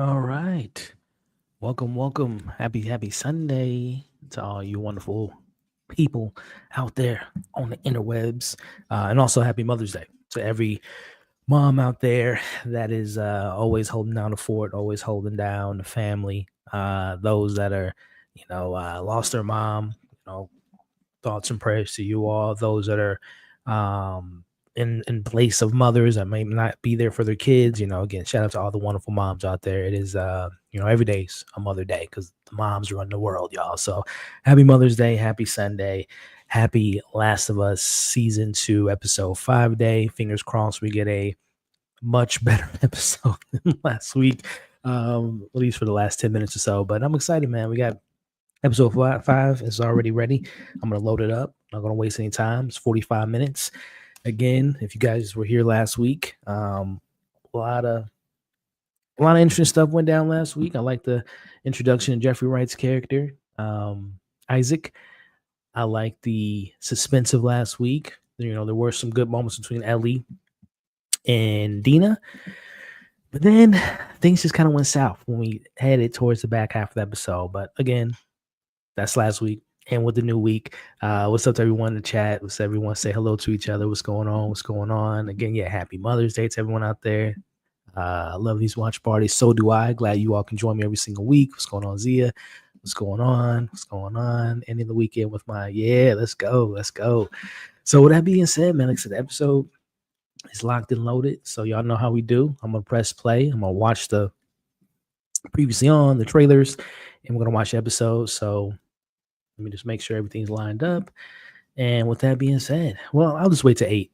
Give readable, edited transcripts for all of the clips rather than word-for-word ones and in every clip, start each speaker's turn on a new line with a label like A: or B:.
A: All right. Welcome. Happy Sunday to all you wonderful people out there on the interwebs. And also happy Mother's Day to every mom out there that is always holding down the fort, always holding down the family. Those that are, lost their mom, thoughts and prayers to you all. Those that are in place of mothers that may not be there for their kids. Again, shout out to all the wonderful moms out there. It is every day's a Mother Day because the moms run the world, y'all. So happy Mother's Day, happy Sunday, happy Last of Us season 2, episode 5 day. Fingers crossed we get a much better episode than last week. At least for the last 10 minutes or so. But I'm excited, man. We got episode 5 is already ready. I'm going to load it up. Not going to waste any time. It's 45 minutes. Again, if you guys were here last week, a lot of interesting stuff went down last week. I like the introduction of Jeffrey Wright's character, Isaac. I like the suspense of last week. There were some good moments between Ellie and Dina. But then things just kind of went south when we headed towards the back half of the episode. But again, that's last week. And with the new week, what's up to everyone in the chat? What's everyone say hello to each other? What's going on? What's going on? Again, yeah, happy Mother's Day to everyone out there. I love these watch parties. So do I. Glad you all can join me every single week. What's going on, Zia? What's going on? What's going on? Ending the weekend with my, let's go. Let's go. So with that being said, man, like I said, the episode is locked and loaded. So y'all know how we do. I'm going to press play. I'm going to watch the previously on the trailers, and we're going to watch the episode. So let me just make sure everything's lined up. And with that being said, well, I'll just wait to 8.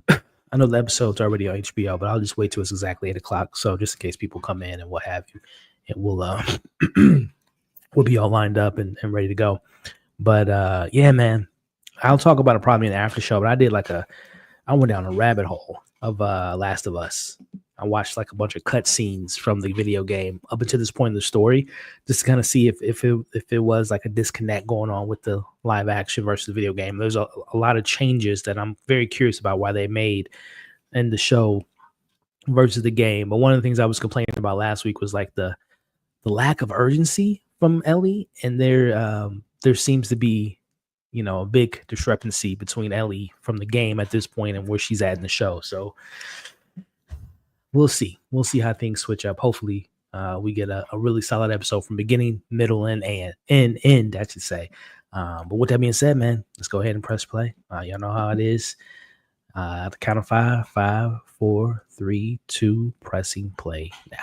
A: I know the episode's already on HBO, but I'll just wait till it's exactly 8 o'clock. So just in case people come in and what have you, and we'll be all lined up and ready to go. But yeah, man, I'll talk about it probably in the after show. But I went down a rabbit hole of Last of Us. I watched like a bunch of cutscenes from the video game up until this point in the story, just to kind of see if it was like a disconnect going on with the live action versus the video game. There's a lot of changes that I'm very curious about why they made in the show versus the game. But one of the things I was complaining about last week was like the lack of urgency from Ellie, and there seems to be a big discrepancy between Ellie from the game at this point and where she's at in the show. So we'll see how things switch up. Hopefully we get a really solid episode from beginning, middle, and end, I should say. But with that being said, man, let's go ahead and press play. Y'all know how it is. At the count of 5, 5, 4, 3, 2, pressing play now.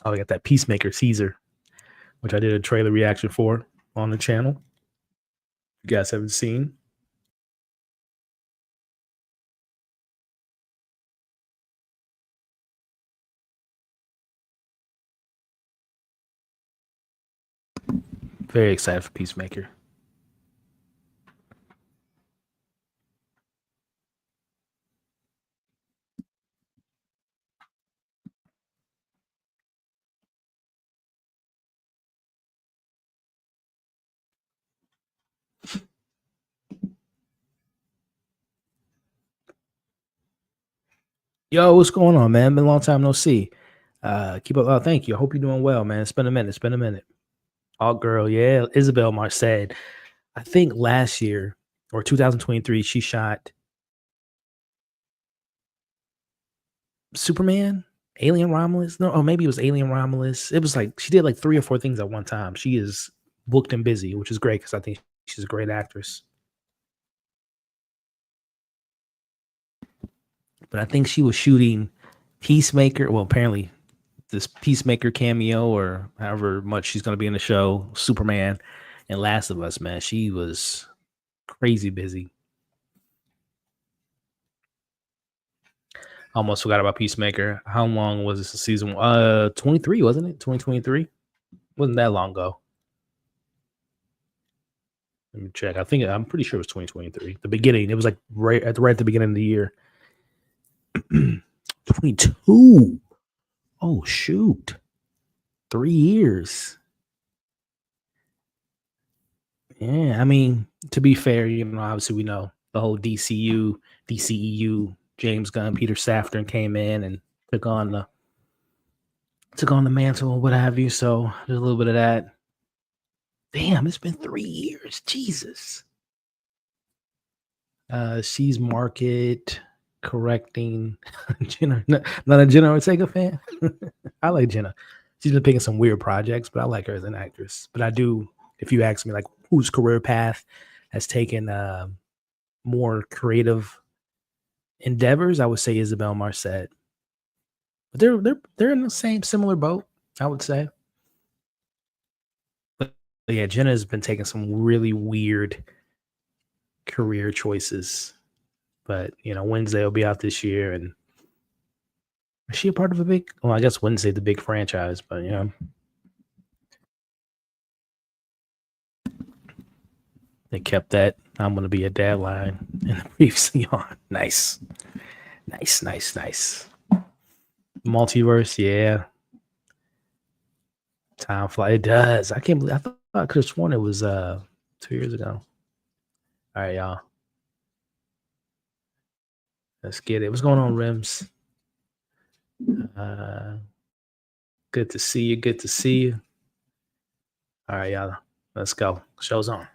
A: Oh, we got that Peacemaker Caesar, which I did a trailer reaction for on the channel. If you guys haven't seen. Very excited for Peacemaker. Yo, what's going on, man? Been a long time no see. Keep up. Oh, thank you. I hope you're doing well, man. It's been a minute. Oh, girl, yeah. Isabel Marced. I think last year or 2023, she shot Superman, Alien Romulus. No, or maybe it was Alien Romulus. It was like she did like 3 or 4 things at one time. She is booked and busy, which is great because I think she's a great actress. But I think she was shooting Peacemaker. Well, apparently this Peacemaker cameo or however much she's going to be in the show, Superman and Last of Us, man. She was crazy busy. Almost forgot about Peacemaker. How long was this season? 23, wasn't it? 2023? Wasn't that long ago. Let me check. I'm pretty sure it was 2023. The beginning. It was like right at the beginning of the year. 22. Oh, shoot. 3 years. Yeah, I mean, to be fair, obviously we know the whole DCEU James Gunn, Peter Safran came in and took on the mantle or what have you. So there's a little bit of that. Damn, it's been 3 years. Jesus. She's market correcting. Jenna, not a Jenna Ortega fan. I like Jenna. She's been picking some weird projects, but I like her as an actress. But I do, if you ask me, like whose career path has taken more creative endeavors, I would say Isabel Marcet. But they're in the same similar boat, I would say. But yeah, Jenna has been taking some really weird career choices. But Wednesday will be out this year, and is she a part of a big? Well, I guess Wednesday the big franchise, but they kept that "I'm gonna be a dad" line in the previously on. Nice. Multiverse, yeah. Time fly. It does. I can't believe. I thought I could have sworn it was 2 years ago. All right, y'all. Let's get it. What's going on, Rims? Good to see you. Good to see you. All right, y'all. Let's go. Show's on.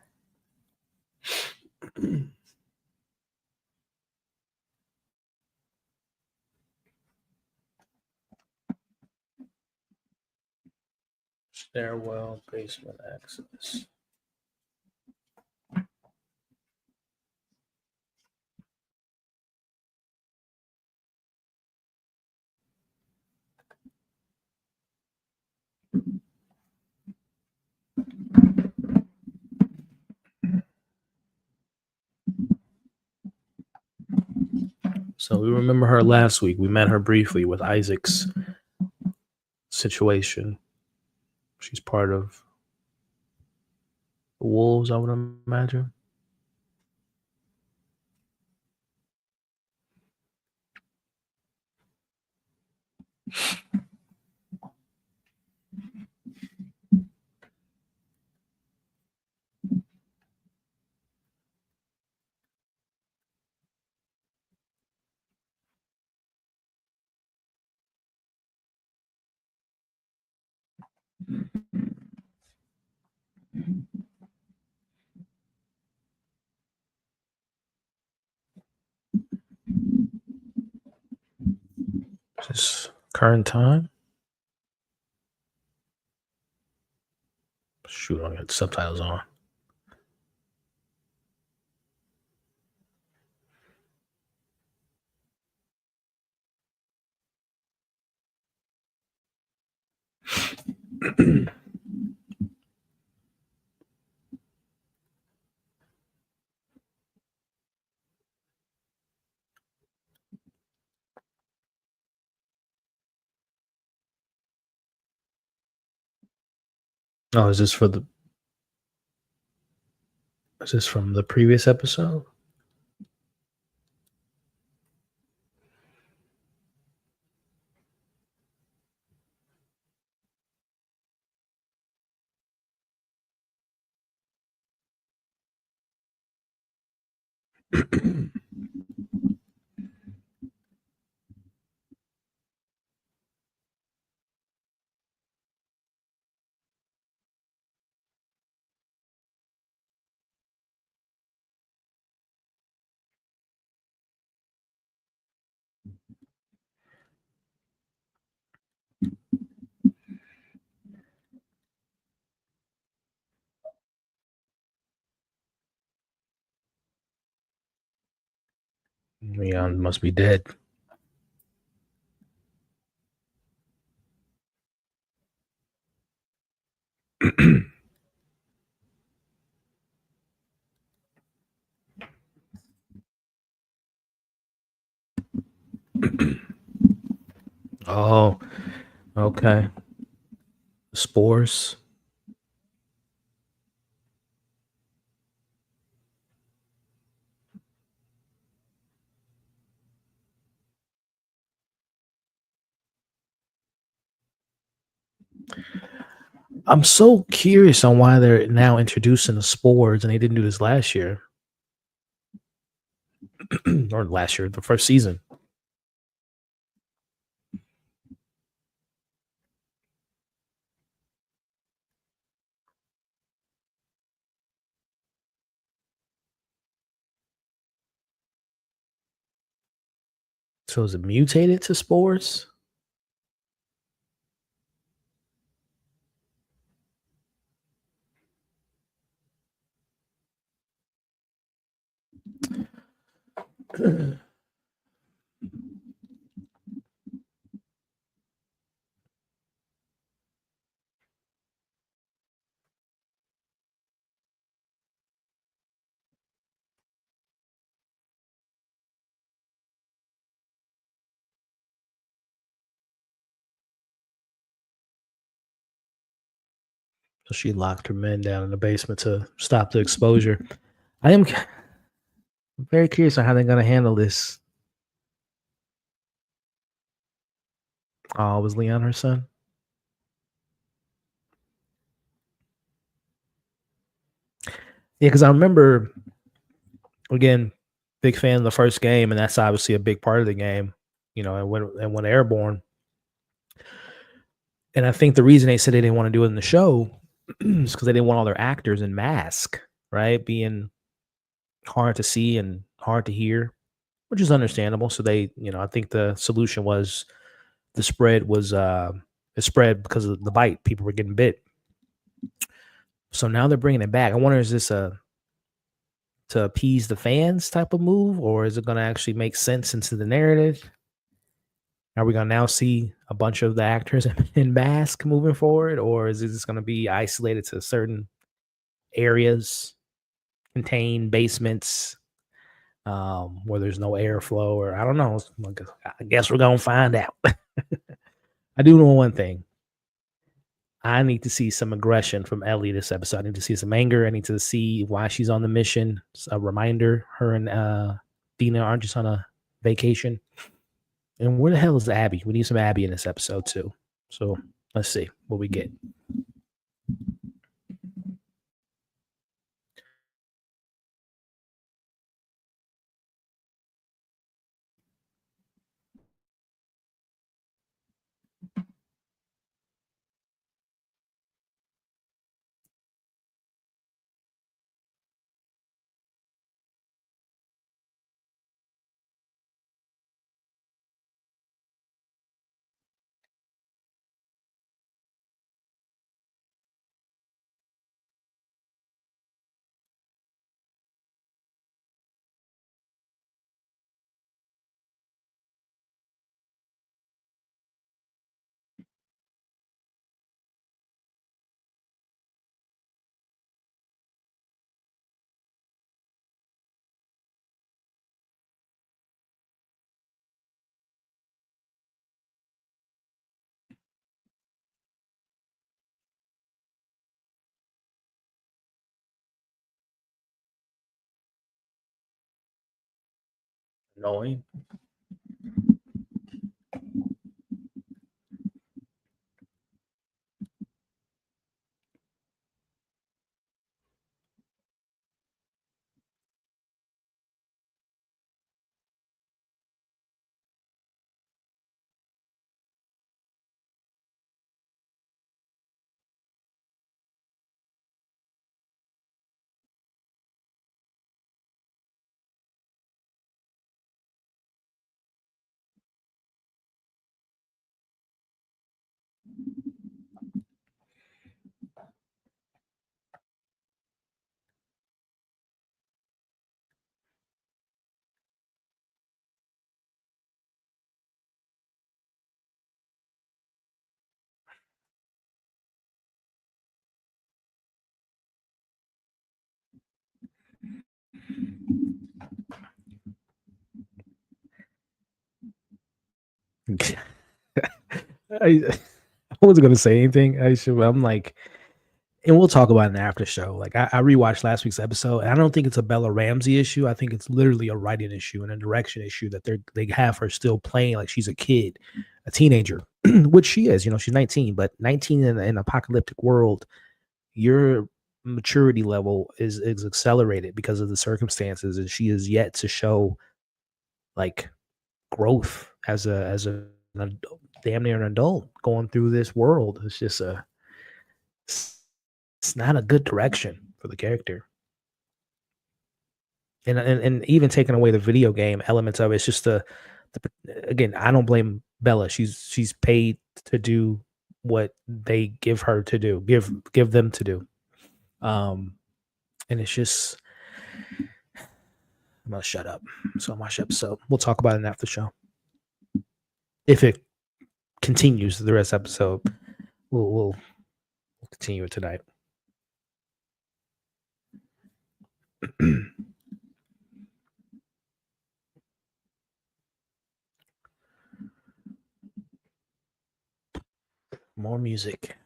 A: Stairwell, basement access. So we remember her last week. We met her briefly with Isaac's situation. She's part of the Wolves, I would imagine. Just current time. Shoot, I got subtitles on. Oh, is this from the previous episode? Leon must be dead. Oh, okay. Spores. I'm so curious on why they're now introducing the spores, and they didn't do this last year. Or last year, the first season. So is it mutated to spores? So she locked her men down in the basement to stop the exposure. I am very curious on how they're going to handle this. Oh, was Leon her son? Yeah, because I remember, again, big fan of the first game, and that's obviously a big part of the game, and when Airborne. And I think the reason they said they didn't want to do it in the show is because they didn't want all their actors in mask, right? Being hard to see and hard to hear, which is understandable. So I think the solution was the spread was it spread because of the bite. People were getting bit. So now they're bringing it back. I wonder, is this a to appease the fans type of move, or is it going to actually make sense into the narrative? Are we going to now see a bunch of the actors in mask moving forward, or is it just going to be isolated to certain areas, contained basements, where there's no airflow, or I don't know. I guess we're going to find out. I do know one thing. I need to see some aggression from Ellie this episode. I need to see some anger. I need to see why she's on the mission. A reminder, her and Dina aren't just on a vacation. And where the hell is Abby? We need some Abby in this episode too. So let's see what we get. Annoying. I wasn't gonna say anything. I'm like, and we'll talk about it in the after show. Like I rewatched last week's episode, and I don't think it's a Bella Ramsey issue. I think it's literally a writing issue and a direction issue that they have her still playing like she's a kid, a teenager, which she is. She's 19, but 19 in an apocalyptic world, your maturity level is accelerated because of the circumstances, and she is yet to show like growth as an adult, damn near an adult going through this world. It's just it's not a good direction for the character. And even taking away the video game elements of it, it's just Again, I don't blame Bella. She's paid to do what they give her to do, give them to do. And it's just I'm gonna shut up. So much episode. We'll talk about it after the show. If it continues the rest of the episode, we'll continue it tonight. More music.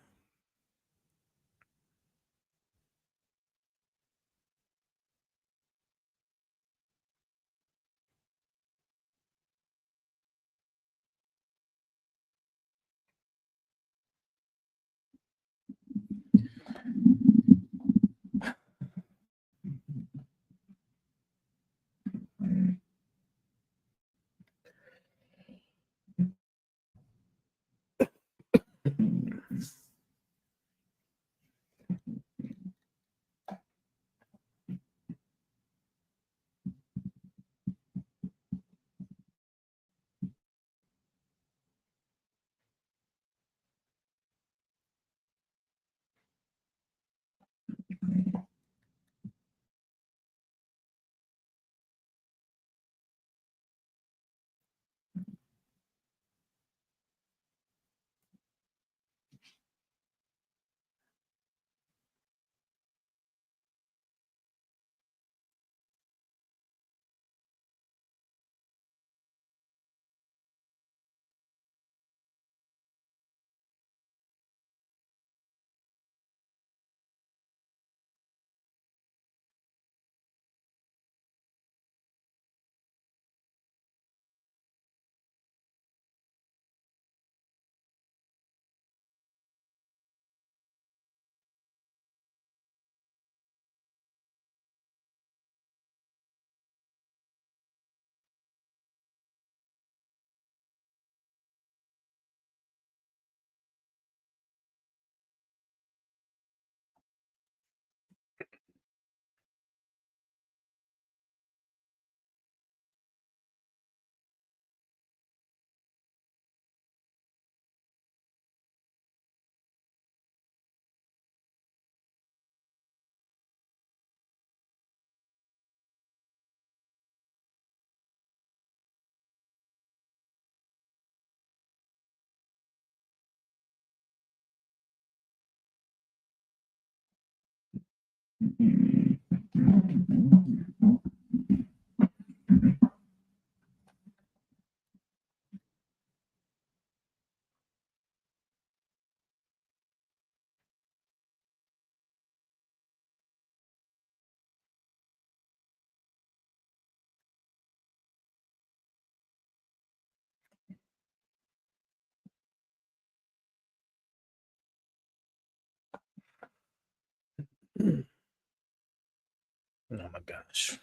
A: Oh my gosh.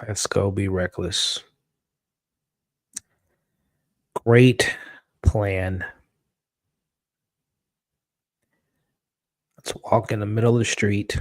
A: Let's go be reckless. Great plan. Let's walk in the middle of the street.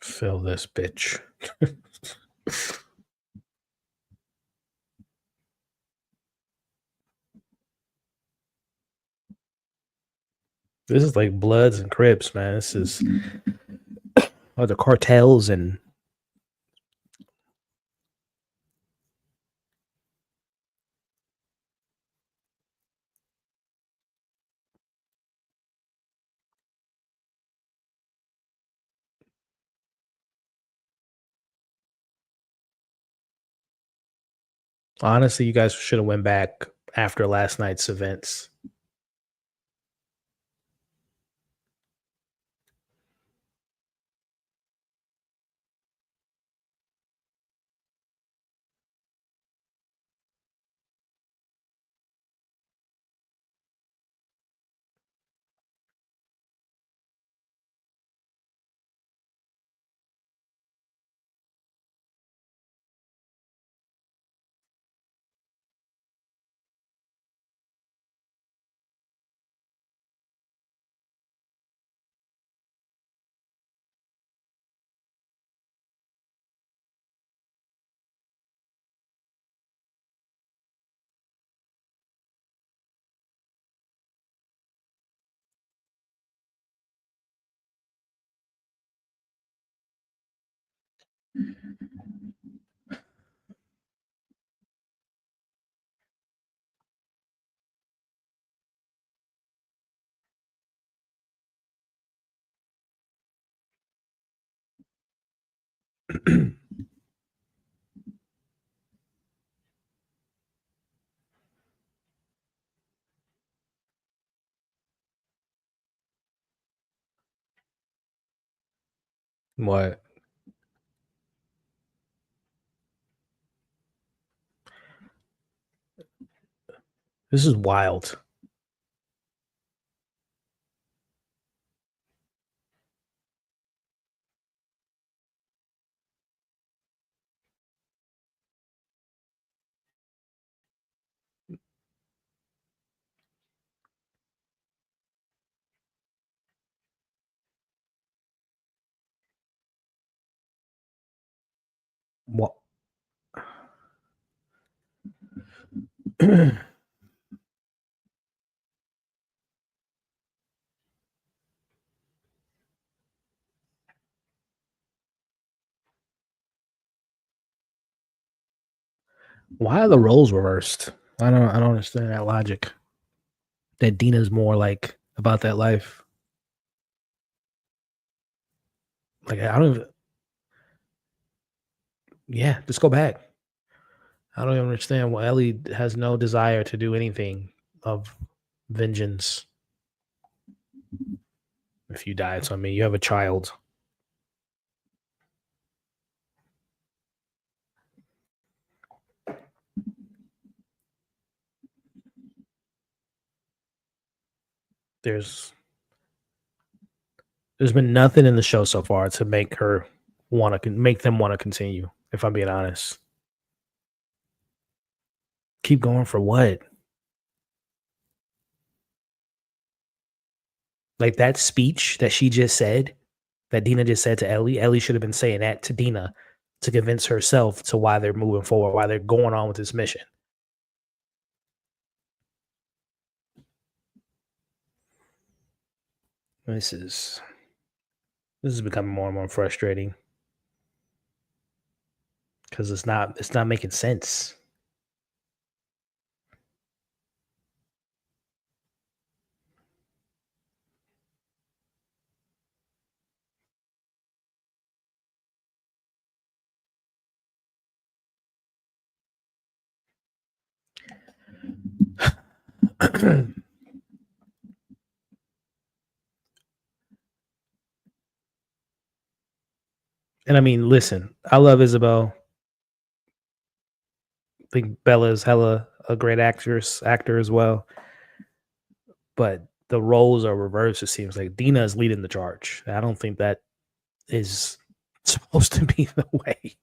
A: Fill this bitch. This is like Bloods and Crips, man. This is the cartels and Honestly, you guys should have went back after last night's events. What? This is wild. What? Why are the roles reversed? I don't understand that logic. That Dina's more like about that life. Like I don't even, yeah, just go back. I don't even understand why Ellie has no desire to do anything of vengeance. If you die, it's on me. You have a child. There's there's been nothing in the show so far to make her want to make them want to continue. If I'm being honest, keep going for what? Like that speech that she just said, that Dina just said to Ellie. Ellie should have been saying that to Dina to convince herself to why they're moving forward, why they're going on with this mission. This is this is becoming more and more frustrating because it's not making sense. And I mean, listen, I love Isabel. I think Bella's hella a great actor as well. But the roles are reversed. It seems like Dina is leading the charge. I don't think that is supposed to be the way.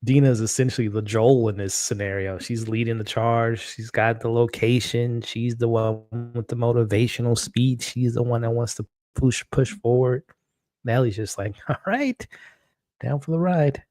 A: Dina is essentially the Joel in this scenario. She's leading the charge. She's got the location. She's the one with the motivational speech. She's the one that wants to push forward. Nellie's just like, all right, down for the ride.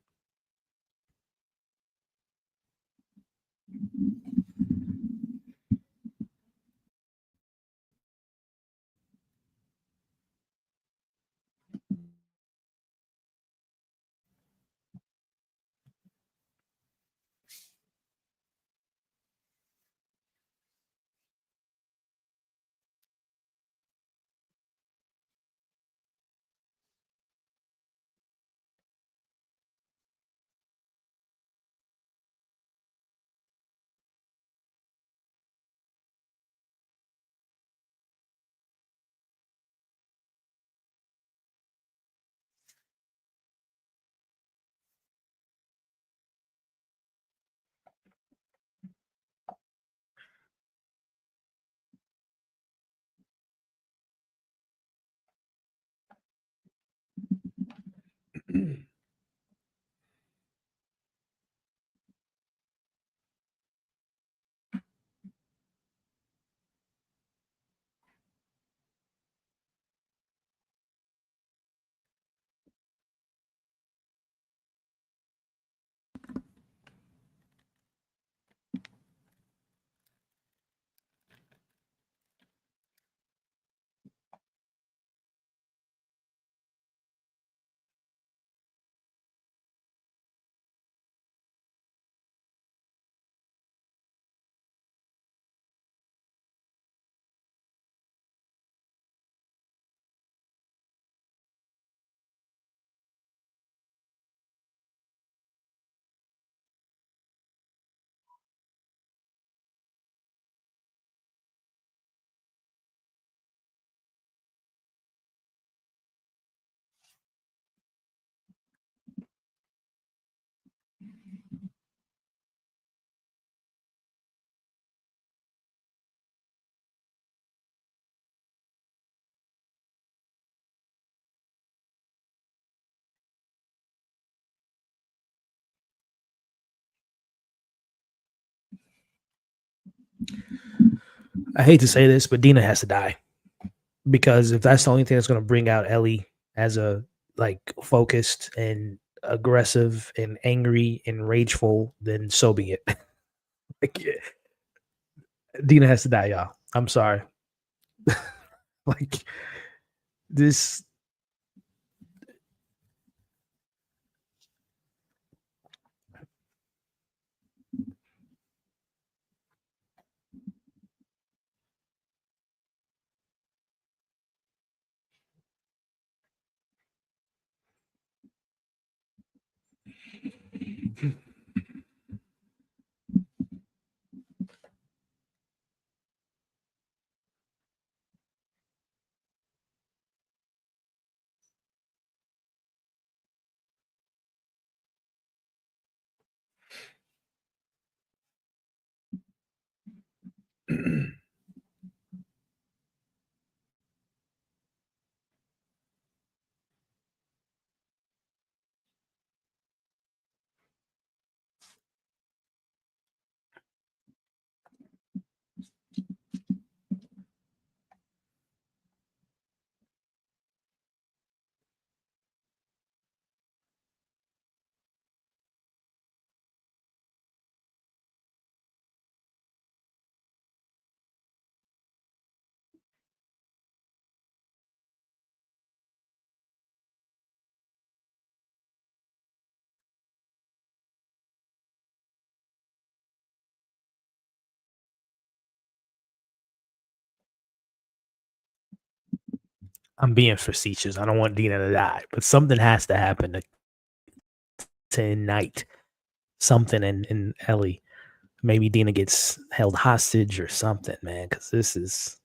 A: I hate to say this, but Dina has to die, because if that's the only thing that's going to bring out Ellie as a like focused and aggressive and angry and rageful, then so be it. Like, Dina has to die, y'all. I'm sorry. Like this. I'm being facetious. I don't want Dina to die, but something has to happen to ignite something in Ellie. Maybe Dina gets held hostage or something, man, because this is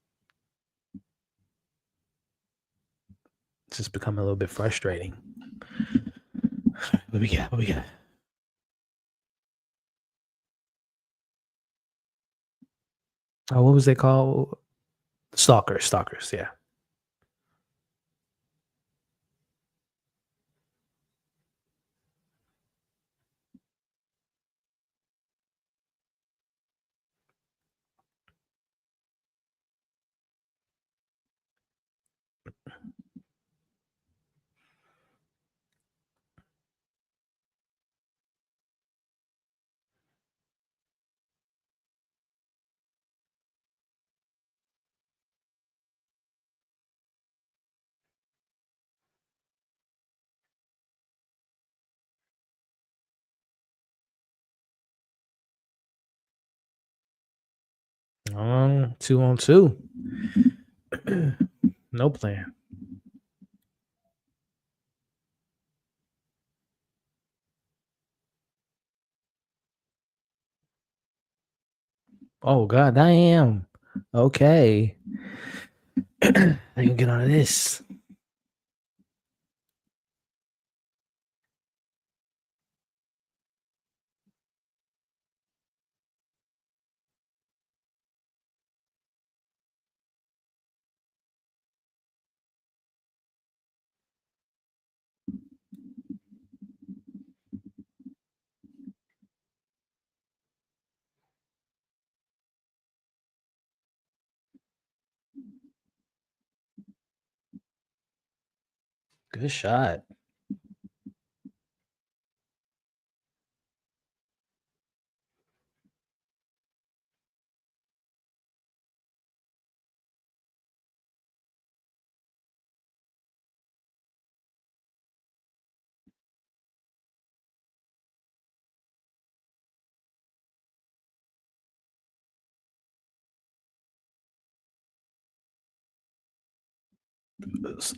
A: just becoming a little bit frustrating. What we got? What we got? Oh, what was they called? Stalkers. Stalkers. Yeah. Two on two. No plan. Oh God, I am. Okay. I can get on this. Good shot.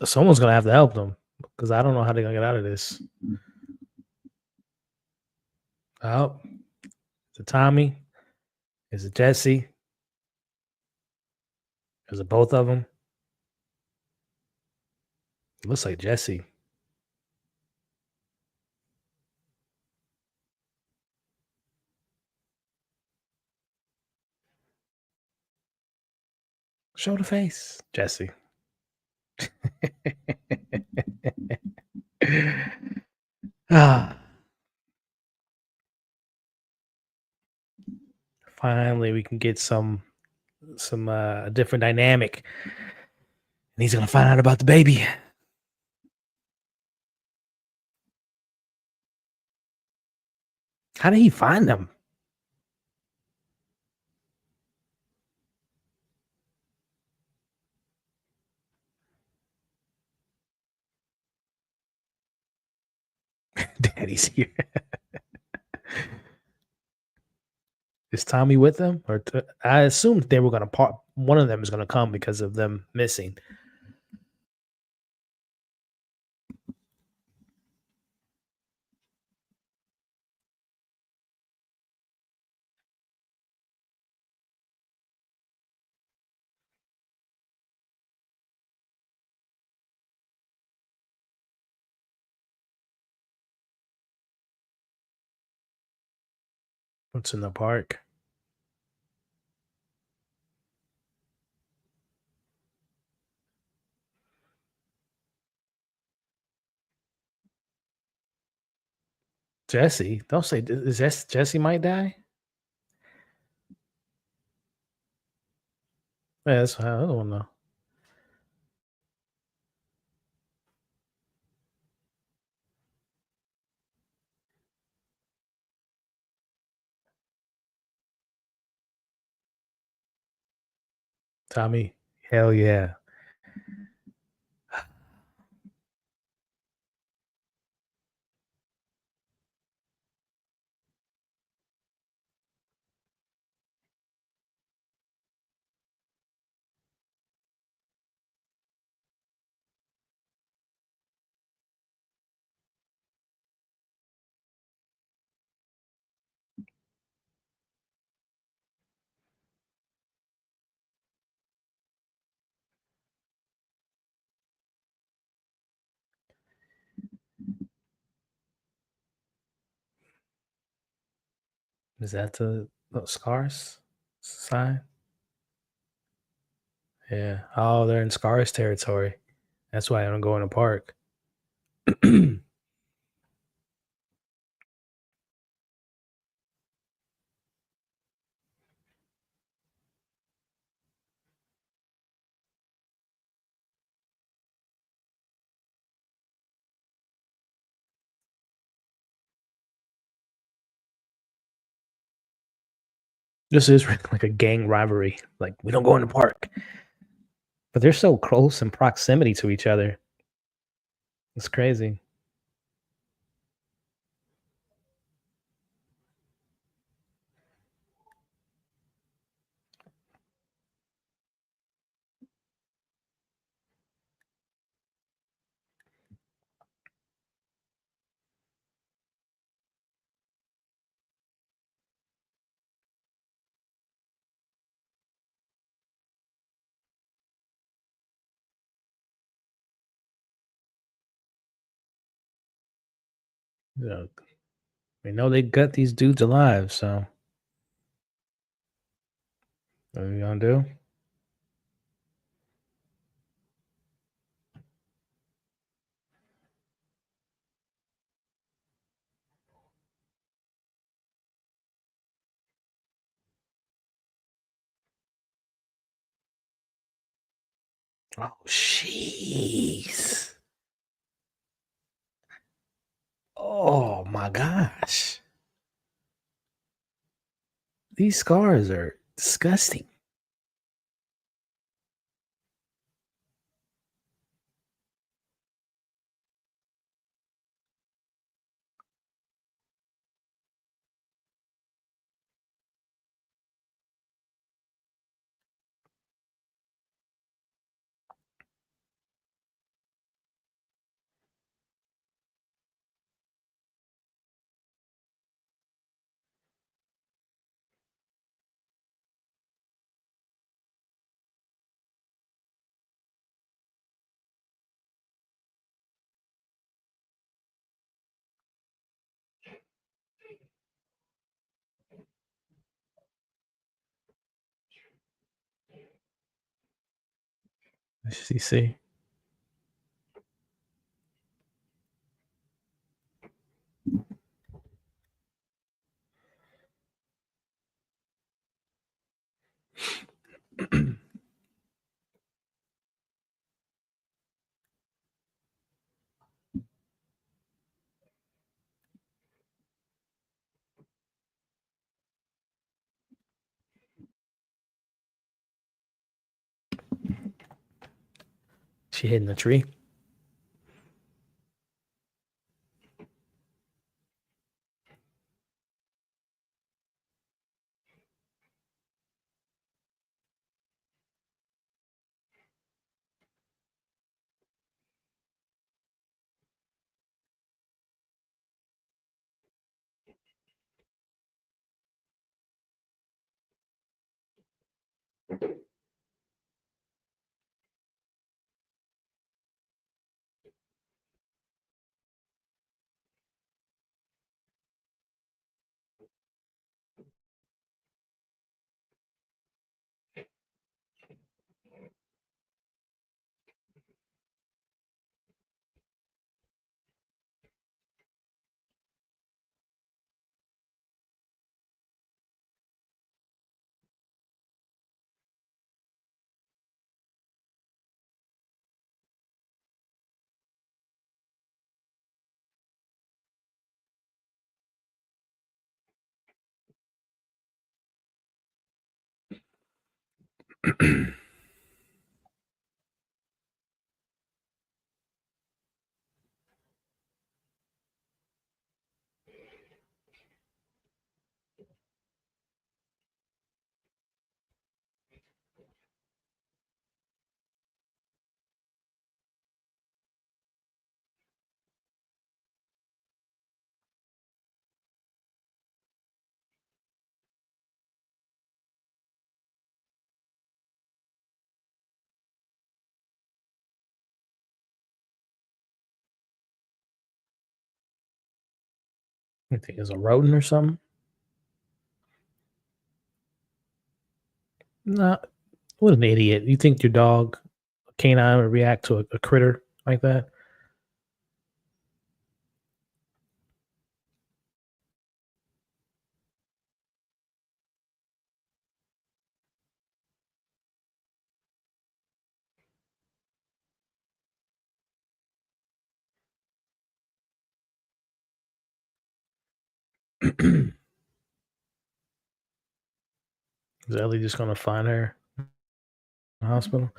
A: Someone's gonna have to help them because I don't know how they're gonna get out of this. Oh, is it Tommy? Is it Jesse? Is it both of them? It looks like Jesse. Show the face, Jesse. Ah, finally, we can get some different dynamic, and he's gonna find out about the baby. How did he find them? Daddy's here. Is Tommy with them? I assumed they were gonna part. One of them is gonna come because of them missing. What's in the park? Jesse. Don't say is Jesse might die. Yeah, that's I don't know. Tommy. Hell yeah. Is that the Scars sign? Yeah. Oh, they're in Scars territory. That's why I don't go in the park. This is like a gang rivalry. Like we don't go in the park, but they're so close in proximity to each other. It's crazy. Yeah. We know they gut these dudes alive, so what are we gonna do? Oh, jeez. Oh my gosh. These scars are disgusting. Let's see. She hitting the tree. I think it's a rodent or something. No, what an idiot. You think your dog, canine, would react to a critter like that? Is Ellie just gonna find her in the hospital?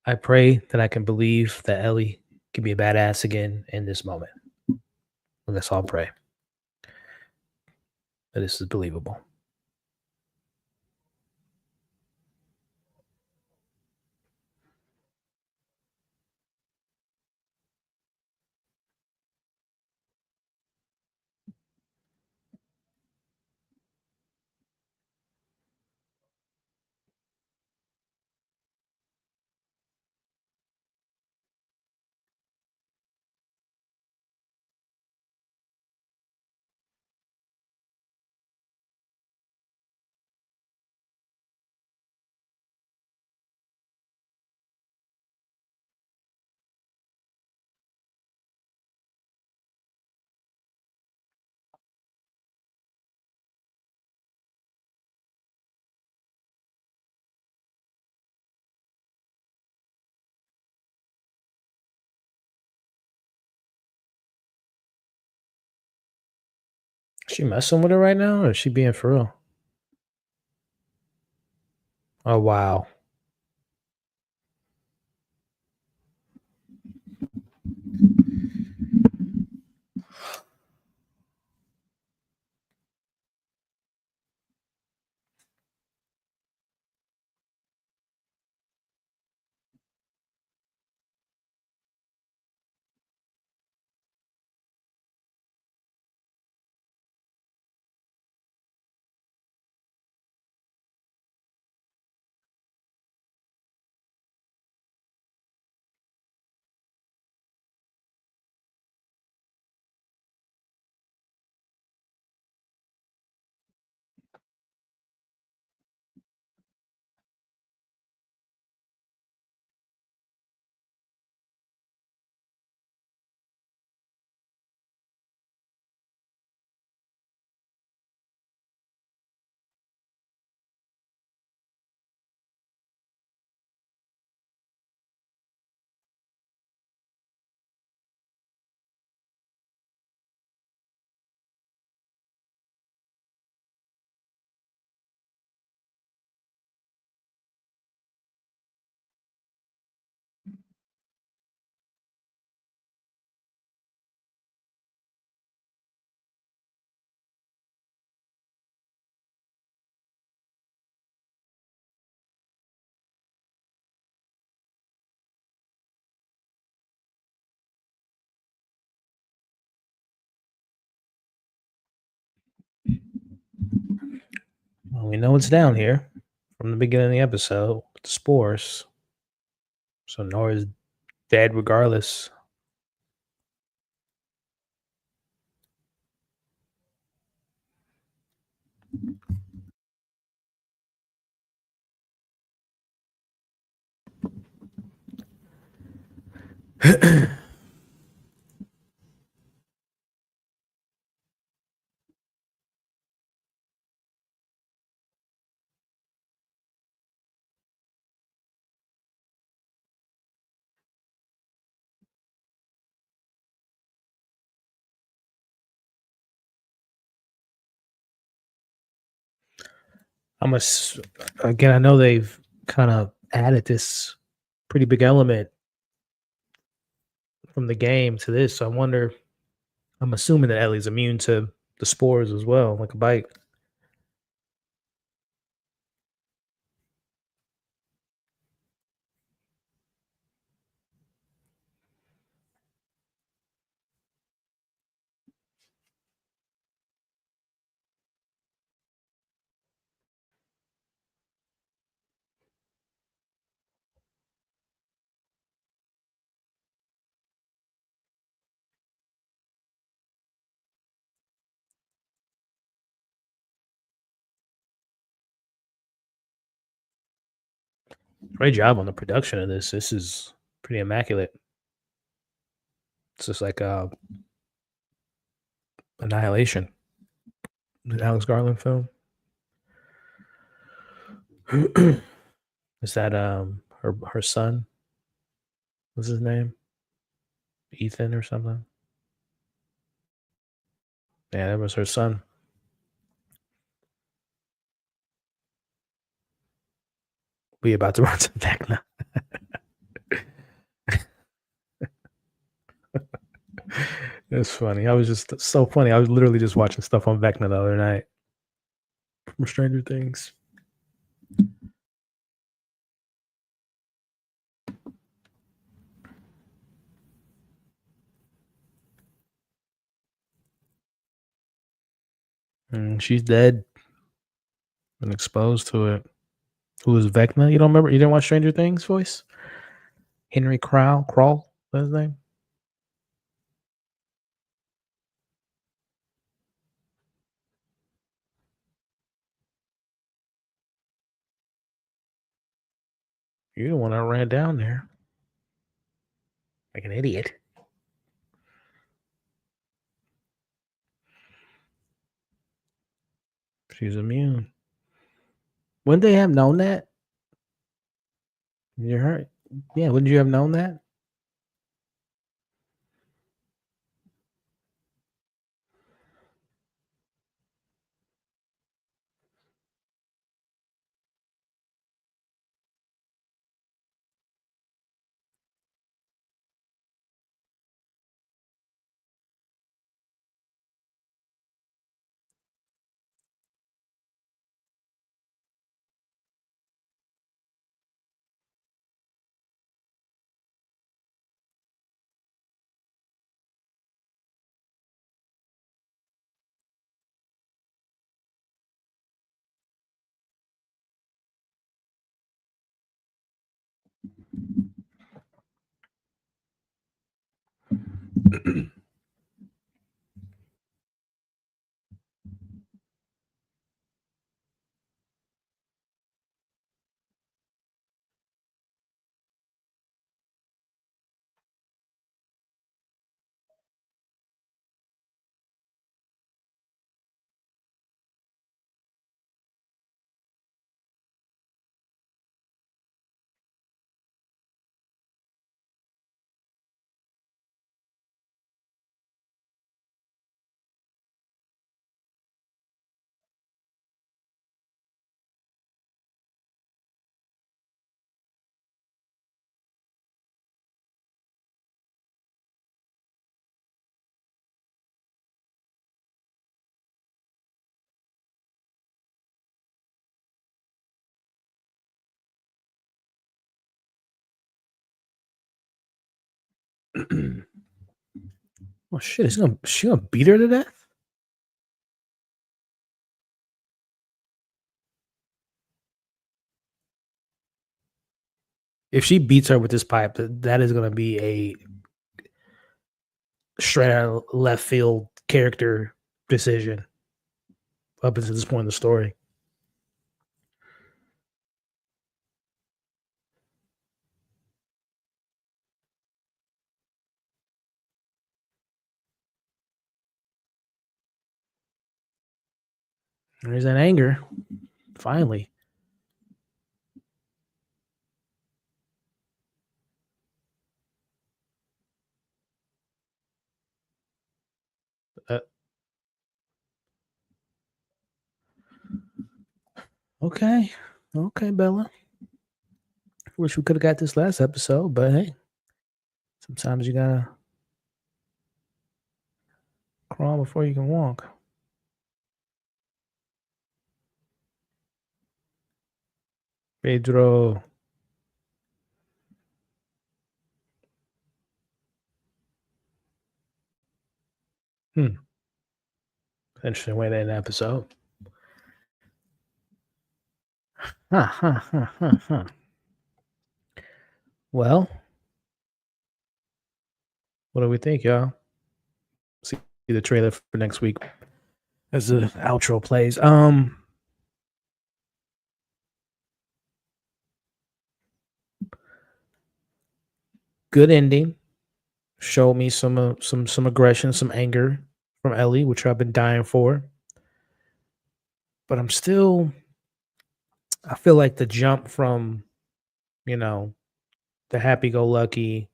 A: I pray that I can believe that Ellie can be a badass again in this moment. Let's all pray that this is believable. She messing with her right now, or is she being for real? Oh wow. Well, we know it's down here from the beginning of the episode with the spores. So Nora's dead regardless. I'm a, again, I know they've kind of added this pretty big element from the game to this. So I wonder, I'm assuming that Ellie's immune to the spores as well, like a bite. Great job on the production of this. This is pretty immaculate. It's just like Annihilation, the Alex Garland film. Is that her son? What's his name? Ethan or something? Yeah, that was her son. We about to run some Vecna. It's funny. I was just so funny. I was literally just watching stuff on Vecna the other night from Stranger Things. She's dead and exposed to it. Who is Vecna? You don't remember? You didn't watch Stranger Things voice? Henry Crowell? Crawl? What's his name? You're the one that ran down there like an idiot. She's immune. Wouldn't they have known that? You're hurt. Yeah, wouldn't you have known that? Oh shit! She gonna beat her to death? If she beats her with this pipe, that is gonna be a straight out of left field character decision up until this point in the story. There's that anger. Finally. Uh, okay. Okay, Bella. Wish we could have got this last episode, but hey, sometimes you gotta crawl before you can walk. Pedro. Interesting way to end the episode. Well, what do we think, y'all? See the trailer for next week as the outro plays. Good ending. Showed me some aggression, some anger from Ellie, which I've been dying for. But I feel like the jump from, the happy-go-lucky,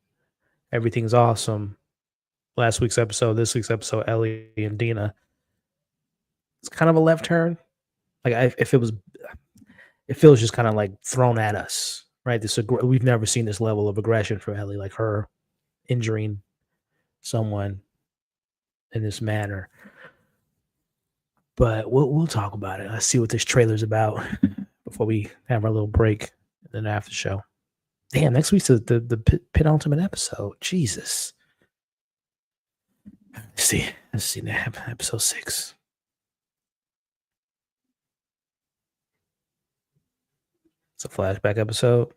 A: everything's awesome, last week's episode, this week's episode, Ellie and Dina, it's kind of a left turn. Like it feels just kind of like thrown at us, right? We've never seen this level of aggression from Ellie, like her injuring someone in this manner. But we'll talk about it. Let's see what this trailer's about before we have our little break and then after show. Damn, next week's the penultimate episode. Jesus. Let's see episode 6. It's a flashback episode.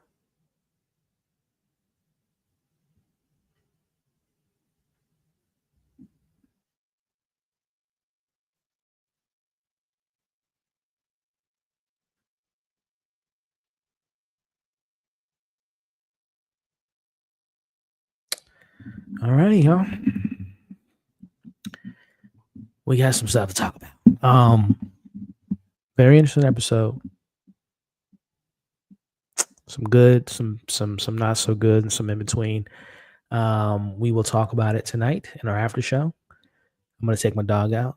A: Alrighty, y'all. We got some stuff to talk about. Very interesting episode. Some good, some not so good, and some in between. We will talk about it tonight in our after show. I'm gonna take my dog out,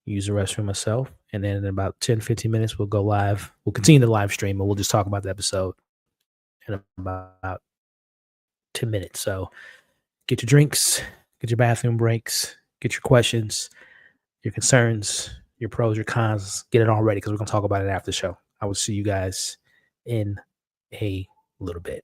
A: use the restroom myself, and then in about 10-15 minutes we'll go live. We'll continue the live stream, and we'll just talk about the episode in about 10 minutes. So get your drinks, get your bathroom breaks, get your questions, your concerns, your pros, your cons. Get it all ready because we're going to talk about it after the show. I will see you guys in a little bit.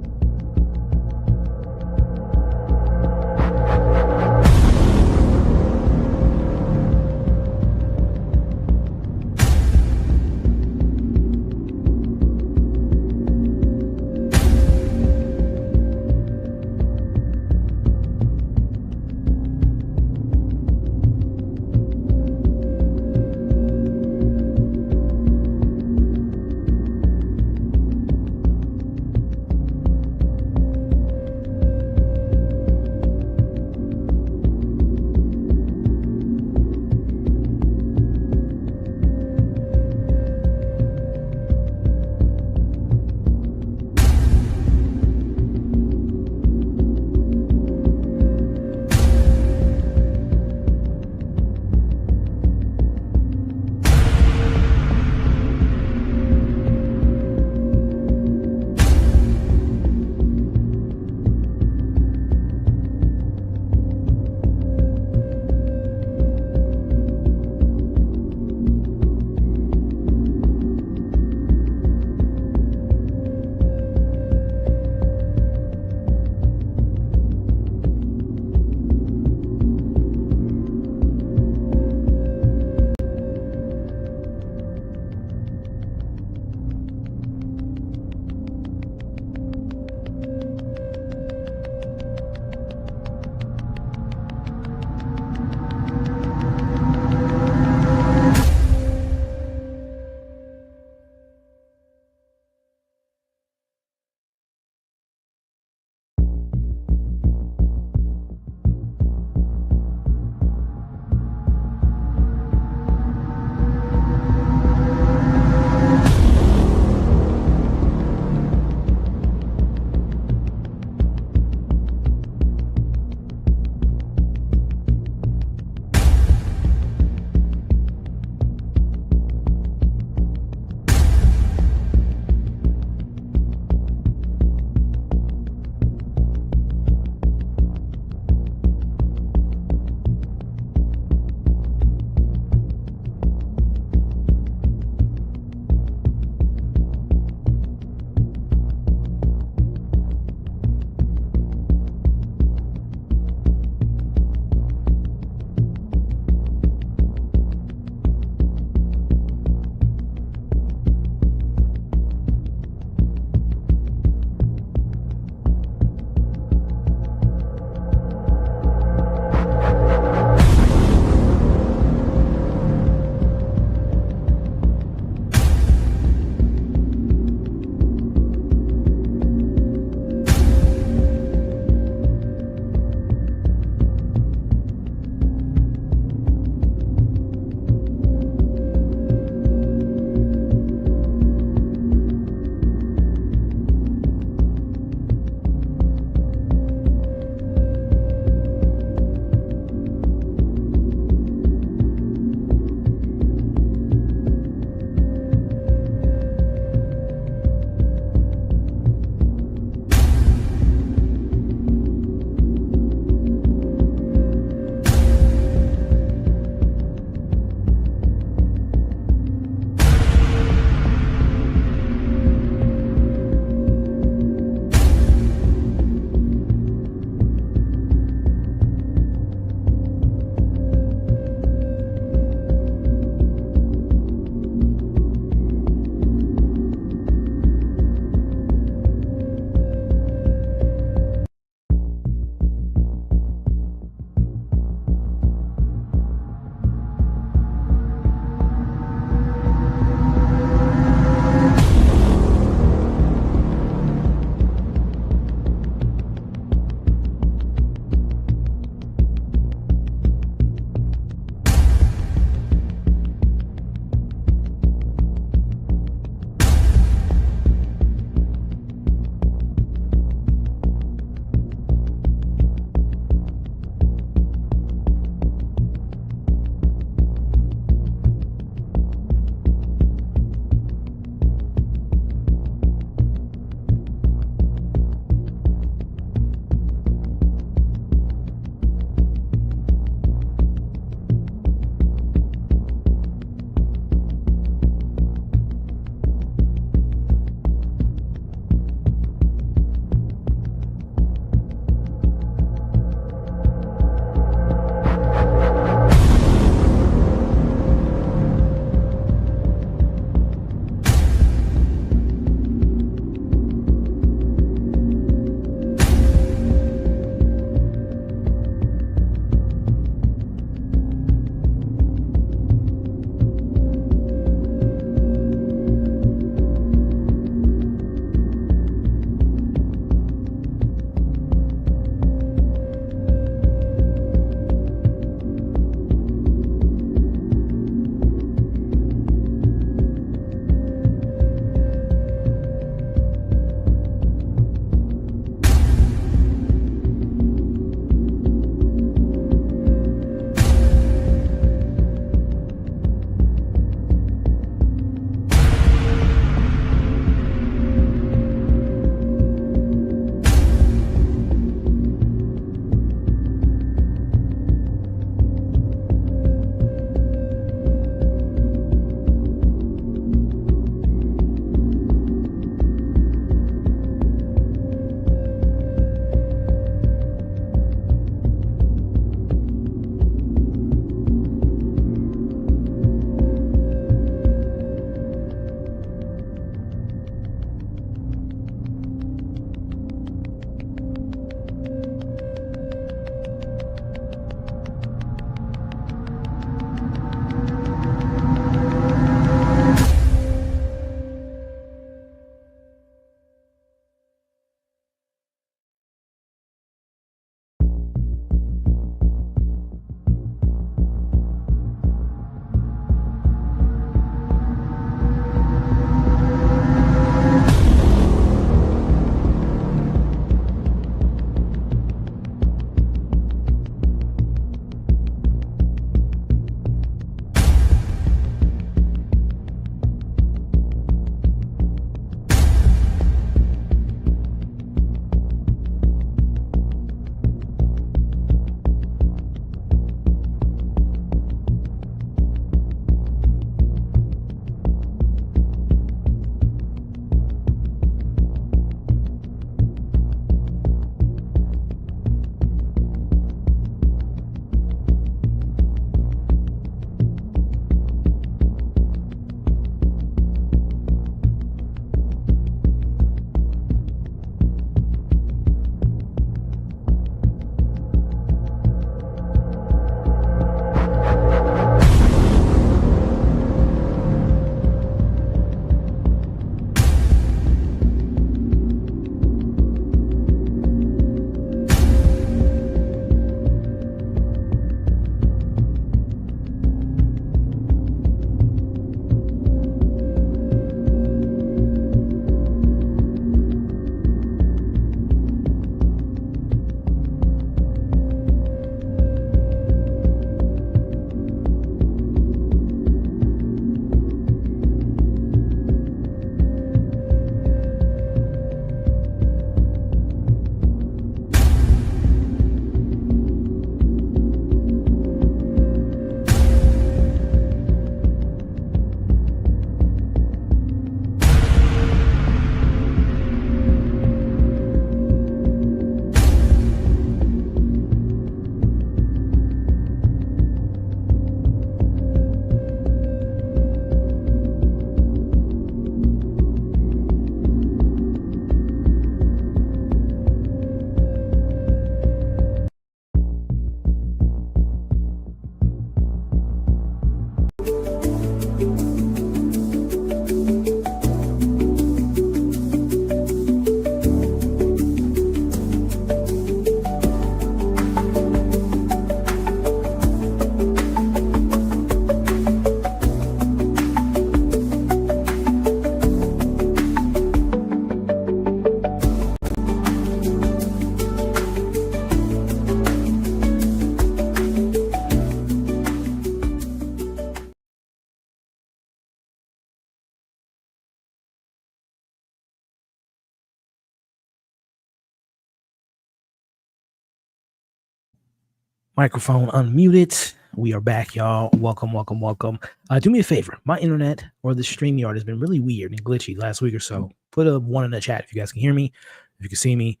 A: Microphone unmuted. We are back, y'all. Welcome, welcome, welcome. Do me a favor. My internet or the StreamYard has been really weird and glitchy last week or so. Put a one in the chat if you guys can hear me. If you can see me,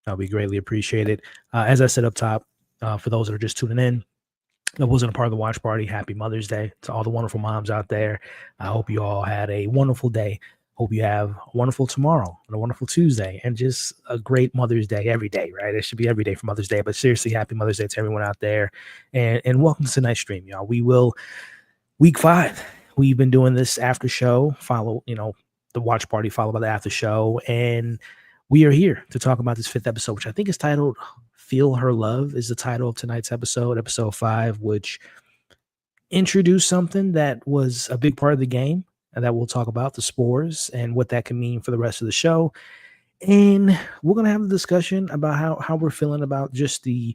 A: that'll be greatly appreciated. As I said up top, for those that are just tuning in, that wasn't a part of the watch party. Happy Mother's Day to all the wonderful moms out there. I hope you all had a wonderful day. Hope you have a wonderful tomorrow and a wonderful Tuesday and just a great Mother's Day every day, right? It should be every day for Mother's Day, but seriously, happy Mother's Day to everyone out there. And welcome to tonight's stream, y'all. We will, week 5, we've been doing this after show, follow, the watch party followed by the after show. And we are here to talk about this 5th episode, which I think is titled Feel Her Love is the title of tonight's episode 5, which introduced something that was a big part of the game and that we'll talk about, the spores and what that can mean for the rest of the show. And we're going to have a discussion about how we're feeling about just this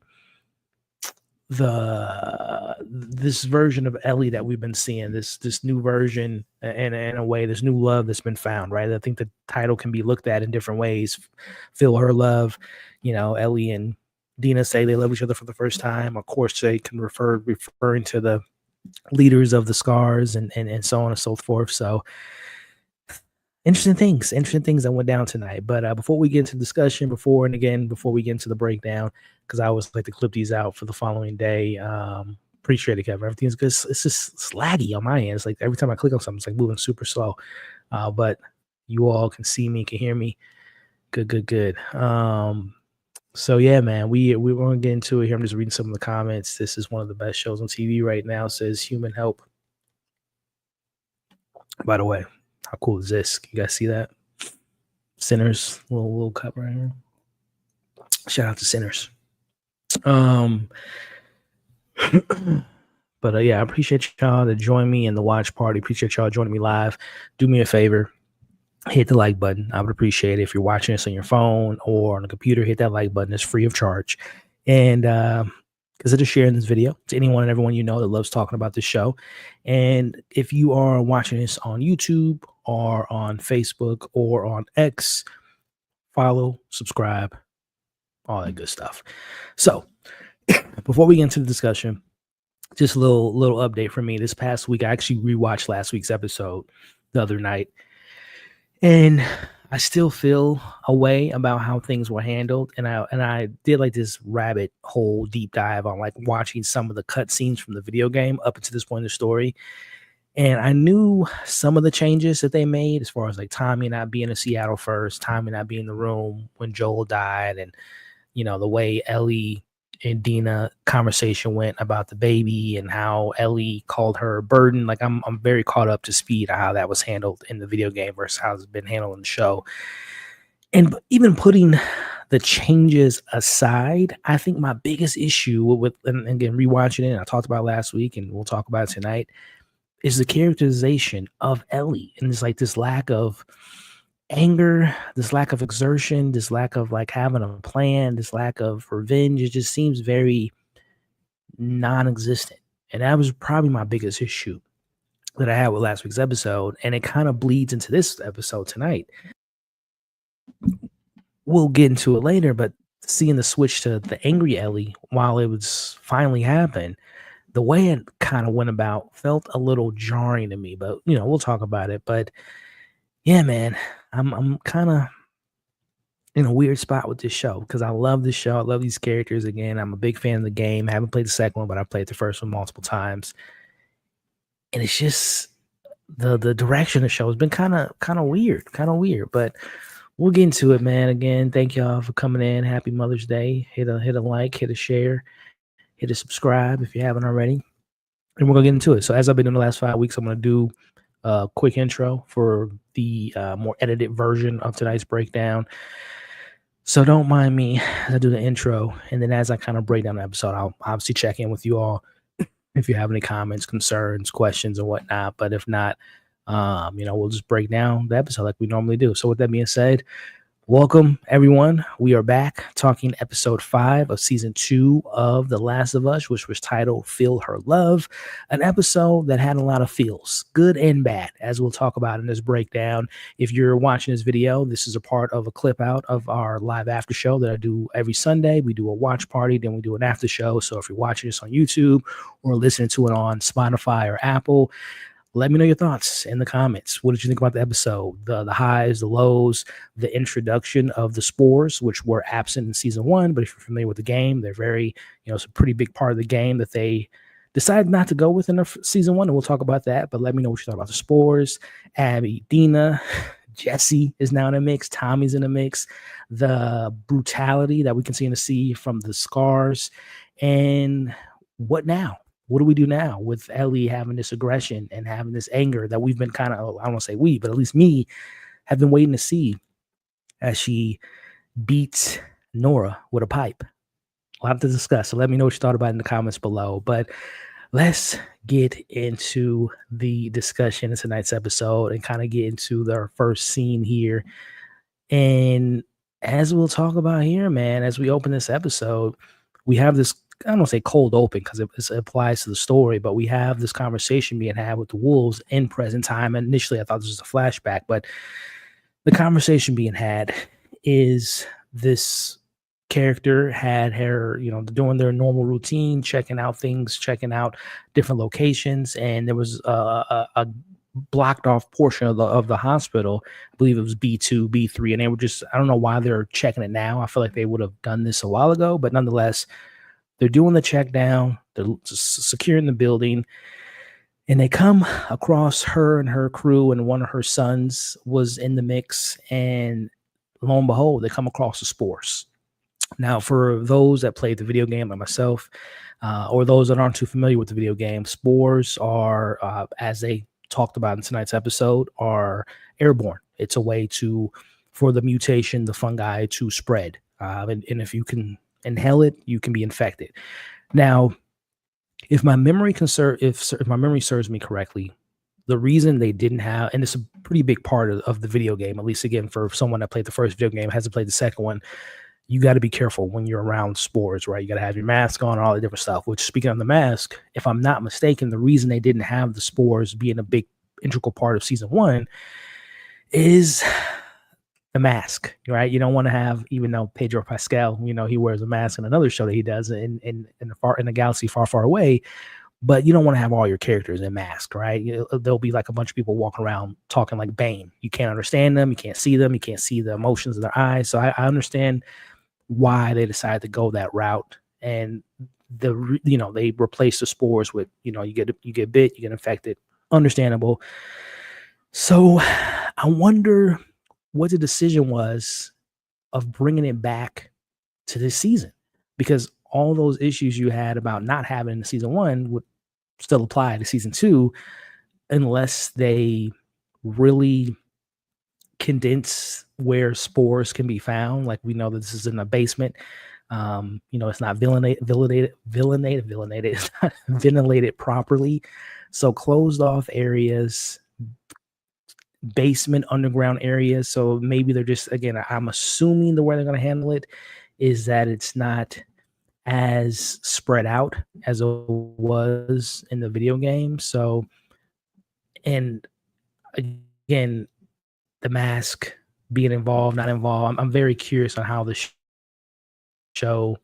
A: version of Ellie that we've been seeing, this new version, and in a way, this new love that's been found, right? I think the title can be looked at in different ways. Feel Her Love, Ellie and Dina say they love each other for the first time. Of course, they can referring to the leaders of the Scars and so on and so forth. So interesting things that went down tonight. But before we get into discussion, before we get into the breakdown, because I always like to clip these out for the following day. Appreciate it, Kevin. Everything's good. It's just laggy on my end. It's like every time I click on something, it's like moving super slow. But you all can see me, can hear me. Good. So yeah, man, we won't get into it here. I'm just reading some of the comments. This is one of the best shows on TV right now, says Human Help. By the way, how cool is this? You guys see that? Sinners, little cut right here. Shout out to Sinners. But yeah, I appreciate y'all to join me in the watch party. Appreciate y'all joining me live. Do me a favor. Hit the like button. I would appreciate it. If you're watching this on your phone or on a computer, hit that like button. It's free of charge. And consider sharing this video to anyone and everyone you know that loves talking about this show. And if you are watching this on YouTube or on Facebook or on X, follow, subscribe, all that good stuff. So before we get into the discussion, just a little update from me. This past week, I actually rewatched last week's episode the other night. And I still feel a way about how things were handled. And I did like this rabbit hole deep dive on like watching some of the cutscenes from the video game up until this point in the story. And I knew some of the changes that they made as far as like Tommy not being in Seattle first, Tommy not being in the room when Joel died, and the way Ellie and Dina conversation went about the baby and how Ellie called her a burden. Like I'm very caught up to speed on how that was handled in the video game versus how it's been handled in the show. And even putting the changes aside, I think my biggest issue with and again, rewatching it, and I talked about it last week and we'll talk about it tonight, is the characterization of Ellie. And it's like this lack of anger, this lack of exertion, this lack of like having a plan, this lack of revenge. It just seems very non-existent. And that was probably my biggest issue that I had with last week's episode. And it kind of bleeds into this episode tonight. We'll get into it later, but seeing the switch to the angry Ellie while it was finally happened, the way it kind of went about felt a little jarring to me, but we'll talk about it. But yeah, man, I'm kind of in a weird spot with this show because I love this show. I love these characters. Again, I'm a big fan of the game. I haven't played the second one, but I played the first one multiple times. And it's just the direction of the show has been kind of weird, but we'll get into it, man. Again, thank y'all for coming in. Happy Mother's Day. Hit a like, hit a share, hit a subscribe if you haven't already. And we're going to get into it. So as I've been doing the last 5 weeks, I'm going to do a quick intro for the more edited version of tonight's breakdown. So don't mind me as I do the intro. And then as I kind of break down the episode, I'll obviously check in with you all if you have any comments, concerns, questions, or whatnot. But if not, we'll just break down the episode like we normally do. So with that being said, Welcome, everyone. We are back talking episode 5 of season 2 of The Last of Us, which was titled Feel Her Love, an episode that had a lot of feels, good and bad, as we'll talk about in this breakdown. If you're watching this video, this is a part of a clip out of our live after show that I do every Sunday. We do a watch party, then we do an after show. So if you're watching this on YouTube or listening to it on Spotify or Apple, let me know your thoughts in the comments. What did you think about the episode? The highs, the lows, the introduction of the spores, which were absent in season 1. But if you're familiar with the game, they're very, it's a pretty big part of the game that they decided not to go with in season 1. And we'll talk about that. But let me know what you thought about the spores. Abby, Dina, Jesse is now in the mix. Tommy's in the mix. The brutality that we can see in the sea from the scars. And what now? What do we do now with Ellie having this aggression and having this anger that we've been kind of, I don't want to say we, but at least me, have been waiting to see as she beats Nora with a pipe? A lot to discuss. So let me know what you thought about it in the comments below. But let's get into the discussion in tonight's episode and kind of get into the first scene here. And as we'll talk about here, man, as we open this episode, we have this, I don't want to say cold open because it applies to the story, but we have this conversation being had with the wolves in present time. And initially, I thought this was a flashback, but the conversation being had is this character had her, doing their normal routine, checking out things, checking out different locations, and there was a blocked off portion of the hospital. I believe it was B2, B3, and they were just, I don't know why they're checking it now. I feel like they would have done this a while ago, but nonetheless, they're doing the check down, they're securing the building, and they come across her and her crew, and one of her sons was in the mix, and lo and behold, they come across the spores. Now, for those that played the video game like myself, or those that aren't too familiar with the video game, spores are, as they talked about in tonight's episode, are airborne. It's a way for the mutation, the fungi, to spread. And if you can inhale it, you can be infected. Now, if my memory if my memory serves me correctly, the reason they didn't have, and it's a pretty big part of the video game, at least again for someone that played the first video game, hasn't played the second one, you got to be careful when you're around spores, right? You got to have your mask on and all the different stuff. Which, speaking of the mask, if I'm not mistaken, the reason they didn't have the spores being a big integral part of season 1 is the mask, right? You don't want to have, even though Pedro Pascal, he wears a mask in another show that he does in the galaxy far, far away, but you don't want to have all your characters in mask, right? There'll be like a bunch of people walking around talking like Bane. You can't understand them. You can't see them. You can't see the emotions in their eyes. So I understand why they decided to go that route. And they replace the spores with, you get bit, you get infected. Understandable. So I wonder what the decision was of bringing it back to this season, because all those issues you had about not having in season 1 would still apply to season 2 unless they really condense where spores can be found. Like, we know that this is in a basement. It's not it's not ventilated properly. So closed off areas, basement, underground areas. So maybe they're just, again, I'm assuming the way they're going to handle it is that it's not as spread out as it was in the video game. So, and again, the mask being involved, not involved, I'm very curious on how the show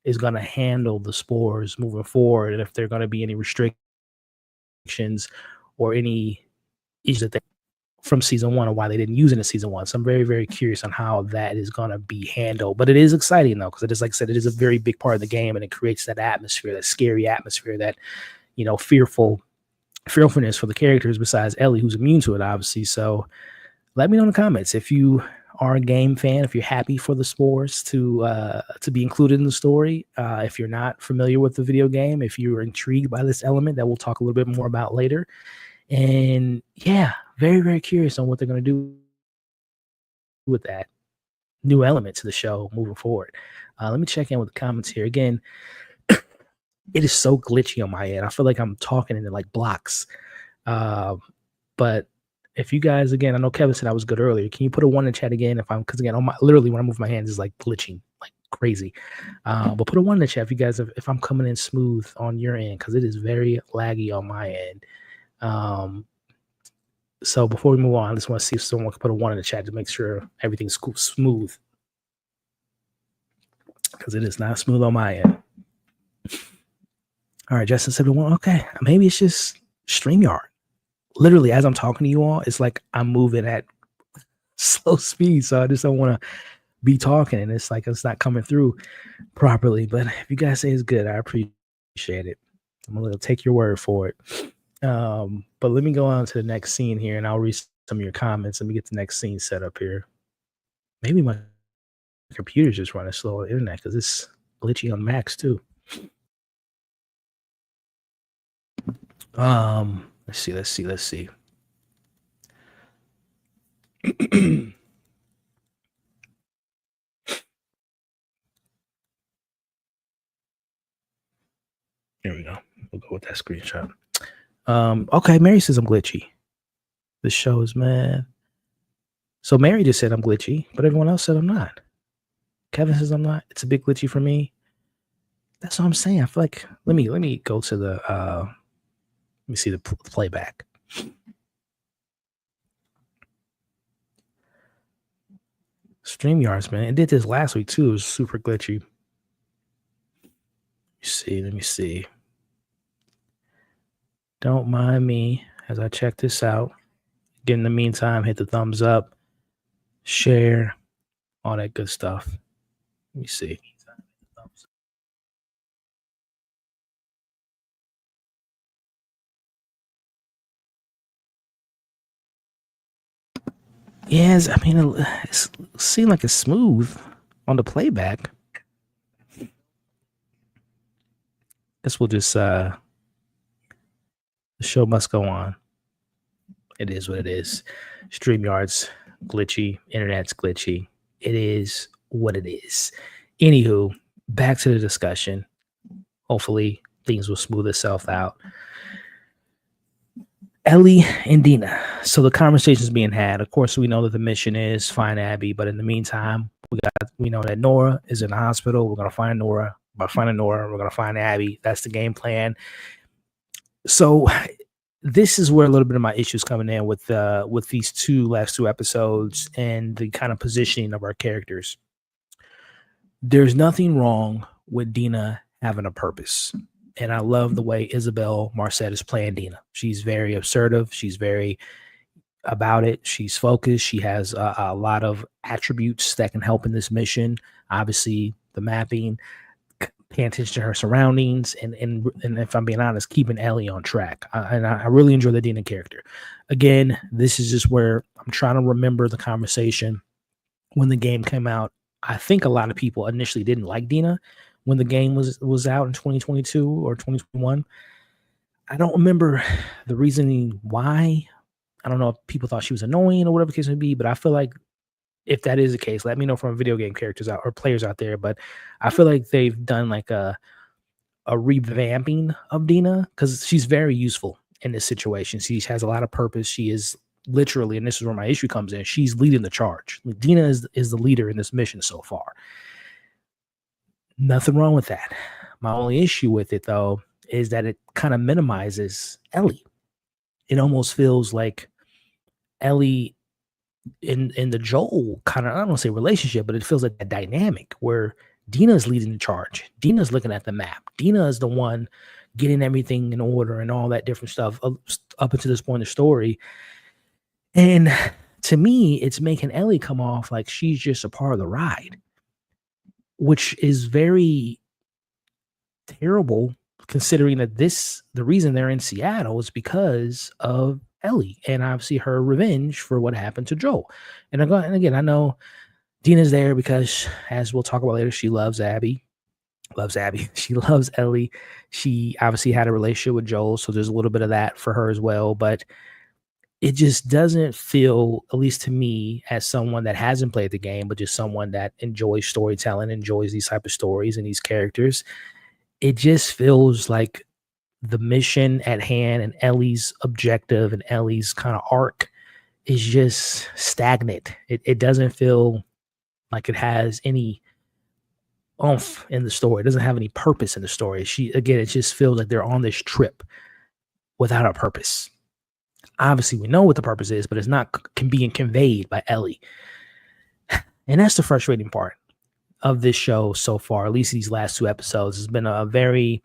A: is going to handle the spores moving forward, and if there are going to be any restrictions or any issues that from season 1 or why they didn't use it in season 1. So I'm very, very curious on how that is going to be handled. But it is exciting though, because it is, like I said, it is a very big part of the game, and it creates that atmosphere, that scary atmosphere, that fearfulness for the characters besides Ellie, who's immune to it, obviously. So let me know in the comments if you are a game fan, if you're happy for the spores to be included in the story. If you're not familiar with the video game, if you're intrigued by this element that we'll talk a little bit more about later. And yeah, very, very curious on what they're going to do with that new element to the show moving forward. Let me check in with the comments here. Again, it is so glitchy on my end. I feel like I'm talking in like blocks. But If you guys, again, I know Kevin said I was good earlier. Can you put a one in chat again? Because again, on my literally when I move my hands is like glitching like crazy. But put a one in the chat if you guys, if I'm coming in smooth on your end, because it is very laggy on my end. So before we move on, I just want to see if someone can put a one in the chat to make sure everything's smooth, because it is not smooth on my end. All right, Justin said one. Okay, maybe it's just StreamYard. Literally, as I'm talking to you all, it's like I'm moving at slow speed, so I just don't want to be talking, and it's like it's not coming through properly. But if you guys say it's good, I appreciate it. I'm gonna take your word for it. But let me go on to the next scene here, and I'll read some of your comments. Let me get the next scene set up here. Maybe my computer's just running slow on the internet because it's glitchy on Macs too. Let's see. Here we go. We'll go with that screenshot. Okay, Mary says I'm glitchy. This show is mad. So Mary just said I'm glitchy, but everyone else said I'm not. Kevin says I'm not. It's a bit glitchy for me. That's what I'm saying. I feel like let me go to the let me see the playback. StreamYards, man. It did this last week too. It was super glitchy. Let me see. Don't mind me as I check this out. Again, in the meantime, hit the thumbs up, share, all that good stuff. Let me see. Yes, I mean, it seemed like it's smooth on the playback. Guess we'll just, the show must go on. It is what it is. StreamYard's glitchy. Internet's glitchy. It is what it is. Anywho, back to the discussion. Hopefully, things will smooth itself out. Ellie and Dina. So the conversation is being had. Of course, we know that the mission is find Abby, but in the meantime, we know that Nora is in the hospital. We're gonna find Nora. By finding Nora, we're gonna find Abby. That's the game plan. So this is where a little bit of my issues coming in with these last two episodes and the kind of positioning of our characters. There's nothing wrong with Dina having a purpose. And I love the way Isabel Marcet is playing Dina. She's very assertive. She's very about it. She's focused. She has a lot of attributes that can help in this mission. Obviously, the mapping, paying attention to her surroundings, and if I'm being honest, keeping Ellie on track. I really enjoy the Dina character. Again, this is just where I'm trying to remember the conversation when the game came out. I think a lot of people initially didn't like Dina when the game was out in 2022 or 2021. I don't remember the reasoning why. I don't know if people thought she was annoying or whatever the case may be, but I feel like if that is the case, let me know from video game characters out or players out there. But I feel like they've done like a revamping of Dina because she's very useful in this situation. She has a lot of purpose. She is literally, and this is where my issue comes in, she's leading the charge. Dina is the leader in this mission so far. Nothing wrong with that. My only issue with it, though, is that it kind of minimizes Ellie. It almost feels like Ellie in the Joel kind of, I don't want to say relationship, but it feels like a dynamic where Dina's leading the charge. Dina's looking at the map. Dina is the one getting everything in order and all that different stuff up until this point in the story. And to me, it's making Ellie come off like she's just a part of the ride, which is very terrible considering that the reason they're in Seattle is because of Ellie and obviously her revenge for what happened to Joel. And again, I know Dina's there because, as we'll talk about later, she loves Abby. She loves Ellie. She obviously had a relationship with Joel, so there's a little bit of that for her as well. But it just doesn't feel, at least to me, as someone that hasn't played the game, but just someone that enjoys storytelling, enjoys these type of stories and these characters. It just feels like the mission at hand and Ellie's objective and Ellie's kind of arc is just stagnant. It doesn't feel like it has any oomph in the story. It doesn't have any purpose in the story. It just feels like they're on this trip without a purpose. Obviously, we know what the purpose is, but it's not being conveyed by Ellie. And that's the frustrating part of this show so far, at least these last 2 episodes. It's been a very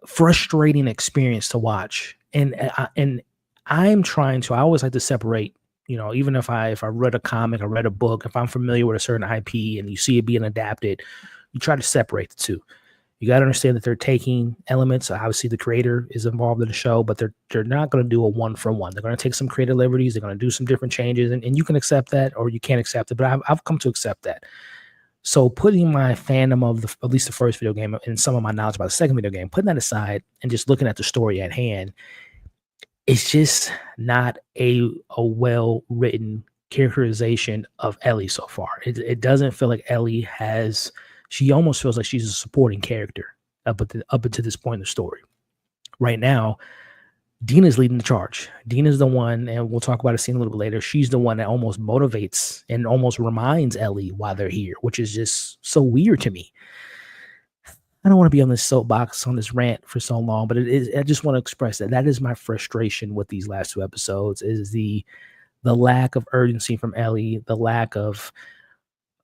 A: frustrating experience to watch. And I'm trying to, I always like to separate, even if I read a comic or read a book, if I'm familiar with a certain IP and you see it being adapted, you try to separate the two. You got to understand that they're taking elements. Obviously, the creator is involved in the show, but they're not going to do a one-for-one. They're going to take some creative liberties. They're going to do some different changes, and you can accept that or you can't accept it. But I've come to accept that. So putting my fandom of at least the first video game and some of my knowledge about the second video game, putting that aside and just looking at the story at hand, it's just not a well-written characterization of Ellie so far. It doesn't feel like Ellie has... She almost feels like she's a supporting character up until this point in the story. Right now, Dina's leading the charge. Dina's the one, and we'll talk about a scene a little bit later. She's the one that almost motivates and almost reminds Ellie why they're here, which is just so weird to me. I don't want to be on this soapbox, on this rant for so long, but I just want to express that is my frustration with these last 2 episodes, is the lack of urgency from Ellie, the lack of,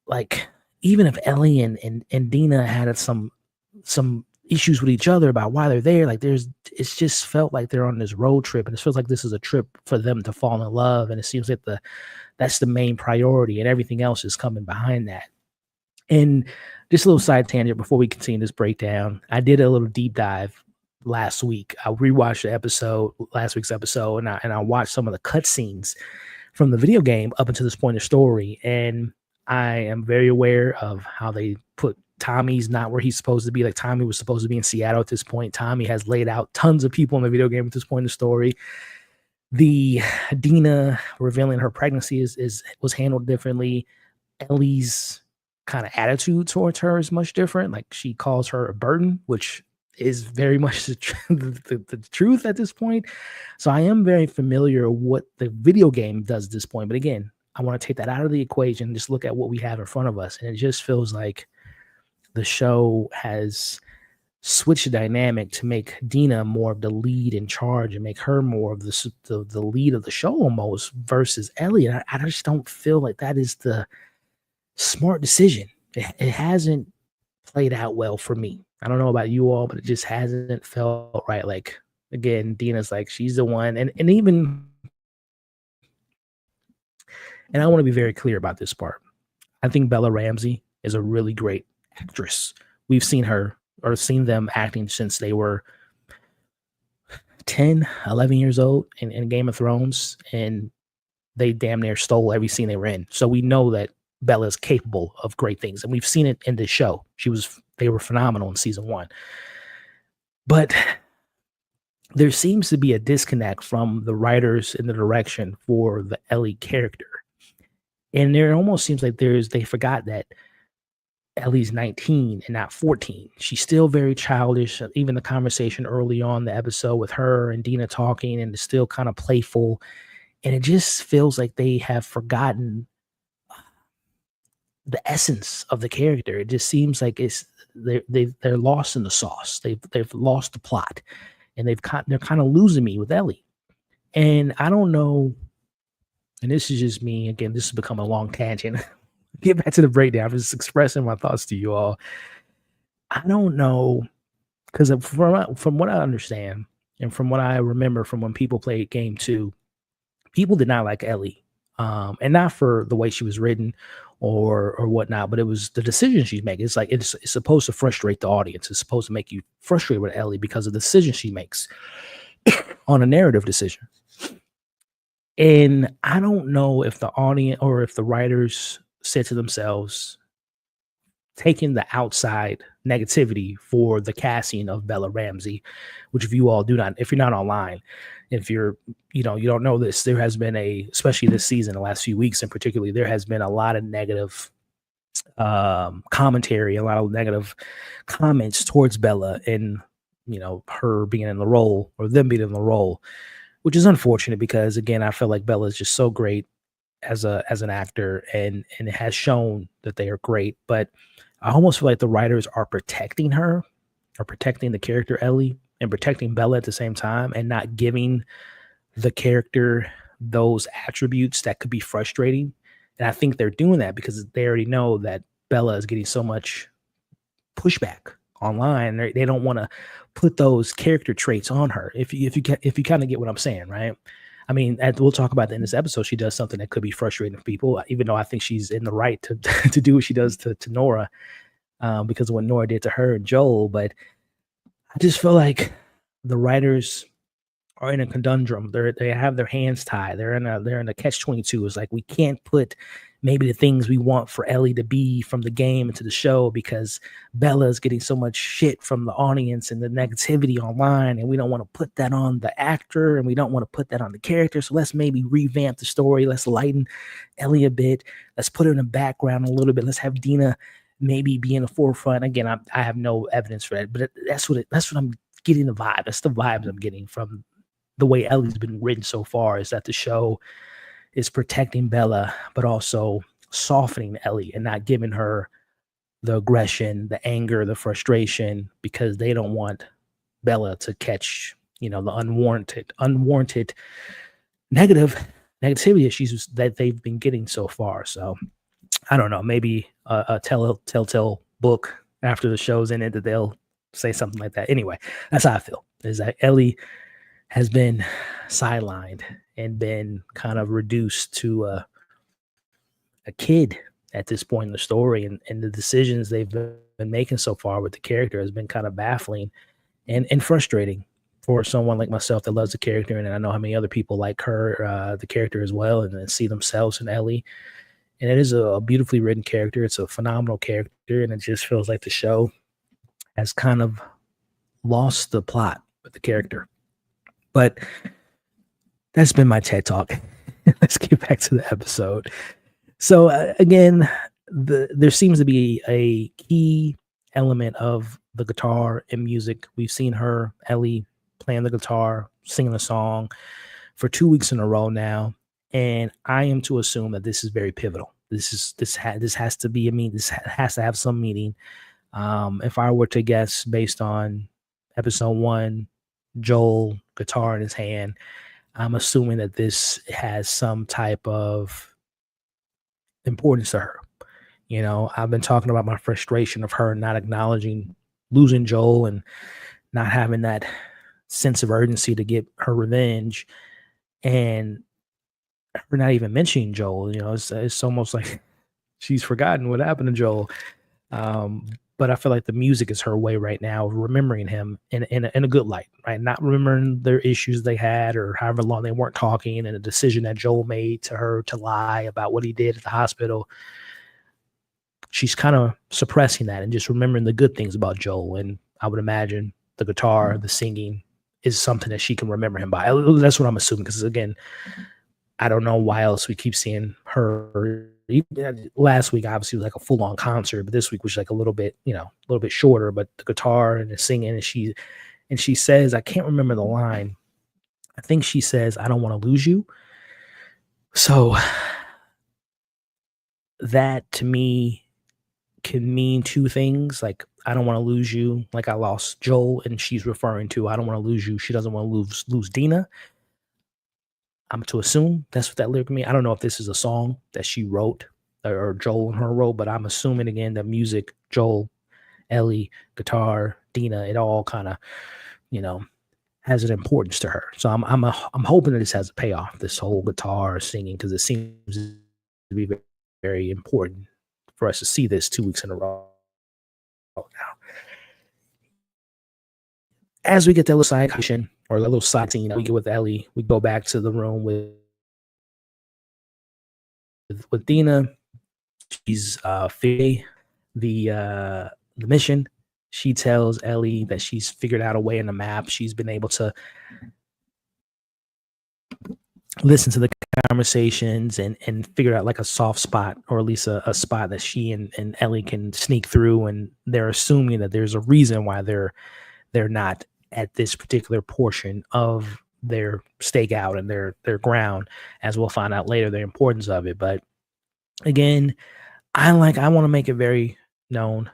A: like, even if Ellie and Dina had some issues with each other about why they're there, like it's just felt like they're on this road trip, and it feels like this is a trip for them to fall in love, and it seems like that's the main priority, and everything else is coming behind that. And just a little side tangent before we continue this breakdown, I did a little deep dive last week. I rewatched last week's episode, and I watched some of the cutscenes from the video game up until this point in the story, and I am very aware of how they put Tommy's not where he's supposed to be. Like, Tommy was supposed to be in Seattle at this point. Tommy has laid out tons of people in the video game at this point in the story. The Dina revealing her pregnancy was handled differently. Ellie's kind of attitude towards her is much different. Like, she calls her a burden, which is very much the truth at this point. So I am very familiar with what the video game does at this point. But again, I want to take that out of the equation and just look at what we have in front of us. And it just feels like the show has switched the dynamic to make Dina more of the lead in charge and make her more of the lead of the show almost, versus Ellie. And I just don't feel like that is the smart decision. It hasn't played out well for me. I don't know about you all, but it just hasn't felt right. Like, again, Dina's like, she's the one. And even... And I want to be very clear about this part. I think Bella Ramsey is a really great actress. We've seen her, or seen them acting since they were 10, 11 years old in Game of Thrones, and they damn near stole every scene they were in. So we know that Bella is capable of great things, and we've seen it in this show. They were phenomenal in season 1. But there seems to be a disconnect from the writers in the direction for the Ellie character. And there almost seems like they forgot that Ellie's 19 and not 14. She's still very childish. Even the conversation early on the episode with her and Dina talking, and it's still kind of playful. And it just feels like they have forgotten the essence of the character. It just seems like they're lost in the sauce. They've lost the plot, and they're kind of losing me with Ellie. And I don't know. And this is just me. Again, this has become a long tangent. Get back to the breakdown. I'm just expressing my thoughts to you all. I don't know, because from what I understand and from what I remember from when people played game 2, people did not like Ellie, and not for the way she was written or whatnot, but it was the decisions she's making. It's like it's supposed to frustrate the audience. It's supposed to make you frustrated with Ellie because of the decisions she makes on a narrative decision. And I don't know if the audience or if the writers said to themselves, taking the outside negativity for the casting of Bella Ramsey, which if you all if you're not online, if you're, you don't know this, there has been especially this season, the last few weeks in particular, there has been a lot of negative commentary, a lot of negative comments towards Bella and, her being in the role, or them being in the role, which is unfortunate because again, I feel like Bella is just so great as an actor, and it has shown that they are great. But I almost feel like the writers are protecting her, or protecting the character Ellie, and protecting Bella at the same time, and not giving the character those attributes that could be frustrating. And I think they're doing that because they already know that Bella is getting so much pushback online. They don't want to put those character traits on her. If you kind of get what I'm saying, right? I mean, we'll talk about that in this episode. She does something that could be frustrating for people, even though I think she's in the right to to do what she does to Nora, because of what Nora did to her and Joel. But I just feel like the writers are in a conundrum. They have their hands tied. They're in a catch-22. It's like we can't put maybe the things we want for Ellie to be from the game into the show because Bella is getting so much shit from the audience and the negativity online, and we don't want to put that on the actor and we don't want to put that on the character. So let's maybe revamp the story. Let's lighten Ellie a bit. Let's put her in the background a little bit. Let's have Dina maybe be in the forefront. Again, I have no evidence for that, but that's what I'm getting the vibe. That's the vibes I'm getting from the way Ellie's been written so far, is that the show is protecting Bella, but also softening Ellie and not giving her the aggression, the anger, the frustration, because they don't want Bella to catch, the unwarranted negativity issues that they've been getting so far. So I don't know, maybe a telltale book after the show's in it that they'll say something like that. Anyway, that's how I feel, is that Ellie has been sidelined and been kind of reduced to a kid at this point in the story, and the decisions they've been making so far with the character has been kind of baffling and frustrating for someone like myself that loves the character, and I know how many other people like her, the character as well, and see themselves in Ellie. And it is a beautifully written character. It's a phenomenal character, and it just feels like the show has kind of lost the plot with the character. But that's been my TED Talk. Let's get back to the episode. So again, there seems to be a key element of the guitar and music. We've seen her, Ellie, playing the guitar, singing a song for 2 weeks in a row now, and I am to assume that this is very pivotal. This has to be. This has to have some meaning. If I were to guess based on episode 1, Joel, guitar in his hand, I'm assuming that this has some type of importance to her. I've been talking about my frustration of her not acknowledging losing Joel and not having that sense of urgency to get her revenge, and her not even mentioning Joel. It's almost like she's forgotten what happened to Joel. But I feel like the music is her way right now of remembering him in a good light, right? Not remembering their issues they had or however long they weren't talking, and a decision that Joel made to her to lie about what he did at the hospital. She's kind of suppressing that and just remembering the good things about Joel. And I would imagine the guitar, the singing is something that she can remember him by. That's what I'm assuming, because again, I don't know why else we keep seeing her. Last week obviously was like a full-on concert, but this week was like a little bit shorter, but the guitar and the singing, and she says, I can't remember the line. I think she says, I don't want to lose you. So that to me can mean two things. Like, I don't want to lose you, like I lost Joel, and she's referring to, I don't want to lose you, she doesn't want to lose Dina. I'm to assume that's what that lyric means. I don't know if this is a song that she wrote or Joel and her wrote, but I'm assuming again that music, Joel, Ellie, guitar, Dina, it all kind of, has an importance to her. So I'm hoping that this has a payoff, this whole guitar singing, because it seems to be very, very important for us to see this 2 weeks in a row now. As we get that little side action or a little side scene we get with Ellie, we go back to the room with Dina. She's the mission. She tells Ellie that she's figured out a way in the map. She's been able to listen to the conversations and figure out like a soft spot, or at least a spot that she and Ellie can sneak through. And they're assuming that there's a reason why they're not at this particular portion of their stake out and their ground, as we'll find out later, the importance of it. But again, I want to make it very known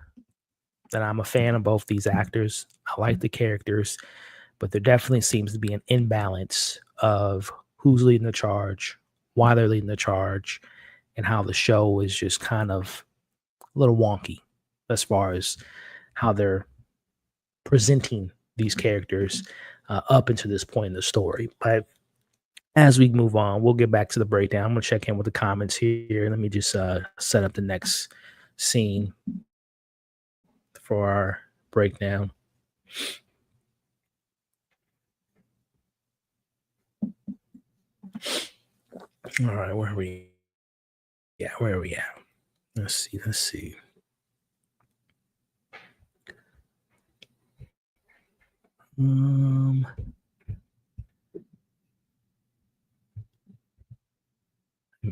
A: that I'm a fan of both these actors. I like the characters, but there definitely seems to be an imbalance of who's leading the charge, why they're leading the charge, and how the show is just kind of a little wonky as far as how they're presenting these characters up into this point in the story. But as we move on, we'll get back to the breakdown. I'm going to check in with the comments here. Let me just set up the next scene for our breakdown. All right, where are we? Yeah, where are we at? Let's see. Let me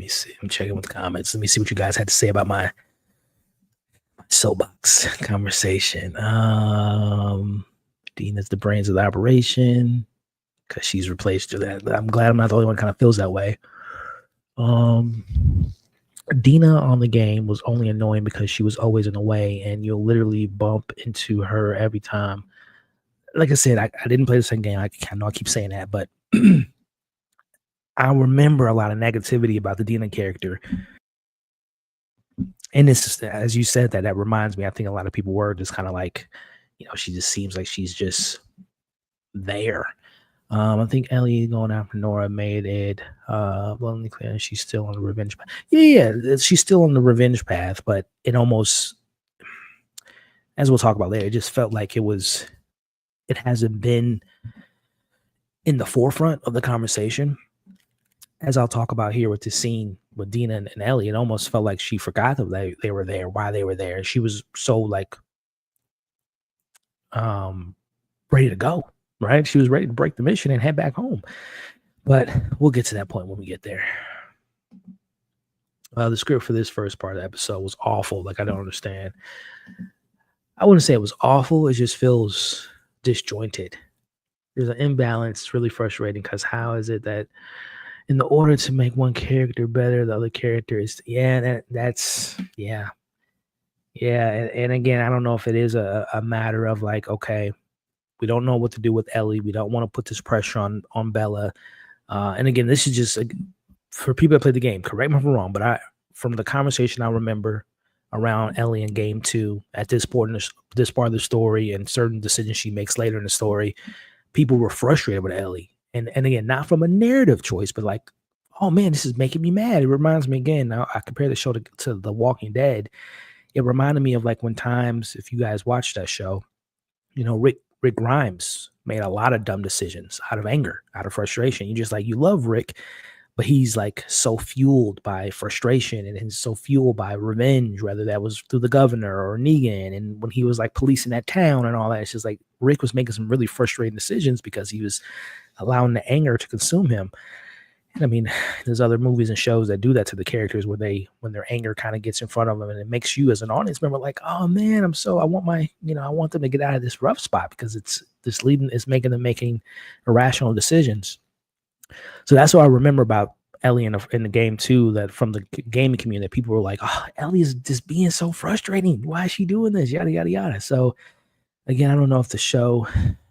A: see. I'm checking with the comments. Let me see what you guys had to say about my soapbox conversation. Dina's the brains of the operation because she's replaced that. I'm glad I'm not the only one kind of feels that way. Dina on the game was only annoying because she was always in the way, and you'll literally bump into her every time. Like I said, I didn't play the same game. I know I keep saying that, but I remember a lot of negativity about the Dina character. And this, as you said, that reminds me, I think a lot of people were just kind of like, she just seems like she's just there. I think Ellie going after Nora made it bluntly clear she's still on the revenge path. Yeah, she's still on the revenge path, but it almost, as we'll talk about later, it just felt like it hasn't been in the forefront of the conversation. As I'll talk about here with this scene with Dina and Ellie, it almost felt like she forgot that they were there, why they were there. She was so like ready to go, right? She was ready to break the mission and head back home. But we'll get to that point when we get there. The script for this first part of the episode was awful. Like, I don't understand. I wouldn't say it was awful. It just feels disjointed. There's an imbalance. It's really frustrating because how is it that in the order to make one character better, the other character is, that's. And again, I don't know if it is a matter of like, okay, we don't know what to do with Ellie. We don't want to put this pressure on Bella. And again, this is just for people that play the game. Correct me if I'm wrong, but from the conversation I remember around Ellie in game 2 at this part of the story and certain decisions she makes later in the story, people were frustrated with Ellie. And again, not from a narrative choice, but like, oh man, this is making me mad. It reminds me again. Now I compare the show to The Walking Dead. It reminded me of like when times, if you guys watched that show, Rick Grimes made a lot of dumb decisions out of anger, out of frustration. You love Rick, but he's like so fueled by frustration and he's so fueled by revenge, whether that was through the governor or Negan. And when he was like policing that town and all that, it's just like Rick was making some really frustrating decisions because he was allowing the anger to consume him. And I mean, there's other movies and shows that do that to the characters where when their anger kind of gets in front of them and it makes you as an audience member like, oh man, I want them to get out of this rough spot because it's making them making irrational decisions. So that's what I remember about Ellie in the game too, that from the gaming community, people were like, oh, Ellie is just being so frustrating. Why is she doing this? Yada, yada, yada. So again, I don't know if the show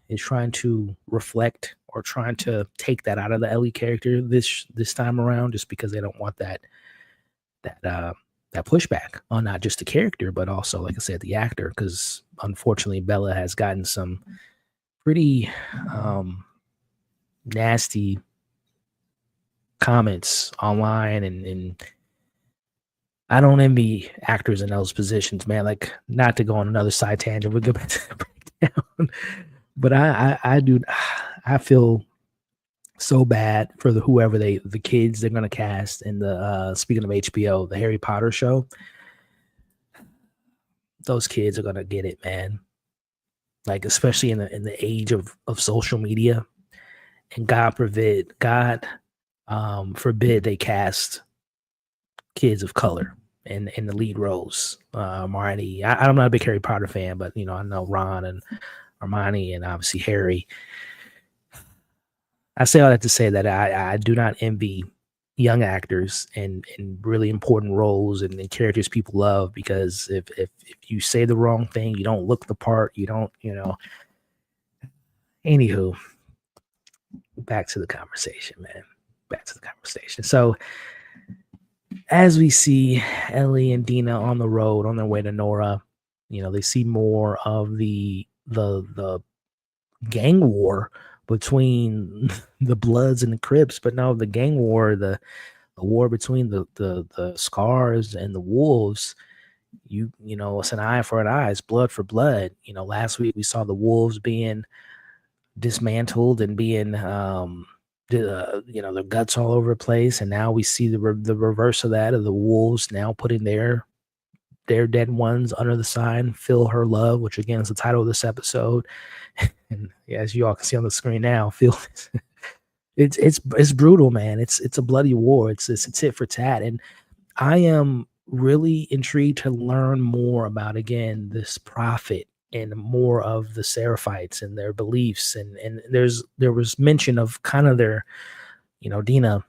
A: is trying to reflect or trying to take that out of the Ellie character this time around, just because they don't want that pushback on not just the character, but also, like I said, the actor, because unfortunately Bella has gotten some pretty nasty comments online, and I don't envy actors in those positions, man. Like, not to go on another side tangent, we'll get back to the breakdown. But I do. I feel so bad for whoever the kids they're gonna cast in the speaking of HBO, the Harry Potter show. Those kids are gonna get it, man. Like, especially in the age of social media, and God forbid they cast kids of color in the lead roles. Marnie, I'm not a big Harry Potter fan, but I know Ron and Hermione and obviously Harry. I say all that to say that I do not envy young actors in really important roles and characters people love, because if you say the wrong thing, you don't look the part, you don't, anywho, back to the conversation, man. Back to the conversation. So as we see Ellie and Dina on the road on their way to Nora, they see more of the gang war between the Bloods and the Crips, but no, the gang war, the war between the Scars and the Wolves. It's an eye for an eye, it's blood for blood. Last week we saw the Wolves being dismantled and being their guts all over the place, and now we see the reverse of that, of the Wolves now putting their dead ones under the sign "Feel Her Love," which again is the title of this episode. And as you all can see on the screen now, feel it's brutal, man. It's a bloody war. It's tit for tat, and I am really intrigued to learn more about, again, this prophet and more of the Seraphites and their beliefs. And there was mention of kind of their, Dina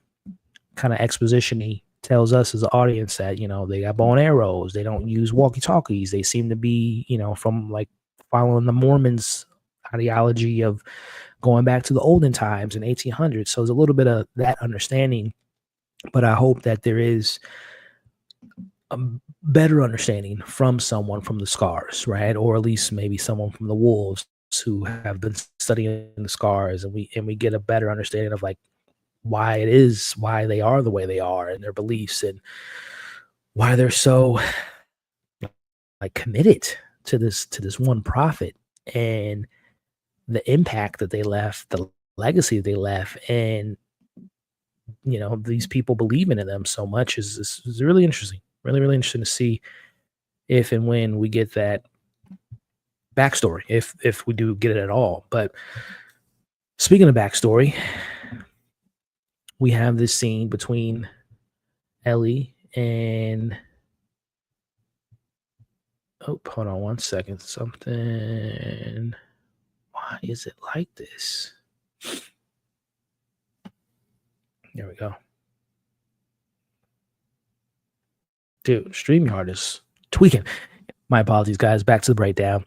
A: kind of exposition-y tells us as an audience that, they got bow and arrows. They don't use walkie-talkies. They seem to be, from like following the Mormons ideology of going back to the olden times in 1800s. So there's a little bit of that understanding, but I hope that there is a better understanding from someone from the Scars, right? Or at least maybe someone from the Wolves who have been studying the Scars, and we get a better understanding of like why they are the way they are, and their beliefs, and why they're so like committed to this one prophet, and the impact that they left, the legacy they left, and these people believing in them so much is really interesting. Really, really interesting to see if and when we get that backstory, if we do get it at all. But speaking of backstory, we have this scene between Ellie and hold on one second. Something. Why is it like this? There we go. Dude, StreamYard is tweaking. My apologies, guys. Back to the breakdown.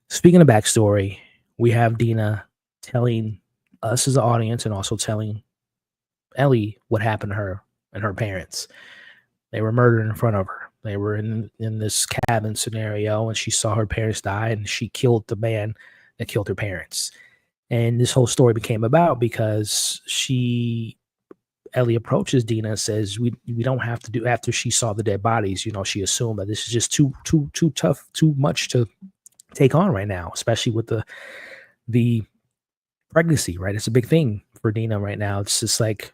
A: Speaking of backstory, we have Dina telling us as an audience and also telling Ellie what happened to her and her parents. They were murdered in front of her. They were in this cabin scenario, and she saw her parents die, and she killed the man that killed her parents. And this whole story became about because Ellie approaches Dina and says, we don't have to do, after she saw the dead bodies, she assumed that this is just too tough, too much to take on right now, especially with the pregnancy, right? It's a big thing for Dina right now. It's just like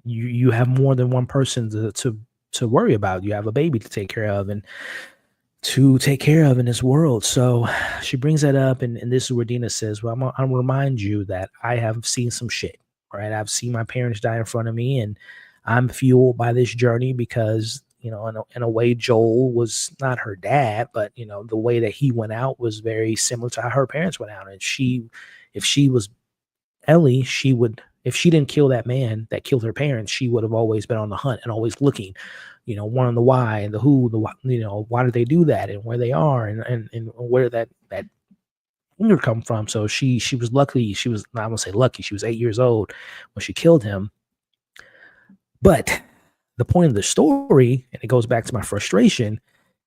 A: you have more than one person to worry about. You have a baby to take care of and to take care of in this world. So she brings that up, and this is where Dina says, well, I'm gonna remind you that I have seen some shit. Right, I've seen my parents die in front of me, and I'm fueled by this journey because, in a way, Joel was not her dad, but the way that he went out was very similar to how her parents went out. And if she was Ellie, if she didn't kill that man that killed her parents, she would have always been on the hunt and always looking, wanting the why and the who, why did they do that, and where they are, and where that anger come from. So she was lucky. She was, I won't say lucky, she was 8 years old when she killed him. But the point of the story, and it goes back to my frustration,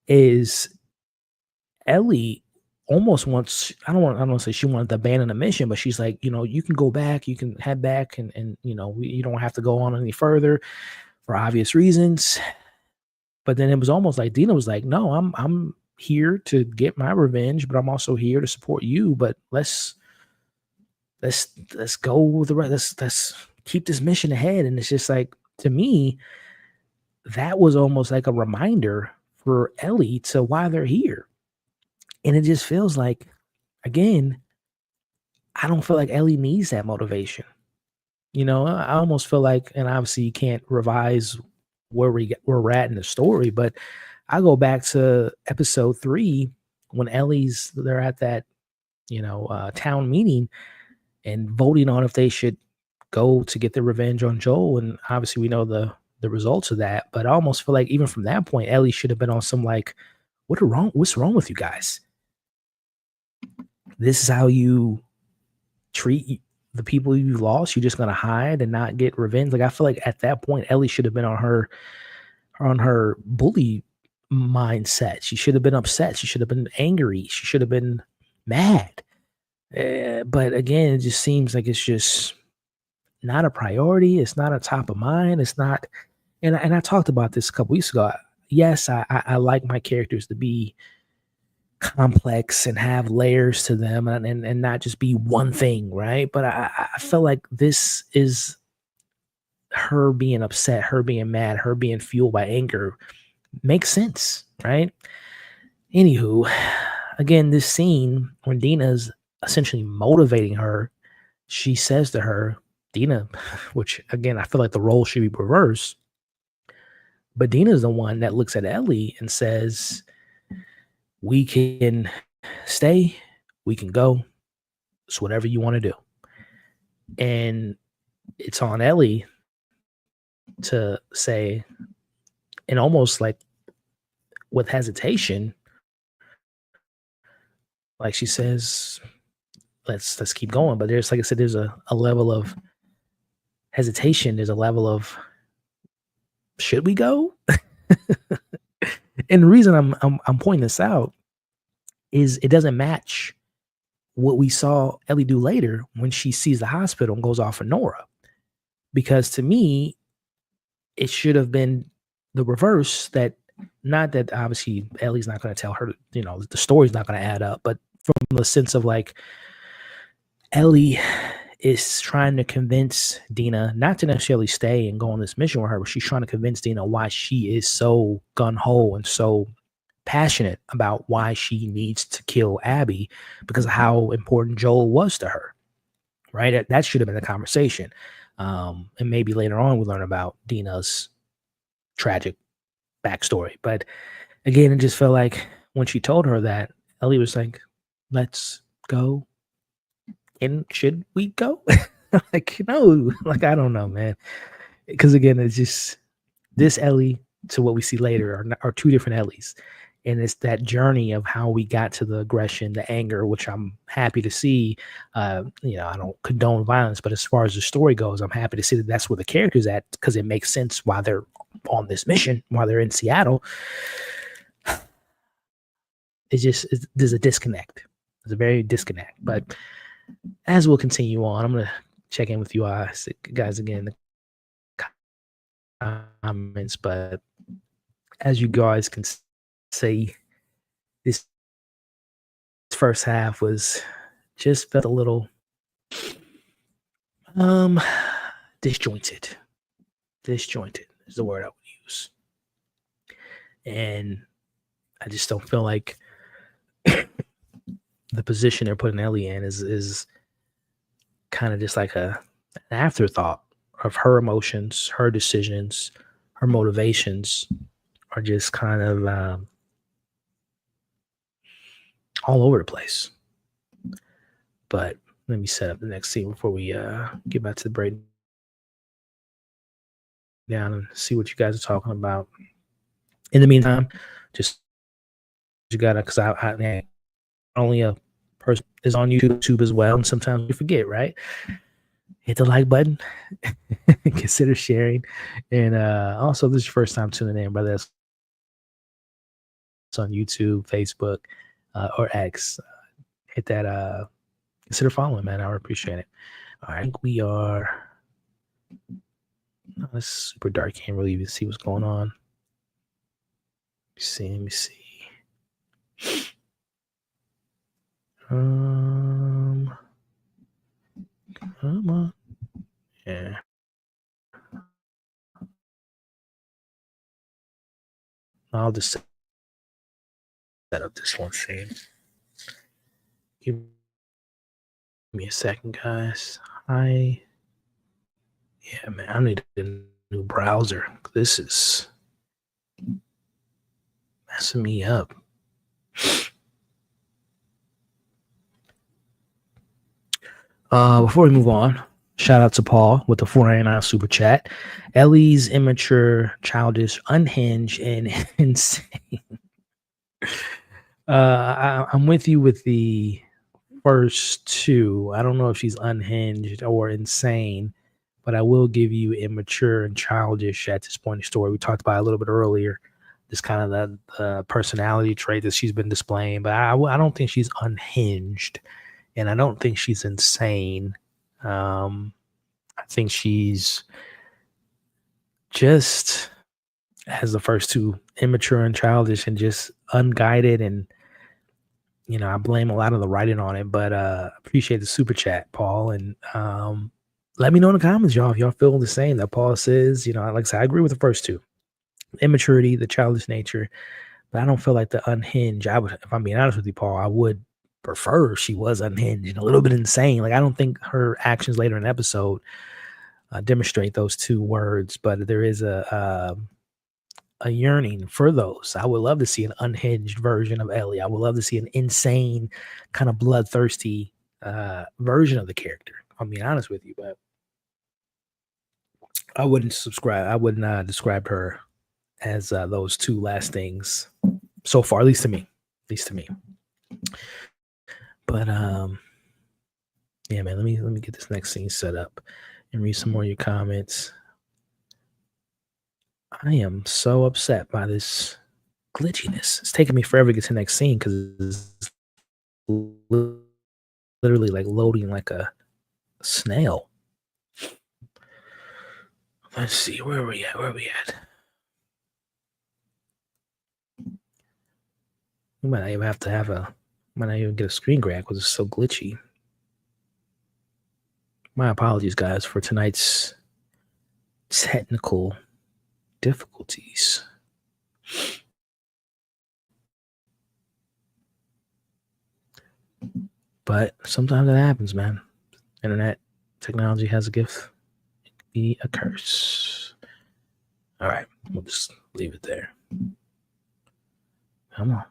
A: is Ellie almost wants, I don't want to say she wanted to abandon the mission, but she's like, you can go back, you can head back, and you don't have to go on any further for obvious reasons. But then it was almost like Dina was like, no, I'm here to get my revenge, but I'm also here to support you. But let's go with the rest. Let's keep this mission ahead. And it's just like, to me, that was almost like a reminder for Ellie to why they're here. And it just feels like, again, I don't feel like Ellie needs that motivation. I almost feel like, and obviously you can't revise where we're at in the story, but I go back to episode 3 when they're at that, town meeting and voting on if they should go to get their revenge on Joel, and obviously we know the results of that. But I almost feel like even from that point, Ellie should have been on some like, what's wrong with you guys? This is how you treat the people you lost? You're just gonna hide and not get revenge? Like, I feel like at that point, Ellie should have been on her bully mindset. She should have been upset. She should have been angry. She should have been mad. But again, it just seems like it's just not a priority. It's not a top of mind. It's not. And I talked about this a couple weeks ago. Yes, I like my characters to be complex and have layers to them, and not just be one thing, right? But I feel like this is her being upset, her being mad, her being fueled by anger makes sense, right? Anywho, again, this scene when Dina's essentially motivating her, she says to her, Dina, which again, I feel like the role should be reversed, but Dina's the one that looks at Ellie and says, we can stay, we can go, it's whatever you want to do. And it's on Ellie to say, and almost like with hesitation, like she says, let's keep going. But there's, like I said, there's a level of hesitation. There's a level of, should we go? And the reason I'm pointing this out is it doesn't match what we saw Ellie do later when she sees the hospital and goes off for Nora. Because to me, it should have been the reverse. That, not that obviously Ellie's not going to tell her, the story's not going to add up, but from the sense of like, Ellie is trying to convince Dina not to necessarily stay and go on this mission with her, but she's trying to convince Dina why she is so gung-ho and so passionate about why she needs to kill Abby, because of how important Joel was to her, right? That should have been the conversation. And maybe later on we learn about Dina's tragic backstory. But again, it just felt like when she told her that, Ellie was like, let's go. And should we go? Like, no, like, I don't know, man. Because again, it's just this Ellie to what we see later are two different Ellies. And it's that journey of how we got to the aggression, the anger, which I'm happy to see. I don't condone violence, but as far as the story goes, I'm happy to see that that's where the character's at, because it makes sense while they're on this mission, while they're in Seattle. There's a disconnect. There's a very disconnect. But as we'll continue on, I'm going to check in with you guys again in the comments. But as you guys can see, this first half just felt a little disjointed. Disjointed is the word I would use. And I just don't feel like the position they're putting Ellie in is kind of just like an afterthought of her emotions, her decisions, her motivations are just kind of all over the place. But let me set up the next scene before we get back to the breakdown and see what you guys are talking about. In the meantime, just you gotta, because I only a person is on YouTube as well, and sometimes we forget, right? Hit the like button, consider sharing, and also this is your first time tuning in, brother. It's on YouTube, Facebook, or X. Hit that. Consider following, man. I would appreciate it. All right, I think we are. Oh, it's super dark. Can't really even see what's going on. Let me see. Come on. Yeah. I'll just set up this one scene. Give me a second, guys. Yeah, man, I need a new browser. This is messing me up. Before we move on, Shout out to Paul with the 499 super chat. Ellie's immature, childish, unhinged, and insane. I'm with you with the first two. I don't know if she's unhinged or insane, but I will give you immature and childish at this point in the story. We talked about it a little bit earlier, this kind of the personality trait that she's been displaying, but I don't think she's unhinged, and I don't think she's insane. I think she's just, as the first two, immature and childish and just unguided. And, I blame a lot of the writing on it, but appreciate the super chat, Paul. And let me know in the comments, y'all, if y'all feel the same that Paul says. Like I said, I agree with the first two. Immaturity, the childish nature, but I don't feel like the unhinged. If I'm being honest with you, Paul, I would prefer if she was unhinged and a little bit insane. Like, I don't think her actions later in the episode demonstrate those two words, but there is a yearning for those. I would love to see an unhinged version of Ellie. I would love to see an insane, kind of bloodthirsty version of the character. I'll be honest with you, but I wouldn't describe her as those two last things so far, at least to me. But yeah, man, let me get this next scene set up and read some more of your comments. I am so upset by this glitchiness. It's taking me forever to get to the next scene because it's literally like loading like a snail. Let's see, where are we at? We might not even might not even get a screen grab because it's so glitchy. My apologies, guys, for tonight's technical difficulties. But sometimes it happens, man. Internet technology has a gift. It can be a curse. All right, we'll just leave it there. Come on.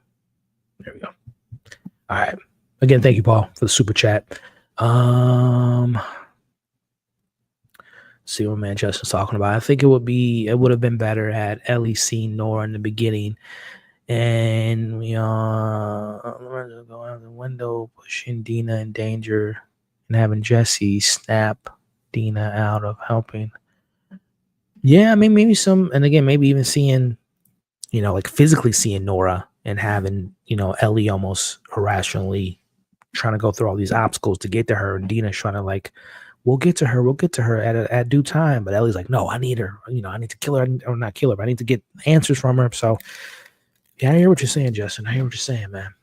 A: There we go. All right. Again, thank you, Paul, for the super chat. See what man Justin's talking about. I think it would have been better had Ellie seen Nora in the beginning, and we go out the window, pushing Dina in danger, and having Jesse snap Dina out of helping. Yeah, I mean, maybe maybe even seeing, like physically seeing Nora and having, Ellie almost irrationally trying to go through all these obstacles to get to her, and Dina's trying to like, we'll get to her at due time. But Ellie's like, no, I need her. I need to kill her, or not kill her, but I need to get answers from her. So, yeah, I hear what you're saying, Justin. I hear what you're saying, man.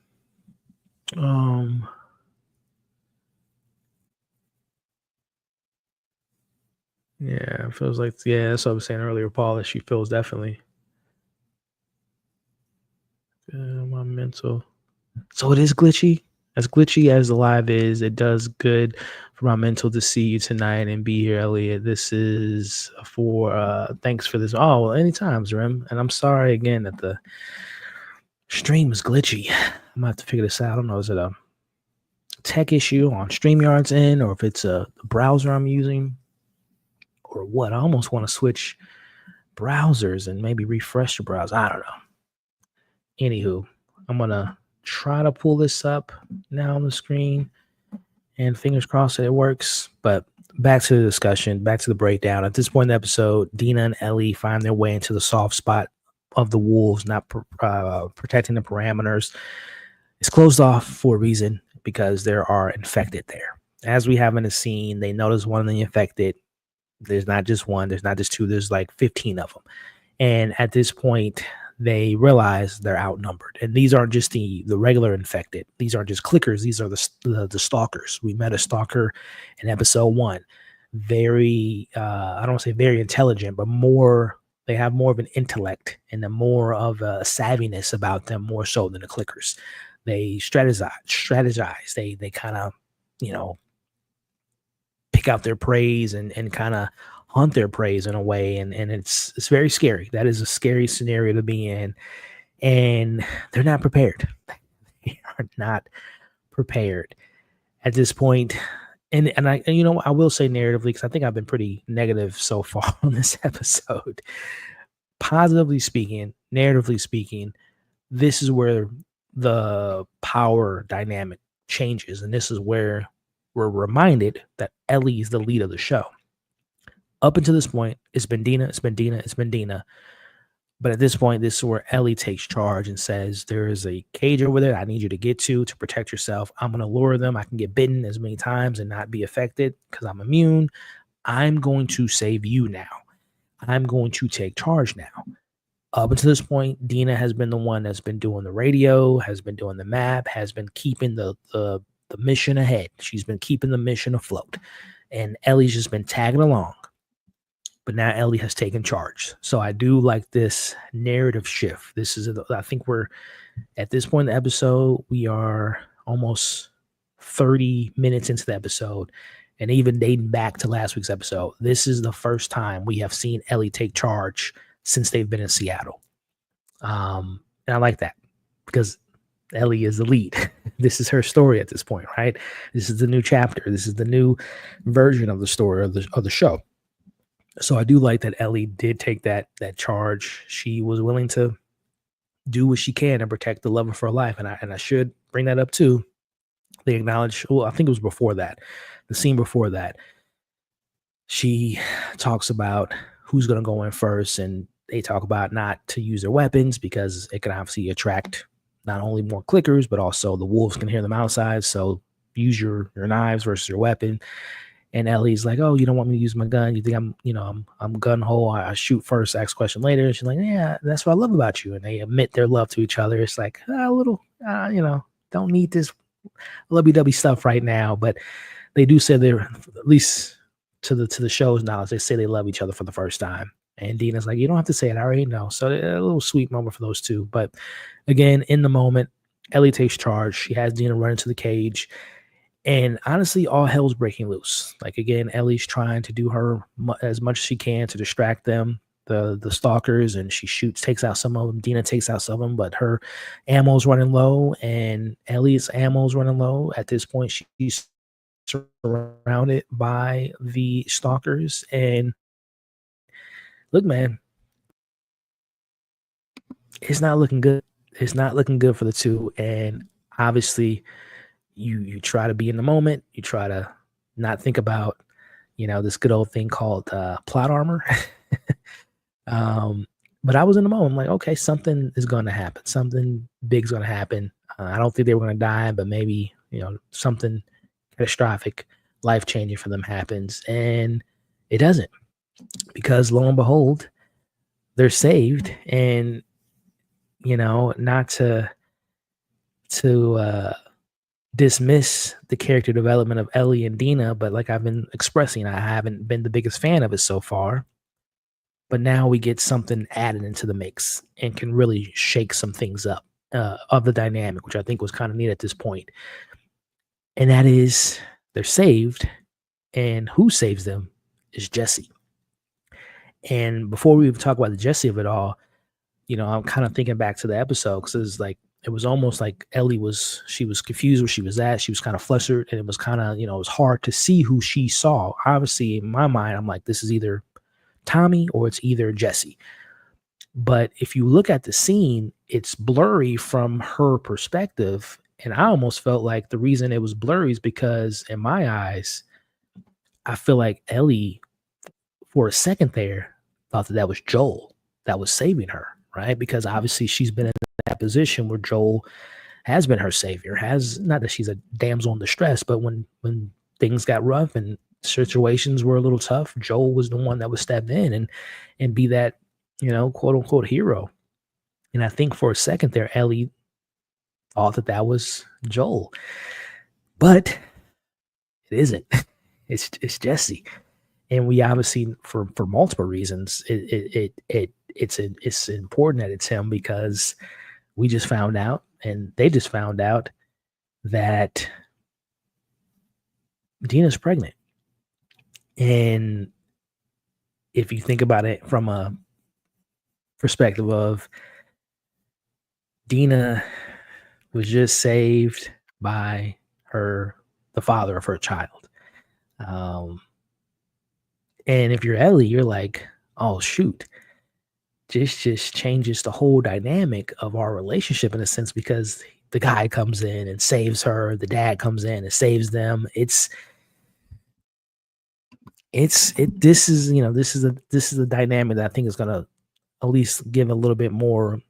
A: Yeah, it feels like, that's what I was saying earlier, Paul, that she feels definitely. My mental. So it is glitchy. As glitchy as the live is, it does good for my mental to see you tonight and be here, Elliot. This is for thanks for this. Oh, well, anytime, Rim. And I'm sorry again that the stream is glitchy. I'm gonna have to figure this out. I don't know, is it a tech issue on StreamYard's end, or if it's a browser I'm using, or what? I almost want to switch browsers and maybe refresh the browser. I don't know. Anywho, I'm gonna try to pull this up now on the screen, and fingers crossed that it works. But back to the discussion, back to the breakdown. At this point in the episode, Dina and Ellie find their way into the soft spot of the wolves, not protecting the parameters. It's closed off for a reason, because there are infected there. As we have in the scene, they notice one of the infected. There's not just one, there's not just two, there's like 15 of them. And at this point, they realize they're outnumbered. And these aren't just the regular infected. These aren't just clickers. These are the stalkers. We met a stalker in episode 1. Very, I don't want to say very intelligent, but they have more of an intellect and more of a savviness about them, more so than the clickers. They strategize. They kind of, pick out their praise and kind of hunt their praise in a way. And it's very scary. That is a scary scenario to be in. And they're not prepared. They are not prepared. At this point, And I will say narratively, because I think I've been pretty negative so far on this episode. Positively speaking, narratively speaking, this is where the power dynamic changes, and this is where we're reminded that Ellie is the lead of the show. Up until this point, it's been Dina, it's been Dina, it's been Dina. But at this point, this is where Ellie takes charge and says, there is a cage over there I need you to get to protect yourself. I'm going to lure them. I can get bitten as many times and not be affected because I'm immune. I'm going to save you now. I'm going to take charge now. Up until this point, Dina has been the one that's been doing the radio, has been doing the map, has been keeping the mission ahead. She's been keeping the mission afloat. And Ellie's just been tagging along. But now Ellie has taken charge. So I do like this narrative shift. I think we're at this point in the episode, we are almost 30 minutes into the episode. And even dating back to last week's episode, this is the first time we have seen Ellie take charge since they've been in Seattle. And I like that because Ellie is the lead. This is her story at this point, right? This is the new chapter. This is the new version of the story of the show. So I do like that Ellie did take that charge. She was willing to do what she can and protect the love of her life. And I should bring that up too. They acknowledge, well, I think it was before that, the scene before that. She talks about who's going to go in first, and they talk about not to use their weapons because it can obviously attract not only more clickers, but also the wolves can hear them outside. So use your knives versus your weapon. And Ellie's like, oh, you don't want me to use my gun? You think I'm gun ho? I shoot first, ask question later. And she's like, yeah, that's what I love about you. And they admit their love to each other. It's like a little, don't need this lovey-dovey stuff right now. But they do say they're, at least to the show's knowledge, they say they love each other for the first time. And Dina's like, you don't have to say it. I already know. So a little sweet moment for those two. But again, in the moment, Ellie takes charge. She has Dina run into the cage. And honestly, all hell's breaking loose. Like, again, Ellie's trying to do her as much as she can to distract them, the stalkers, and she takes out some of them. Dina takes out some of them, but her ammo's running low, and Ellie's ammo's running low. At this point, she's surrounded by the stalkers. And look, man, it's not looking good. It's not looking good for the two. And obviously, you try to be in the moment. You try to not think about, this good old thing called plot armor. But I was in the moment. I'm like, okay, something is going to happen. Something big's going to happen. I don't think they were going to die, but maybe, something catastrophic, life-changing for them happens. And it doesn't, because lo and behold, they're saved. And, not to dismiss the character development of Ellie and Dina, but like I've been expressing, I haven't been the biggest fan of it so far. But now we get something added into the mix and can really shake some things up of the dynamic, which I think was kind of neat at this point. And that is, they're saved, and who saves them is Jesse. And before we even talk about the Jesse of it all, I'm kind of thinking back to the episode, because it was almost like Ellie was confused where she was at. She was kind of flustered, and it was kind of, it was hard to see who she saw. Obviously, in my mind, I'm like, this is either Tommy or it's either Jesse. But if you look at the scene, it's blurry from her perspective. And I almost felt like the reason it was blurry is because, in my eyes, I feel like Ellie, for a second there, thought that was Joel that was saving her, right? Because obviously she's been in that position where Joel has been her savior. Not that she's a damsel in distress, but when things got rough and situations were a little tough, Joel was the one that would step in and be that, quote unquote hero. And I think for a second there, Ellie thought that was Joel, but it isn't. It's Jesse. And we obviously, for multiple reasons, it's important that it's him, because we just found out, and they just found out, that Dina's pregnant. And if you think about it from a perspective of, Dina was just saved by the father of her child. Um, and if you're Ellie, you're like, oh shoot, this just changes the whole dynamic of our relationship in a sense because the guy comes in and saves her, the dad comes in and saves them. This is this is a dynamic that I think is gonna at least give a little bit more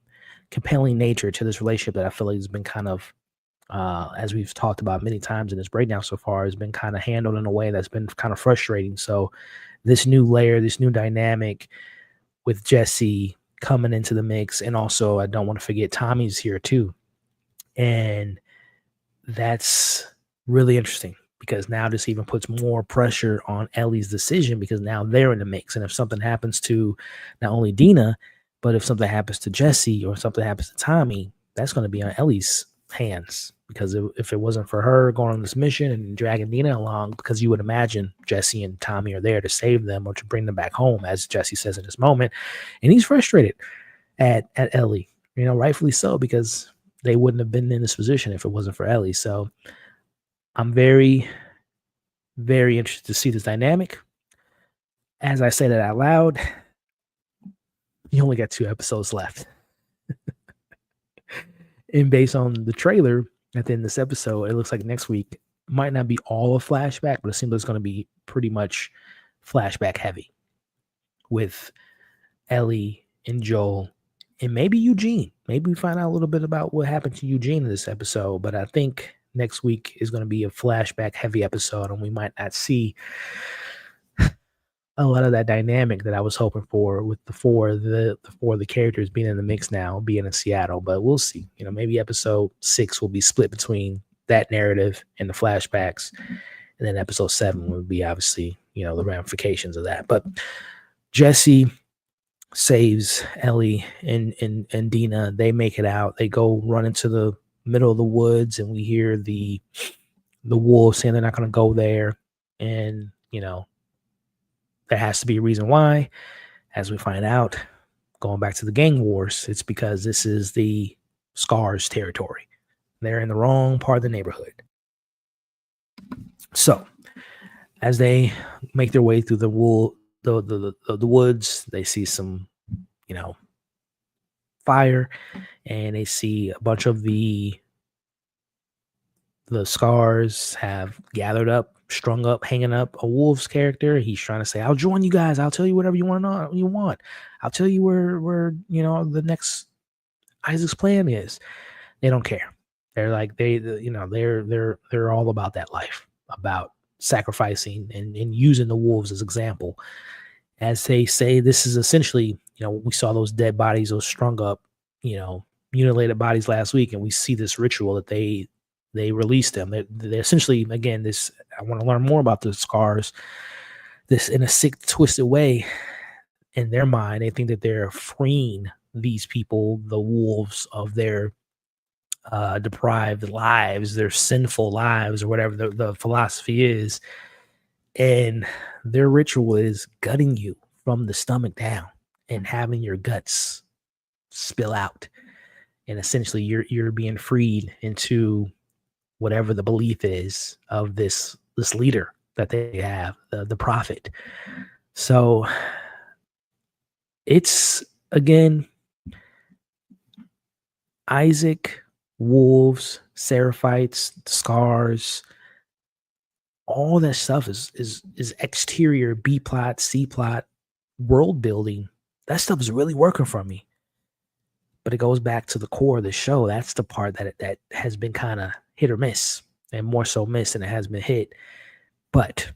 A: compelling nature to this relationship that I feel like has been kind of as we've talked about many times in this breakdown so far, has been kind of handled in a way that's been kind of frustrating. So this new layer, this new dynamic with Jesse coming into the mix, and also I don't want to forget Tommy's here too, and that's really interesting because now this even puts more pressure on Ellie's decision because now they're in the mix, and if something happens to not only Dina, but if something happens to Jesse or something happens to Tommy, that's going to be on Ellie's hands because if it wasn't for her going on this mission and dragging Dina along, because you would imagine Jesse and Tommy are there to save them or to bring them back home, as Jesse says in this moment, and he's frustrated at Ellie, rightfully so, because they wouldn't have been in this position if it wasn't for Ellie. So I'm very, very interested to see this dynamic. As I say that out loud, you only got 2 episodes left. And based on the trailer at the end of this episode, it looks like next week might not be all a flashback, but it seems like it's going to be pretty much flashback heavy with Ellie and Joel and maybe Eugene. Maybe we find out a little bit about what happened to Eugene in this episode, but I think next week is going to be a flashback heavy episode, and we might not see a lot of that dynamic that I was hoping for with the four of the characters being in the mix now, being in Seattle. But we'll see. Maybe episode 6 will be split between that narrative and the flashbacks, and then episode 7 will be obviously the ramifications of that. But Jesse saves Ellie and Dina. They make it out. They go run into the middle of the woods, and we hear the wolves saying they're not going to go there, and there has to be a reason why. As we find out, going back to the gang wars, it's because this is the Scars territory. They're in the wrong part of the neighborhood. So as they make their way through the woods, they see some fire, and they see a bunch of the Scars have gathered up, strung up, hanging up a wolf's character. He's trying to say, I'll join you guys, I'll tell you whatever you want to know you want, I'll tell you where the next Isaac's plan is. They don't care. They're like they're all about that life, about sacrificing and using the wolves as example. As they say, this is essentially, we saw those dead bodies, those strung up, mutilated bodies last week, and we see this ritual that they released them. They essentially, again, this, I want to learn more about the Scars. This, in a sick, twisted way, in their mind, they think that they're freeing these people, the wolves, of their deprived lives, their sinful lives, or whatever the philosophy is. And their ritual is gutting you from the stomach down and having your guts spill out. And essentially you're being freed into whatever the belief is of this leader that they have, the prophet. So it's, again, Isaac, wolves, Seraphites, Scars, all that stuff is exterior B plot, C plot, world building. That stuff is really working for me. But it goes back to the core of the show. That's the part that has been kind of hit or miss, and more so miss than it has been hit. But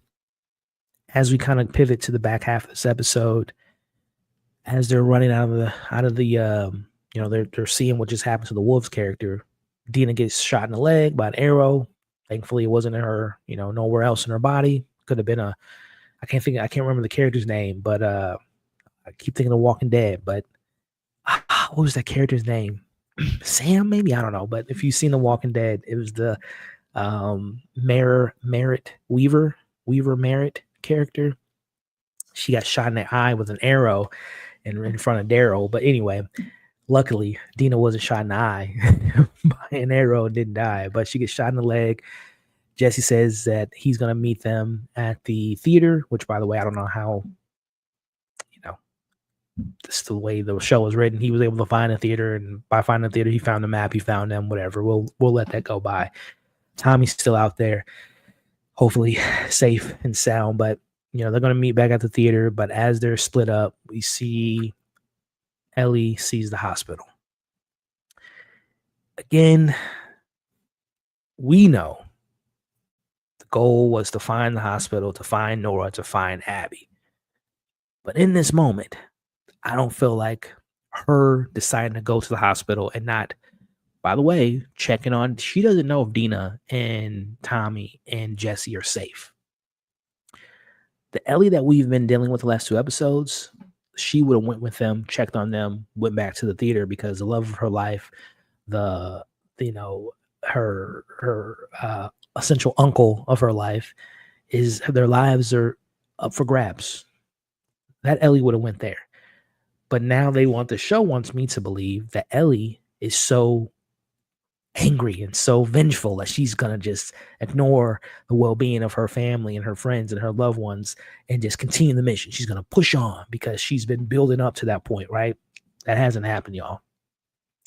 A: as we kind of pivot to the back half of this episode, as they're running out of the they're seeing what just happened to the wolf's character. Dina gets shot in the leg by an arrow. Thankfully, it wasn't in her, nowhere else in her body. Could have been I can't remember the character's name, but I keep thinking of Walking Dead. But what was that character's name? Sam, maybe, I don't know. But if you've seen The Walking Dead, it was the Merritt Weaver Merritt character. She got shot in the eye with an arrow in front of Daryl. But anyway, luckily, Dina wasn't shot in the eye by an arrow and didn't die. But she gets shot in the leg. Jesse says that he's going to meet them at the theater, which, by the way, I don't know how, this is the way the show was written. He was able to find a theater, and by finding a theater, he found the map, he found them, whatever. We'll let that go by. Tommy's still out there, hopefully safe and sound, but they're going to meet back at the theater. But as they're split up, we see Ellie sees the hospital. Again, we know the goal was to find the hospital, to find Nora, to find Abby. But in this moment, I don't feel like her deciding to go to the hospital and not, by the way, checking on, she doesn't know if Dina and Tommy and Jesse are safe. The Ellie that we've been dealing with the last 2 episodes, she would have went with them, checked on them, went back to the theater, because the love of her life, her essential uncle of her life, is their lives are up for grabs. That Ellie would have went there. But now the show wants me to believe that Ellie is so angry and so vengeful that she's going to just ignore the well-being of her family and her friends and her loved ones and just continue the mission. She's going to push on because she's been building up to that point, right? That hasn't happened, y'all.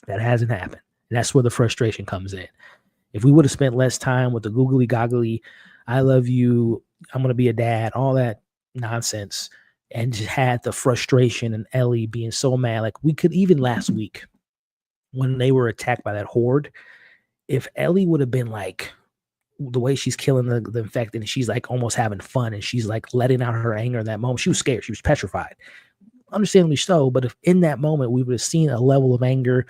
A: That hasn't happened. And that's where the frustration comes in. If we would have spent less time with the googly goggly, I love you, I'm going to be a dad, all that nonsense, and just had the frustration and Ellie being so mad. Like, we could, even last week when they were attacked by that horde, if Ellie would have been like, the way she's killing the infected, and she's like almost having fun, and she's like letting out her anger in that moment. She was scared. She was petrified. Understandably so. But if in that moment we would have seen a level of anger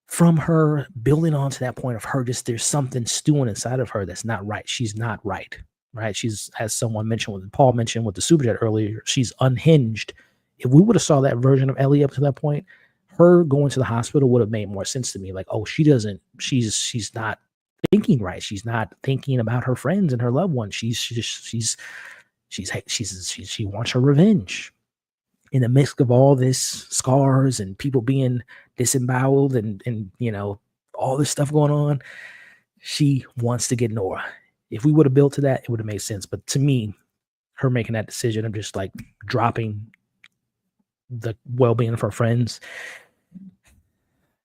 A: from her building on to that point of her, just there's something stewing inside of her that's not right. She's not right. Right. She's, as someone mentioned, Paul mentioned with the super chat earlier, she's unhinged. If we would have saw that version of Ellie up to that point, her going to the hospital would have made more sense to me. Like, oh, she's not thinking right. She's not thinking about her friends and her loved ones. She wants her revenge. In the midst of all this scars and people being disemboweled and all this stuff going on, she wants to get Nora. If we would have built to that, it would have made sense. But to me, her making that decision of just like dropping the well-being of her friends,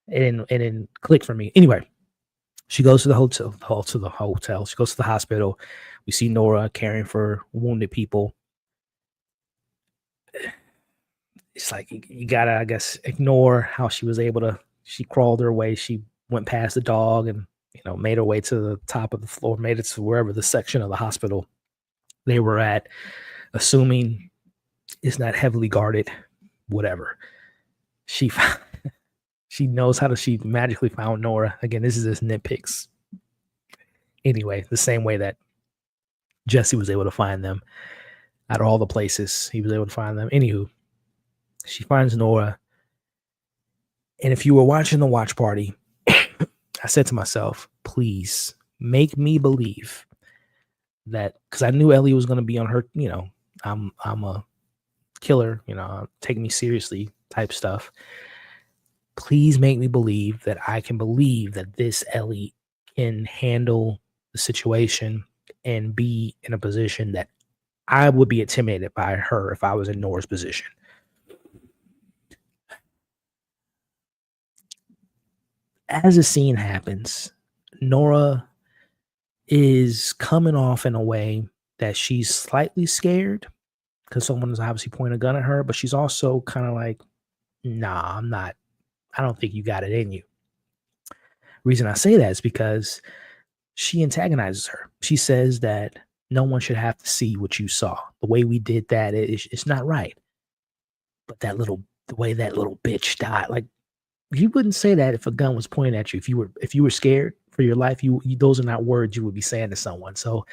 A: it didn't click for me. Anyway, she goes to the hotel. She goes to the hospital. We see Nora caring for wounded people. It's like you gotta, I guess, ignore how she was able to. She crawled her way. She went past the dog and made her way to the top of the floor. Made it to wherever the section of the hospital they were at, assuming it's not heavily guarded. Whatever. She knows how to. She magically found Nora. Again, this is just nitpicks. Anyway, the same way that Jesse was able to find them out of all the places he was able to find them. Anywho, she finds Nora. And if you were watching the watch party, I said to myself, please make me believe that, because I knew Ellie was going to be on her, I'm a killer, take me seriously type stuff. Please make me believe that I can believe that this Ellie can handle the situation and be in a position that I would be intimidated by her if I was in Nora's position. As the scene happens, Nora is coming off in a way that she's slightly scared because someone is obviously pointing a gun at her, but she's also kind of like, nah, I'm not. I don't think you got it in you. Reason I say that is because she antagonizes her. She says that no one should have to see what you saw. The way we did that, it's not right. But the way that little bitch died, like, you wouldn't say that if a gun was pointed at you. If you were scared for your life, those are not words you would be saying to someone. So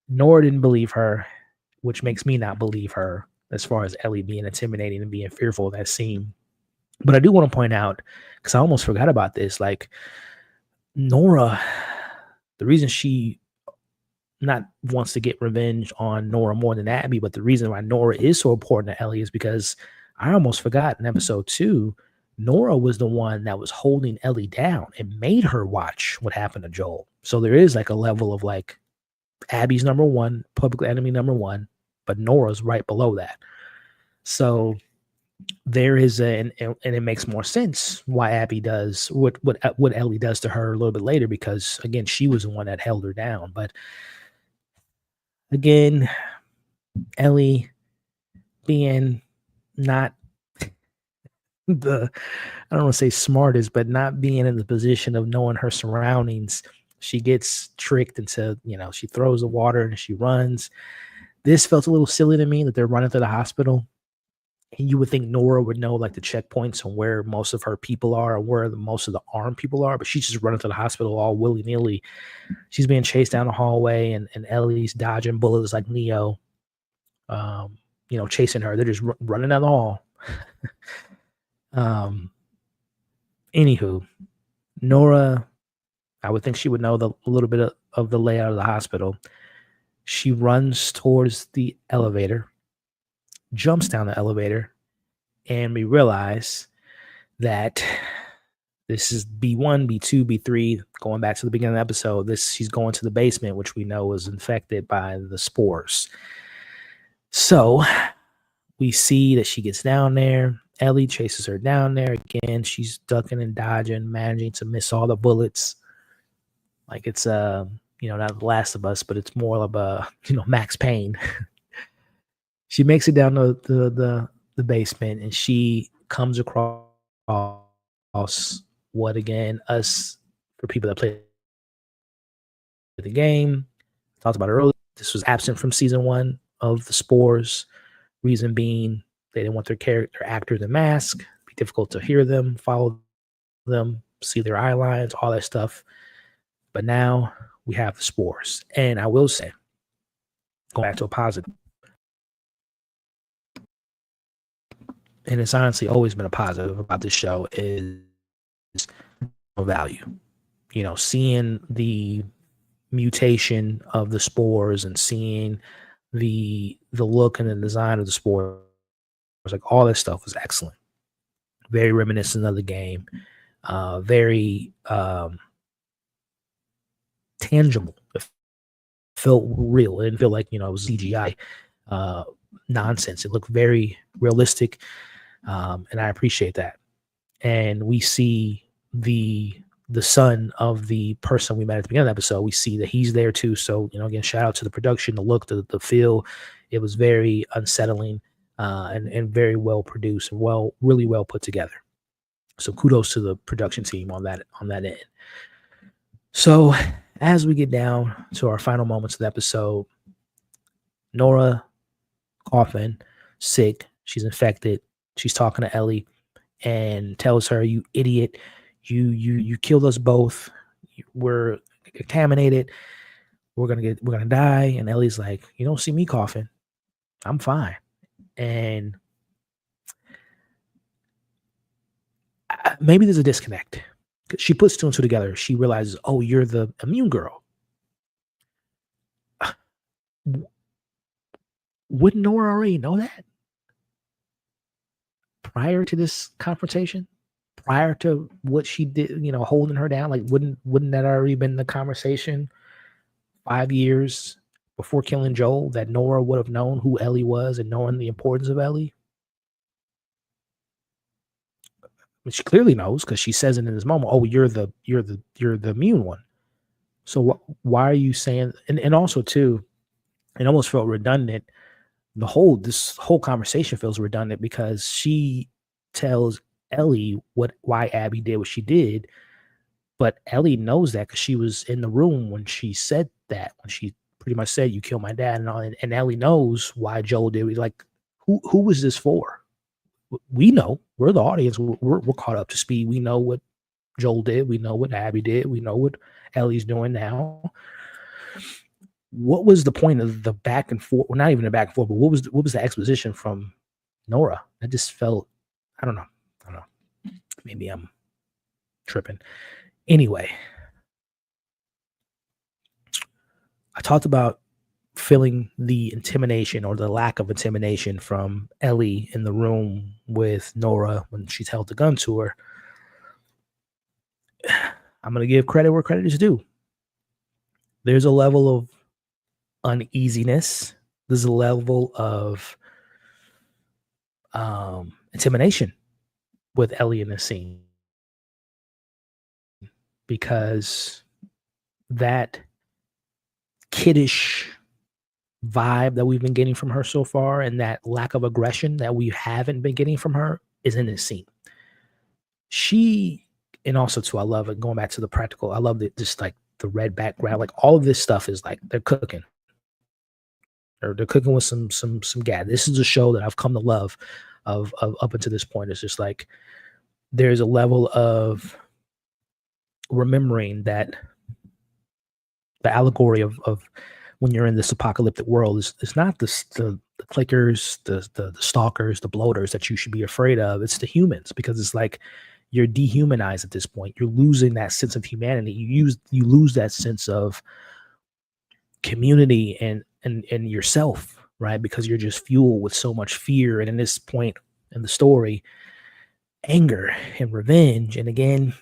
A: Nora didn't believe her, which makes me not believe her as far as Ellie being intimidating and being fearful of that scene. But I do want to point out, because I almost forgot about this, like, Nora, the reason she not wants to get revenge on Nora more than Abby, but the reason why Nora is so important to Ellie is because I almost forgot in episode 2, Nora was the one that was holding Ellie down and made her watch what happened to Joel. So there is like a level of like Abby's number one, public enemy number one, but Nora's right below that. So there is and it makes more sense why Abby does what Ellie does to her a little bit later, because again, she was the one that held her down. But again, Ellie being not the, I don't want to say smartest, but not being in the position of knowing her surroundings, she gets tricked into, she throws the water and she runs. This felt a little silly to me that they're running to the hospital. And you would think Nora would know like the checkpoints and where most of her people are or where most of the armed people are, but she's just running to the hospital all willy-nilly. She's being chased down the hallway and Ellie's dodging bullets like Neo, chasing her. They're just running down the hall. Anywho, Nora, I would think she would know a little bit of the layout of the hospital. She runs towards the elevator, jumps down the elevator, and we realize that this is B1, B2, B3, going back to the beginning of the episode. She's going to the basement, which we know was infected by the spores. So we see that she gets down there. Ellie chases her down there again. She's ducking and dodging, managing to miss all the bullets. Like it's not The Last of Us, but it's more of a Max Payne. She makes it down the basement, and she comes across what, again, us, for people that play the game, talked about earlier. This was absent from season 1 of the spores. Reason being, they didn't want their actors in mask. It'd be difficult to hear them, follow them, see their eye lines, all that stuff. But now we have the spores. And I will say, going back to a positive, and it's honestly always been a positive about this show, is value. Seeing the mutation of the spores and seeing the look and the design of the spores, like all this stuff was excellent. Very reminiscent of the game. Very tangible. It felt real. It didn't feel like it was CGI nonsense. It looked very realistic, and I appreciate that. And we see the son of the person we met at the beginning of the episode. We see that he's there too. So again, shout out to the production, the look, the feel. It was very unsettling and very well produced and really well put together. So kudos to the production team on that end. So as we get down to our final moments of the episode, Nora coughing, sick, she's infected. She's talking to Ellie and tells her, "You idiot, you killed us both. We're contaminated. We're gonna die." And Ellie's like, "You don't see me coughing. I'm fine." And maybe there's a disconnect. She puts 2 and 2 together. She realizes, oh, you're the immune girl. Wouldn't Nora already know that prior to this confrontation? Prior to what she did, holding her down? Like, wouldn't that already been the conversation 5 years before killing Joel, that Nora would have known who Ellie was and knowing the importance of Ellie? She clearly knows, because she says it in this moment. Oh, you're the immune one. So why are you saying? And also too, it almost felt redundant. This whole conversation feels redundant, because she tells Ellie why Abby did what she did, but Ellie knows that because she was in the room when she said that, when she pretty much said, "You killed my dad," and all. And Ellie knows why Joel did it. Like, who was this for? We know. We're the audience. We're caught up to speed. We know what Joel did. We know what Abby did. We know what Ellie's doing now. What was the point of the back and forth? Well, not even the back and forth, but what was the exposition from Nora? That just felt, I don't know. Maybe I'm tripping. Anyway, I talked about feeling the intimidation or the lack of intimidation from Ellie in the room with Nora when she's held the gun to her, I'm going to give credit where credit is due. There's a level of uneasiness. There's a level of intimidation with Ellie in this scene, because that kiddish vibe that we've been getting from her so far and that lack of aggression that we haven't been getting from her is in this scene. And also too, I love it. Going back to the practical, I love just like the red background, like all of this stuff is like they're cooking. Or they're cooking with some gas. This is a show that I've come to love of up until this point. It's just like there's a level of remembering that the allegory of when you're in this apocalyptic world is not the clickers, the stalkers, the bloaters that you should be afraid of. It's the humans, because it's like you're dehumanized at this point. You're losing that sense of humanity. You lose that sense of community and yourself, right? Because you're just fueled with so much fear. And in this point in the story, anger and revenge. And again,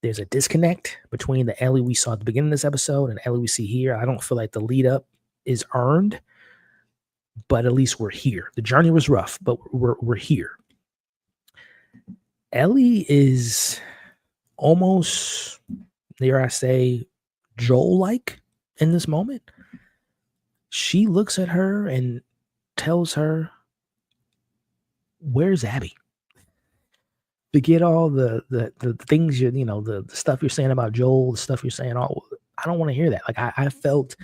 A: there's a disconnect between the Ellie we saw at the beginning of this episode and Ellie we see here. I don't feel like the lead up is earned, but at least we're here. The journey was rough, but we're here. Ellie is almost, dare I say, Joel-like in this moment. She looks at her and tells her, "Where's Abby?" Forget all the things the stuff you're saying about Joel, the stuff you're saying. I don't want to hear that. Like I felt,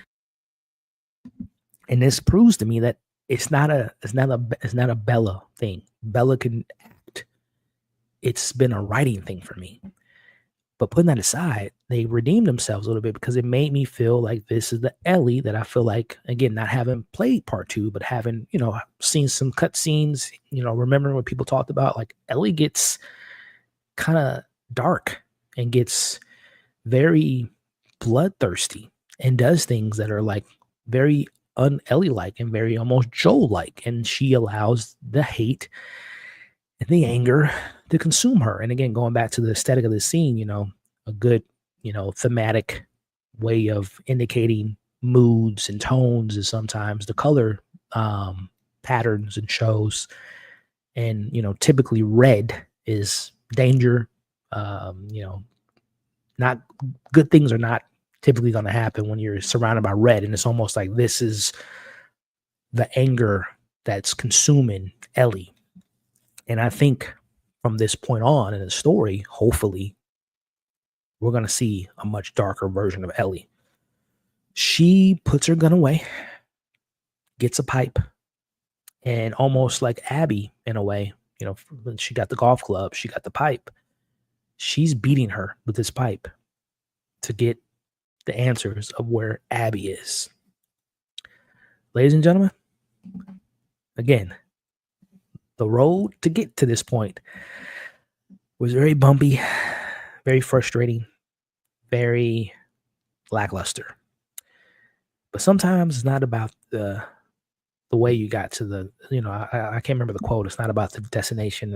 A: and this proves to me that it's not a Bella thing. Bella can act. It's been a writing thing for me. But putting that aside, they redeemed themselves a little bit, because it made me feel like this is the Ellie that I feel like, again, not having played part 2, but having, seen some cut scenes, remembering what people talked about. Like Ellie gets kind of dark and gets very bloodthirsty and does things that are like very un-Ellie-like and very almost Joel-like. And she allows the hate and the anger to consume her. And again, going back to the aesthetic of the scene, a good, thematic way of indicating moods and tones is sometimes the color patterns in shows. And, typically red is danger. Not good things are not typically going to happen when you're surrounded by red. And it's almost like this is the anger that's consuming Ellie. And I think from this point on in the story, hopefully, we're going to see a much darker version of Ellie. She puts her gun away, gets a pipe, and almost like Abby in a way, when she got the golf club, she got the pipe. She's beating her with this pipe to get the answers of where Abby is. Ladies and gentlemen, again, the road to get to this point was very bumpy, very frustrating, very lackluster. But sometimes it's not about the way you got to the, I can't remember the quote. It's not about the destination.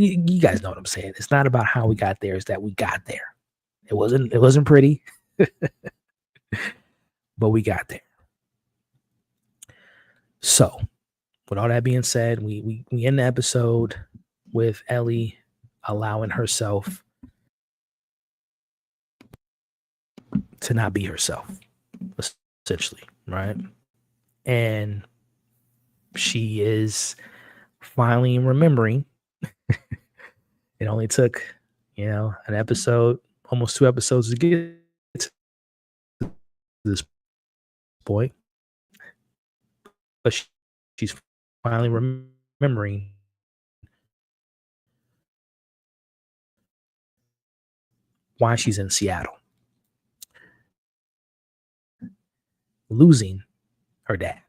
A: You guys know what I'm saying. It's not about how we got there. It's that we got there. It wasn't pretty, but we got there. So, with all that being said, we end the episode with Ellie allowing herself to not be herself, essentially, right? And she is finally remembering. It only took, an episode, almost 2 episodes to get to this point. But she's finally remembering why she's in Seattle. Losing her dad,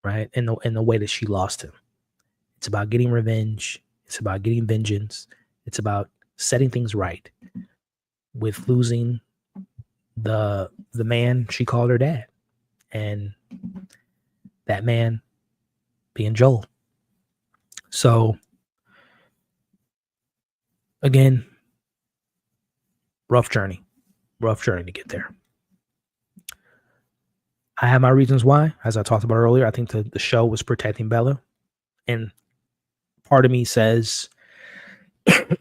A: right? In the way that she lost him. It's about getting revenge. It's about getting vengeance. It's about setting things right with losing the man she called her dad. And that man being Joel. So again, rough journey to get there. I have my reasons why, as I talked about earlier. I think the show was protecting Bella, and part of me says, and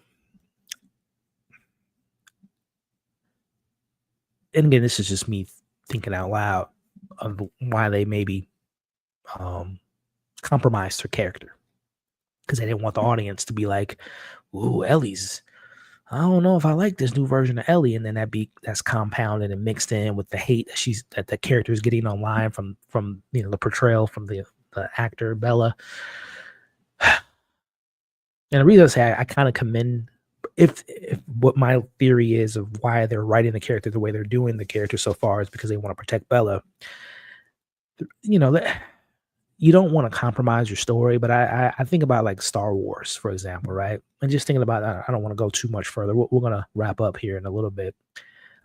A: again, this is just me thinking out loud of why they maybe compromised her character, because they didn't want the audience to be like, "Ooh, Ellie's. I don't know if I like this new version of Ellie," and then that's compounded and mixed in with the hate that the character is getting online from the portrayal from the actor Bella. And the reason I say I kind of commend, if what my theory is of why they're writing the character the way they're doing the character so far is because they want to protect Bella. You don't want to compromise your story, but I think about like Star Wars, for example, right? And just thinking about, I don't want to go too much further. We're going to wrap up here in a little bit.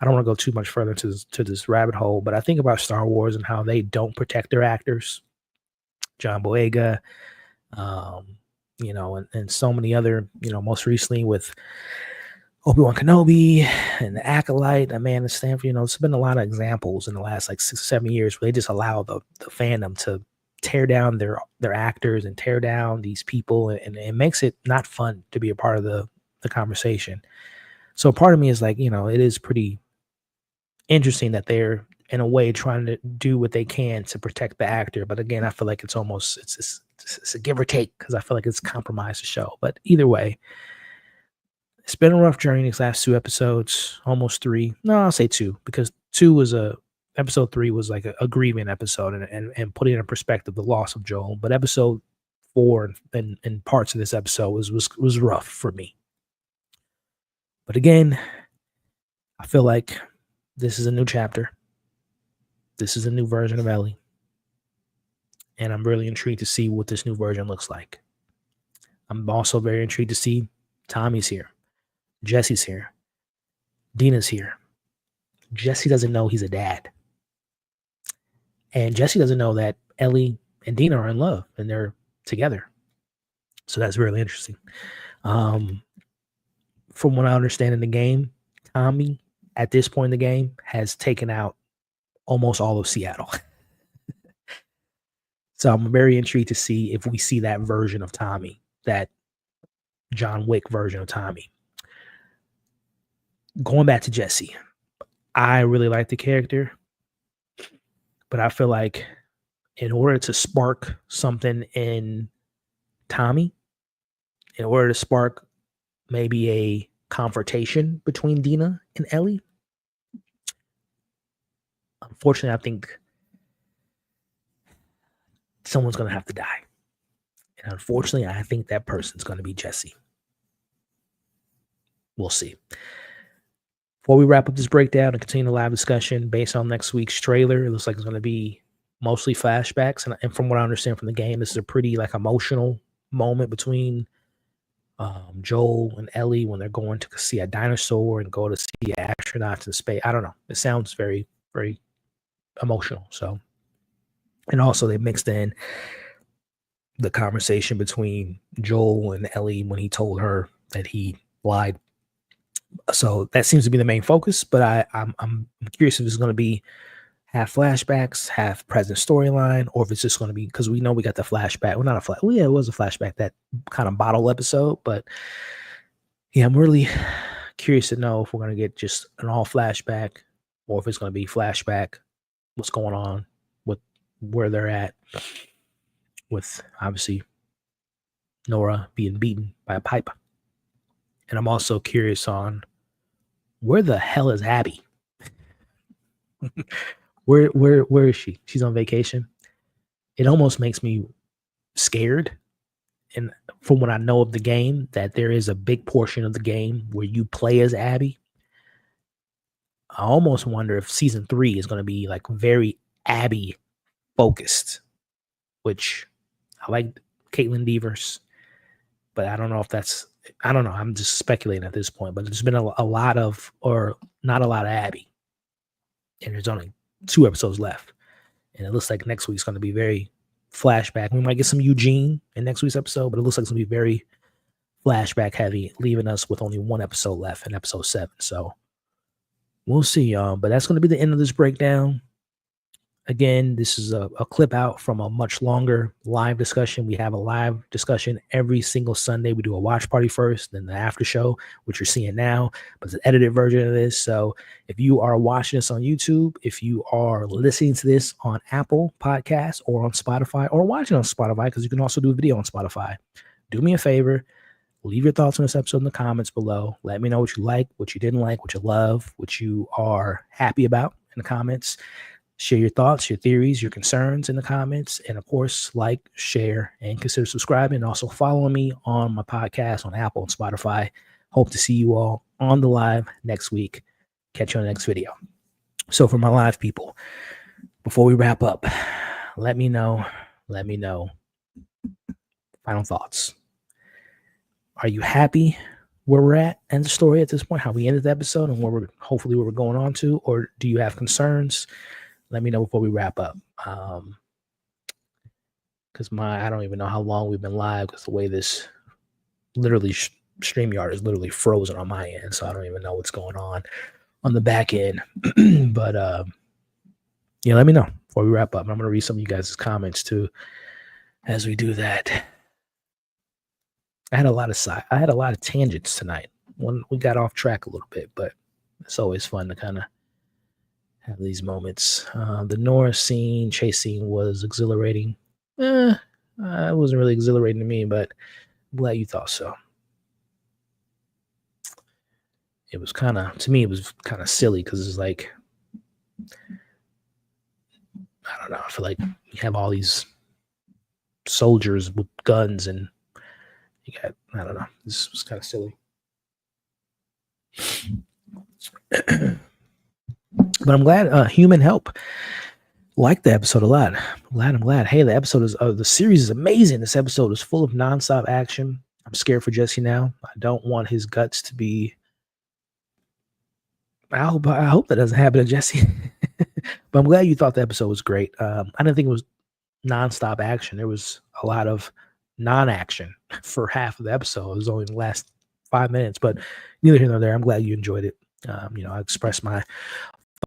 A: I don't want to go too much further to this rabbit hole, but I think about Star Wars and how they don't protect their actors. John Boyega, and so many other, most recently with Obi-Wan Kenobi and the Acolyte, Amanda Stanford. It's been a lot of examples in the last like 6 or 7 years where they just allow the fandom to tear down their actors and tear down these people, and it makes it not fun to be a part of the conversation. So part of me is like, it is pretty interesting that they're in a way trying to do what they can to protect the actor, but again, I feel like it's a give or take, because I feel like it's compromised the show. But either way, it's been a rough journey these last 2 episodes, almost 3. No, I'll say 2, because episode 3 was like a grieving episode and putting in perspective the loss of Joel. But episode 4 and parts of this episode was rough for me. But again, I feel like this is a new chapter. This is a new version of Ellie. And I'm really intrigued to see what this new version looks like. I'm also very intrigued to see Tommy's here. Jesse's here. Dina's here. Jesse doesn't know he's a dad. And Jesse doesn't know that Ellie and Dina are in love and they're together. So that's really interesting. From what I understand in the game, Tommy, at this point in the game, has taken out almost all of Seattle. So I'm very intrigued to see if we see that version of Tommy, that John Wick version of Tommy. Going back to Jesse, I really like the character, but I feel like in order to spark something in Tommy, in order to spark maybe a confrontation between Dina and Ellie, unfortunately, I think someone's going to have to die. And unfortunately, I think that person's going to be Jesse. We'll see. Before we wrap up this breakdown and continue the live discussion based on next week's trailer, it looks like it's going to be mostly flashbacks. And from what I understand from the game, this is a pretty like emotional moment between Joel and Ellie when they're going to see a dinosaur and go to see astronauts in space. I don't know. It sounds very, very emotional. So, and also they mixed in the conversation between Joel and Ellie when he told her that he lied. So that seems to be the main focus, but I'm curious if it's going to be half flashbacks, half present storyline, or if it's just going to be, because we know we got the flashback. Well, not a flash. Well, yeah, it was a flashback, that kind of bottle episode. But yeah, I'm really curious to know if we're going to get just an all flashback, or if it's going to be flashback, what's going on with where they're at, with obviously Nora being beaten by a pipe. And I'm also curious on where the hell is Abby? Where is she? She's on vacation. It almost makes me scared. And from what I know of the game, that there is a big portion of the game where you play as Abby. I almost wonder if season 3 is going to be like very Abby focused, which I like Caitlin Devers, but I don't know if that's, I don't know. I'm just speculating at this point, but there's been a lot of, or not a lot of Abby. And there's only 2 episodes left. And it looks like next week's going to be very flashback. We might get some Eugene in next week's episode, but it looks like it's going to be very flashback heavy, leaving us with only one episode left in episode 7. So we'll see, y'all. But that's going to be the end of this breakdown. Again, this is a clip out from a much longer live discussion. We have a live discussion every single Sunday. We do a watch party first, then the after show, which you're seeing now, but it's an edited version of this. So if you are watching this on YouTube, if you are listening to this on Apple Podcasts or on Spotify, or watching on Spotify, because you can also do a video on Spotify, do me a favor. Leave your thoughts on this episode in the comments below. Let me know what you like, what you didn't like, what you love, what you are happy about in the comments. Share your thoughts, your theories, your concerns in the comments. And of course, like, share, and consider subscribing. And also follow me on my podcast on Apple and Spotify. Hope to see you all on the live next week. Catch you on the next video. So for my live people, before we wrap up, let me know. Final thoughts. Are you happy where we're at and the story at this point, how we ended the episode and where we're going on to, or do you have concerns? Let me know before we wrap up. Because I don't even know how long we've been live, because the way this literally StreamYard is literally frozen on my end, so I don't even know what's going on the back end. But yeah, let me know before we wrap up. I'm going to read some of you guys' comments too as we do that. I had a lot of tangents tonight. We got off track a little bit, but it's always fun to kind of have these moments. The Norris scene, chase scene was exhilarating. It wasn't really exhilarating to me, but I'm glad you thought so. It was kind of silly, because it's like, I don't know, I feel like you have all these soldiers with guns and you got, I don't know, this was kind of silly. But I'm glad Human Help liked the episode a lot. I'm glad. Hey, the series is amazing. This episode is full of nonstop action. I'm scared for Jesse now. I don't want his guts to be. I hope that doesn't happen to Jesse. But I'm glad you thought the episode was great. I didn't think it was nonstop action. There was a lot of non-action for half of the episode. It was only the last 5 minutes, but neither here nor there. I'm glad you enjoyed it. I expressed my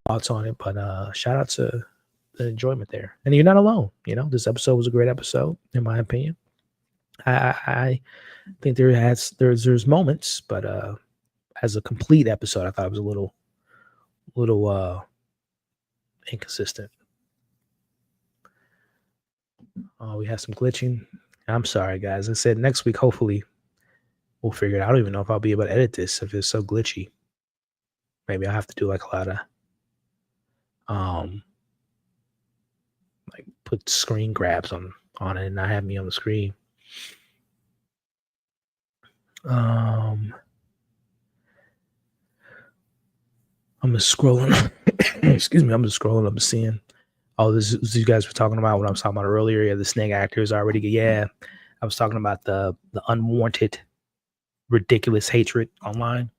A: thoughts on it, but shout out to the enjoyment there. And you're not alone. This episode was a great episode, in my opinion. I think there's moments, but as a complete episode, I thought it was a little inconsistent. We have some glitching. I'm sorry, guys. I said next week, hopefully we'll figure it out. I don't even know if I'll be able to edit this if it's so glitchy. Maybe I'll have to do like a lot of like put screen grabs on it and not have me on the screen. I'm just scrolling. Excuse me. I'm just scrolling. I'm seeing. Oh, this you guys were talking about what I was talking about earlier. Yeah, the snake actors already. Yeah, I was talking about the unwarranted, ridiculous hatred online.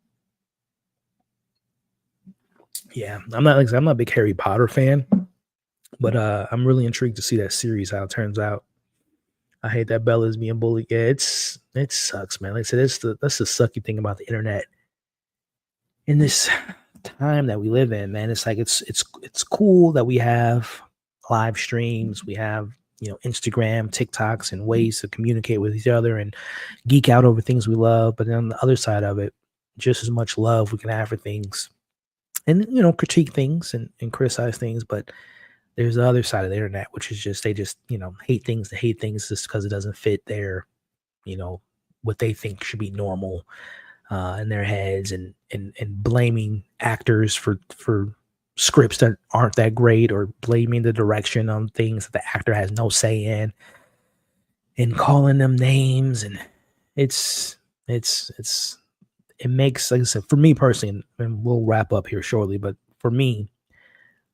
A: Yeah, I'm not a big Harry Potter fan, but I'm really intrigued to see that series, how it turns out. I hate that Bella's being bullied. Yeah, it sucks, man. Like I said, that's the sucky thing about the internet. In this time that we live in, man, it's like it's cool that we have live streams, we have Instagram, TikToks, and ways to communicate with each other and geek out over things we love. But then on the other side of it, just as much love we can have for things, and critique things and criticize things. But there's the other side of the internet, which is just they just hate things just because it doesn't fit their what they think should be normal in their heads, and blaming actors for scripts that aren't that great, or blaming the direction on things that the actor has no say in, and calling them names. And it makes, like I said, for me personally, and we'll wrap up here shortly, but for me,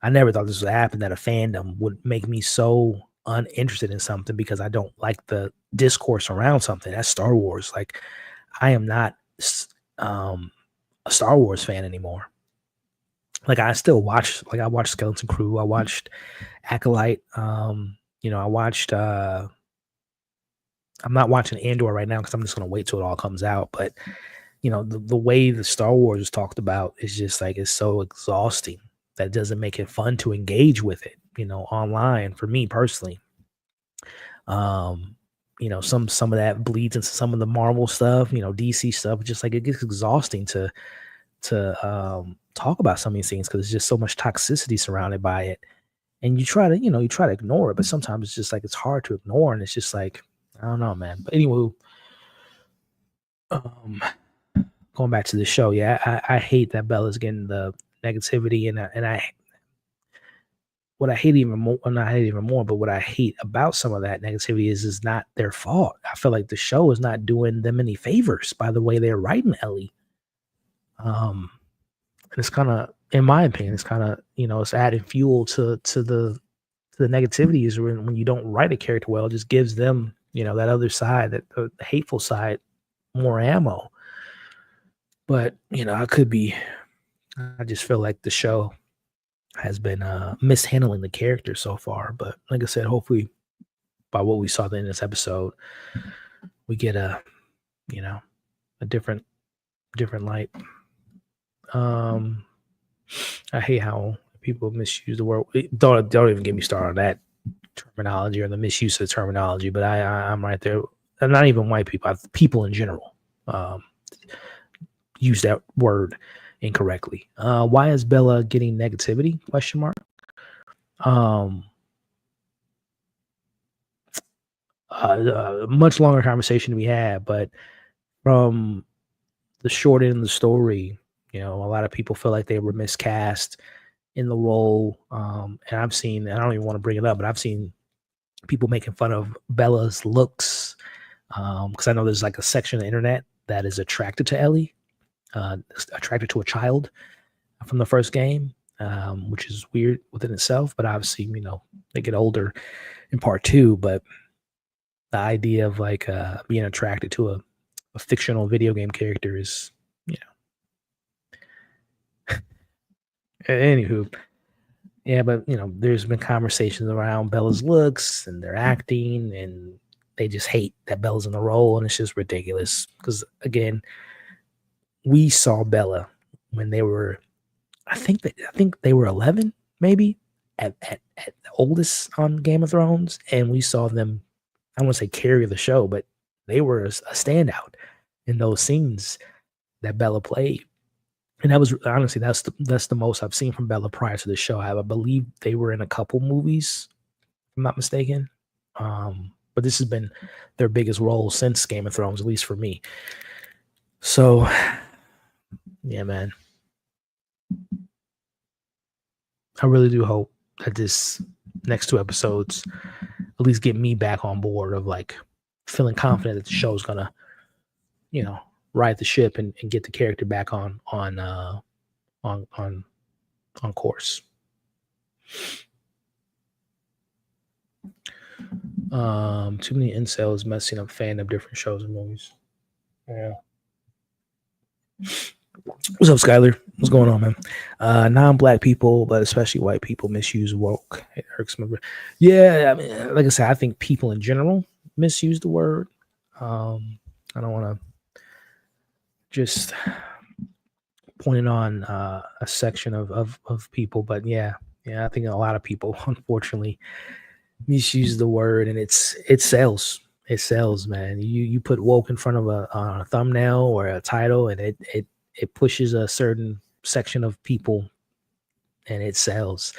A: I never thought this would happen, that a fandom would make me so uninterested in something because I don't like the discourse around something. That's Star Wars. Like, I am not a Star Wars fan anymore. Like, I still watch, I watched Skeleton Crew, I watched Acolyte, I watched. I'm not watching Andor right now because I'm just gonna wait till it all comes out. But the way the Star Wars is talked about is just like it's so exhausting that it doesn't make it fun to engage with it. Online for me personally. Um, some of that bleeds into some of the Marvel stuff. DC stuff. Just like it gets exhausting to talk about some of these things because there's just so much toxicity surrounded by it. And you try to ignore it, but sometimes it's just like it's hard to ignore, and it's just like I don't know, man. But anyway, um, going back to the show, yeah, I hate that Bella's getting the negativity, and I what I hate even more, well, not hate even more, but what I hate about some of that negativity is not their fault. I feel like the show is not doing them any favors by the way they're writing Ellie. And it's kind of, in my opinion, it's kind of it's adding fuel to the negativity is when you don't write a character well, it just gives them, that other side, that the hateful side, more ammo. But, I just feel like the show has been mishandling the character so far. But like I said, hopefully by what we saw in this episode, we get a different light. I hate how people misuse the word. Don't even get me started on that terminology or the misuse of the terminology. But I'm right there. And not even white people. People in general use that word incorrectly. Why is Bella getting negativity? Question mark. A much longer conversation to be had, but from the short end of the story, a lot of people feel like they were miscast in the role. And I've seen, and I don't even want to bring it up, but I've seen people making fun of Bella's looks. Because I know there's like a section of the internet that is attracted to Ellie, attracted to a child from the first game, which is weird within itself. But obviously, they get older in part 2. But the idea of like being attracted to a fictional video game character is, anywho. Yeah, but there's been conversations around Bella's looks and their acting, and they just hate that Bella's in the role, and it's just ridiculous. Because again, we saw Bella when they were, I think they were 11, maybe at the oldest on Game of Thrones, and we saw them. I don't want to say carry the show, but they were a standout in those scenes that Bella played. And that was honestly that's the most I've seen from Bella prior to the show. I believe they were in a couple movies, if I'm not mistaken. But this has been their biggest role since Game of Thrones, at least for me. So, yeah, man. I really do hope that this next 2 episodes at least get me back on board of like feeling confident that the show's gonna, ride the ship and get the character back on course. Too many incels messing up fandom, different shows and movies. Yeah. What's up, Skyler? What's going on, man? Non-black people, but especially white people, misuse woke. It irks me. Yeah, I mean, like I said, I think people in general misuse the word. I don't want to just point it on a section of people, but yeah, I think a lot of people, unfortunately, misuse the word, and it sells. It sells, man. You put woke in front of a thumbnail or a title, and it pushes a certain section of people, and it sells.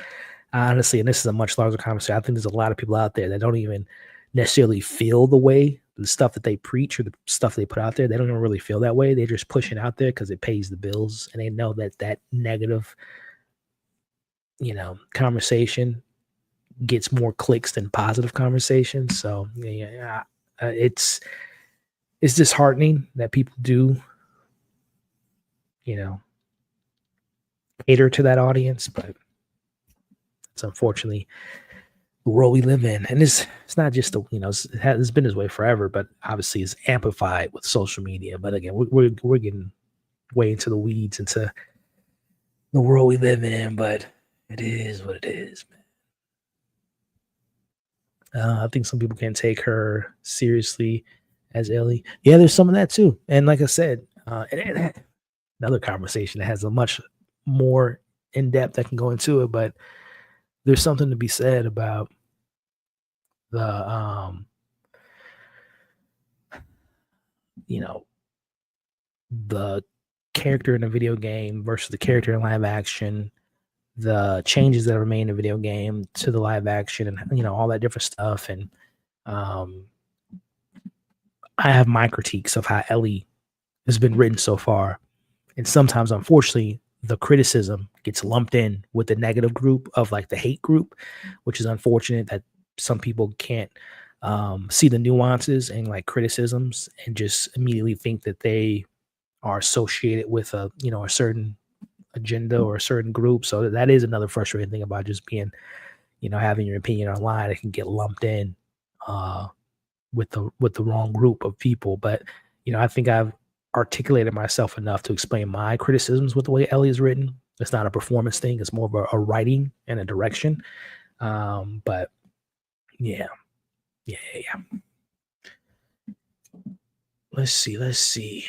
A: Honestly, and this is a much larger conversation. I think there's a lot of people out there that don't even necessarily feel the way the stuff that they preach or the stuff they put out there. They don't even really feel that way. They're just pushing out there because it pays the bills, and they know that negative, conversation gets more clicks than positive conversation. So yeah, it's disheartening that people do, cater to that audience, but it's unfortunately the world we live in. And it's not just it's been this way forever, but obviously it's amplified with social media. But again, we're getting way into the weeds, into the world we live in, but it is what it is, man. I think some people can't take her seriously as Ellie. Yeah, there's some of that too. And like I said, another conversation that has a much more in depth that can go into it, but there's something to be said about the you know, the character in a video game versus the character in live action, the changes that were made in the video game to the live action, and all that different stuff. And um I have my critiques of how Ellie has been written so far. And sometimes, unfortunately, the criticism gets lumped in with the negative group of like the hate group, which is unfortunate that some people can't see the nuances and like criticisms and just immediately think that they are associated with a certain agenda or a certain group. So that is another frustrating thing about just being, having your opinion online. It can get lumped in uh, with the wrong group of people. But I think I've articulated myself enough to explain my criticisms with the way Ellie is written. It's not a performance thing; it's more of a writing and a direction. But yeah, yeah, yeah, yeah. Let's see.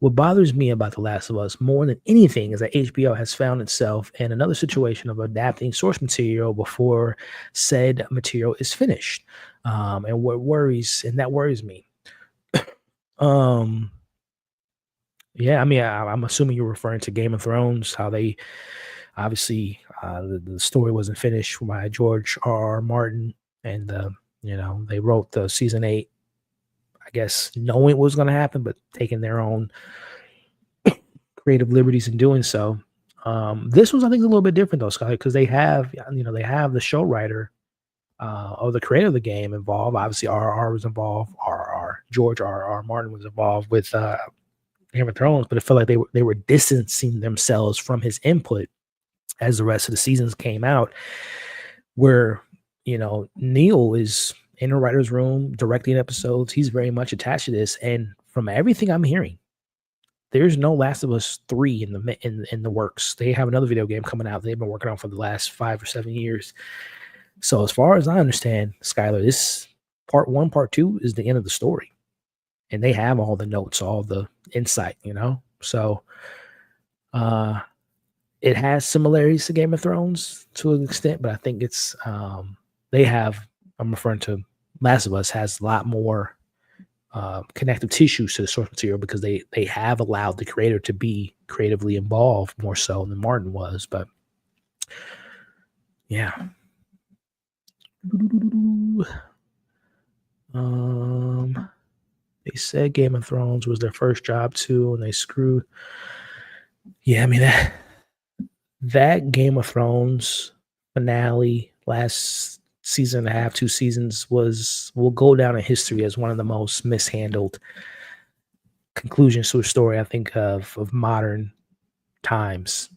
A: What bothers me about The Last of Us more than anything is that HBO has found itself in another situation of adapting source material before said material is finished. And that worries me. Um, yeah, I mean, I'm assuming you're referring to Game of Thrones, how they obviously the story wasn't finished by George R. R. Martin, and they wrote the season 8, I guess, knowing it was going to happen, but taking their own creative liberties in doing so. This was, I think, a little bit different though, Scott, because they have the show writer or the creator of the game involved. Obviously, RR was involved. RR George R. Martin was involved with Game of Thrones, but it felt like they were distancing themselves from his input as the rest of the seasons came out. Where Neil is in the writer's room directing episodes. He's very much attached to this, and from everything I'm hearing, there's no Last of Us 3 in the works. They have another video game coming out they've been working on for the last 5 or 7 years. So as far as I understand, Skylar, this part 1, part 2 is the end of the story. And they have all the notes, all the insight, So it has similarities to Game of Thrones to an extent, but I think it's I'm referring to Last of Us has a lot more connective tissues to the source material because they have allowed the creator to be creatively involved more so than Martin was. But yeah. They said Game of Thrones was their first job too, and they screwed. Yeah, I mean that Game of Thrones finale last season and a half, 2 seasons will go down in history as one of the most mishandled conclusions to a story, I think, of modern times.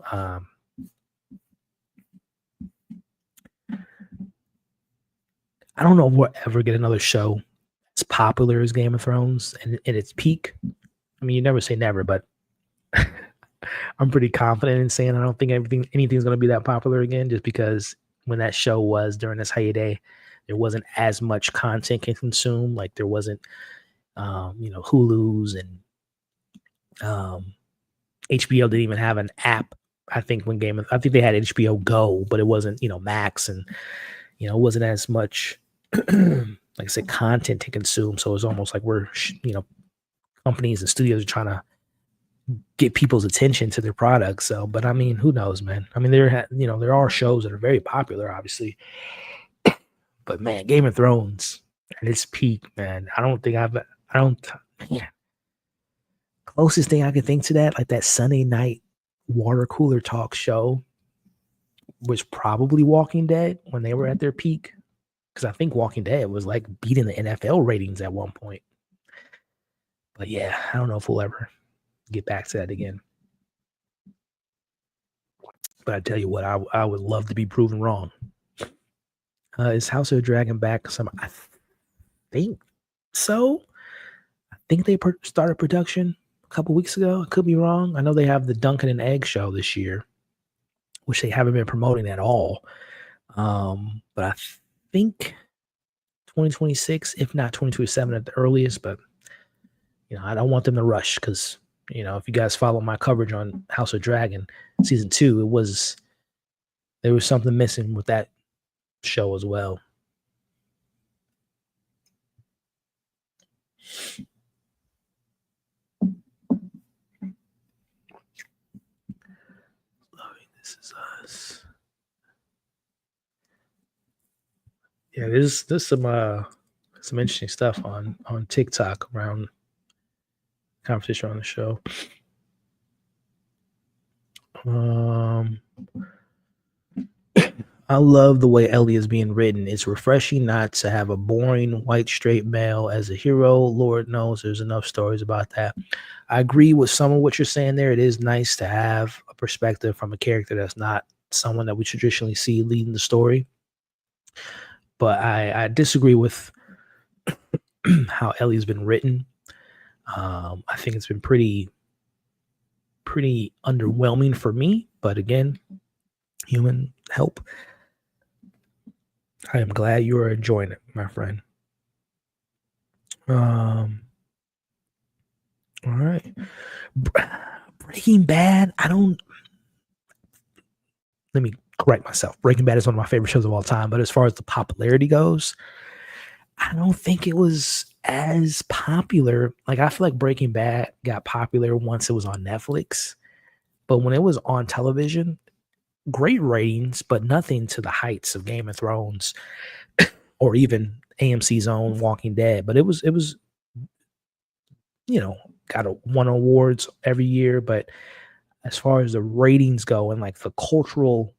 A: I don't know if we'll ever get another show as popular as Game of Thrones and at its peak. I mean, you never say never, but I'm pretty confident in saying I don't think anything's going to be that popular again, just because when that show was during its heyday, there wasn't as much content can consume. Like there wasn't, Hulu's and HBO didn't even have an app. I think I think they had HBO Go, but it wasn't, Max, and it wasn't as much, like I said, content to consume. So it's almost like companies and studios are trying to get people's attention to their products. So, but I mean, who knows, man? I mean, there are shows that are very popular, obviously, but man, Game of Thrones at its peak, man. Yeah. Closest thing I could think to that, like that Sunday night water cooler talk show, was probably Walking Dead when they were at their peak. Because I think Walking Dead was like beating the NFL ratings at one point. But yeah, I don't know if we'll ever get back to that again. But I tell you what, I would love to be proven wrong. Is House of the Dragon back? I think so. I think they started production a couple weeks ago. I could be wrong. I know they have the Duncan and Egg show this year. which they haven't been promoting at all. But I think 2026, if not 2027 at the earliest. But I don't want them to rush because if you guys follow my coverage on House of Dragon season 2, there was something missing with that show as well. This is us. Yeah, there's some interesting stuff on TikTok around competition on the show. I love the way Ellie is being written. It's refreshing not to have a boring white straight male as a hero. Lord knows there's enough stories about that. I agree with some of what you're saying there. It is nice to have a perspective from a character that's not someone that we traditionally see leading the story. But I disagree with how Ellie's been written. I think it's been pretty underwhelming for me. But again, human help. I am glad you are enjoying it, my friend. All right. Breaking Bad, let me correct myself. Breaking Bad is one of my favorite shows of all time, but as far as the popularity goes, I don't think it was as popular. Like, I feel like Breaking Bad got popular once it was on Netflix, but when it was on television, great ratings, but nothing to the heights of Game of Thrones or even AMC's own Walking Dead. But it was won awards every year. But as far as the ratings go and like the cultural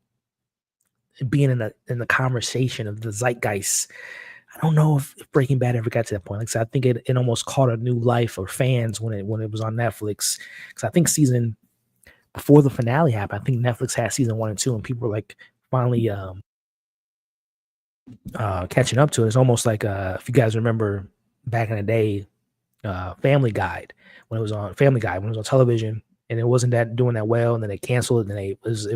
A: being in the conversation of the zeitgeist, I don't know if Breaking Bad ever got to that point. Like I said, I think it almost caught a new life for fans when it was on Netflix. Because I think before the finale happened, I think Netflix had season 1 and 2, and people were like finally catching up to it. It's almost like if you guys remember back in the day, Family Guy when it was on television, and it wasn't doing that well, and then they canceled it, and it was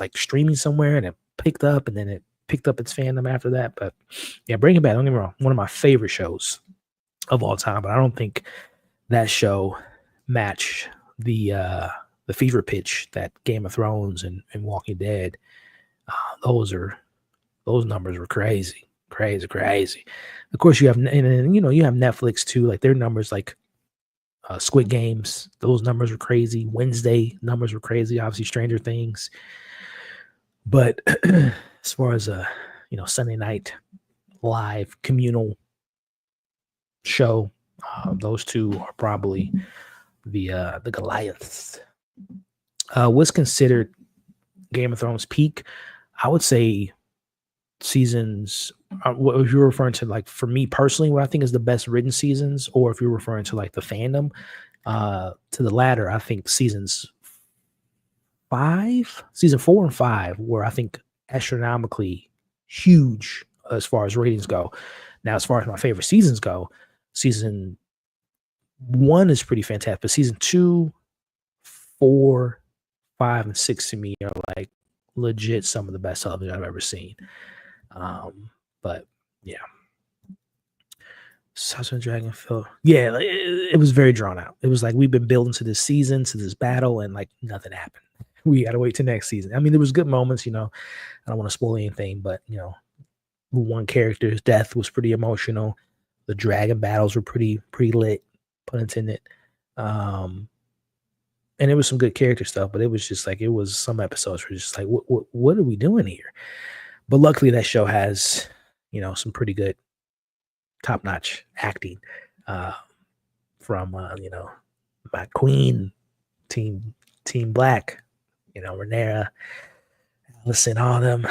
A: like streaming somewhere, and it picked up, and then it picked up its fandom after that. But yeah, Breaking Bad, don't get me wrong, one of my favorite shows of all time, but I don't think that show matched the fever pitch that Game of Thrones and Walking Dead. Those numbers were crazy. Of course, you have Netflix too. Like their numbers, like Squid Games, those numbers were crazy. Wednesday numbers were crazy. Obviously, Stranger Things. But as far as Sunday night live communal show, those two are probably the Goliaths. What's considered Game of Thrones peak? I would say seasons. If you're referring to, like, for me personally, what I think is the best written seasons, or if you're referring to like the fandom, to the latter, I think season 4 and 5 were, I think, astronomically huge as far as ratings go. Now, as far as my favorite seasons go, season 1 is pretty fantastic, but season 2, 4, 5, and 6 to me are like legit some of the best television I've ever seen. But yeah, House of Dragon felt, yeah, it was very drawn out. It was like we've been building to this season, to this battle, and like nothing happened. We got to wait till next season. I mean, there was good moments, I don't want to spoil anything, but one character's death was pretty emotional. The dragon battles were pretty lit, pun intended. And it was some good character stuff, but it was just like, it was some episodes were just like, what are we doing here? But luckily that show has, some pretty good top-notch acting from, my queen, Team Black, Rhaenyra, Allison, all them.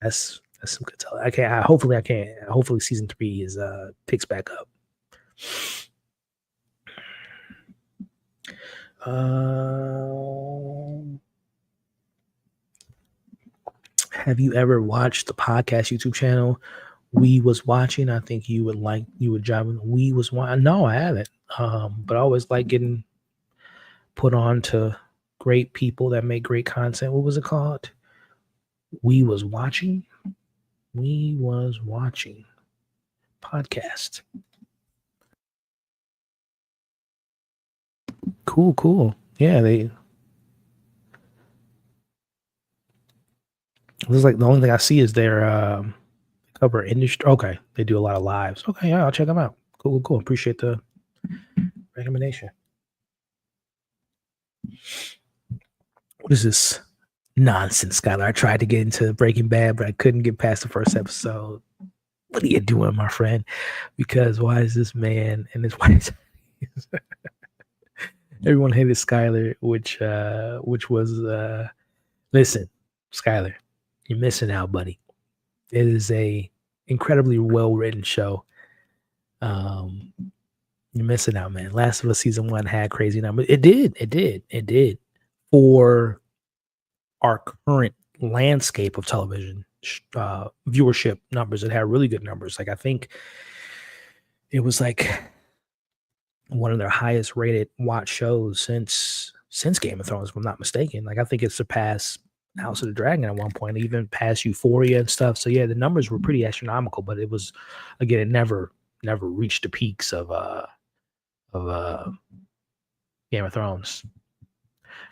A: That's some good television. Hopefully season 3 is picks back up. Have you ever watched the podcast YouTube channel We Was Watching? I think you would drive. We Was Watching. No, I haven't. But I always like getting put on to great people that make great content. What was it called? We Was Watching podcast. Cool. Yeah, they looks like the only thing I see is their cover industry. Okay, they do a lot of lives. Okay, yeah, I'll check them out. Cool. Appreciate the recommendation. What is this nonsense, Skylar? I tried to get into Breaking Bad, but I couldn't get past the first episode. What are you doing, my friend? Because why is this man and his wife? Everyone hated Skylar, which was listen, Skylar, you're missing out, buddy. It is a incredibly well written show. You're missing out, man. Last of Us season 1 had crazy numbers. It did. For our current landscape of television viewership numbers, it had really good numbers. Like I think it was like one of their highest rated watch shows since Game of Thrones, if I'm not mistaken. Like I think it surpassed House of the Dragon at one point, even past Euphoria and stuff. So yeah, the numbers were pretty astronomical, but it was, again, it never reached the peaks of Game of Thrones.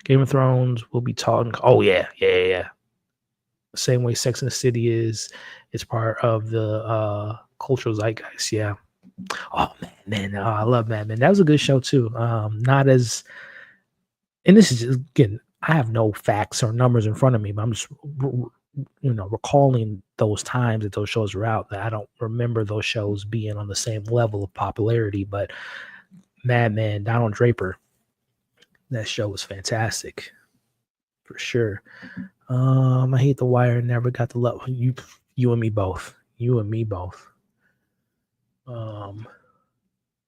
A: Game of Thrones will be talking. Oh yeah. Same way Sex and the City is part of the cultural zeitgeist. Yeah. Oh man, I love Mad Men. That was a good show too. Not as, and this is just, again, I have no facts or numbers in front of me, but I'm just recalling those times that those shows were out. That I don't remember those shows being on the same level of popularity. But Mad Men, Donald Draper, that show was fantastic for sure. I hate The Wire. Never got the love. You and me both.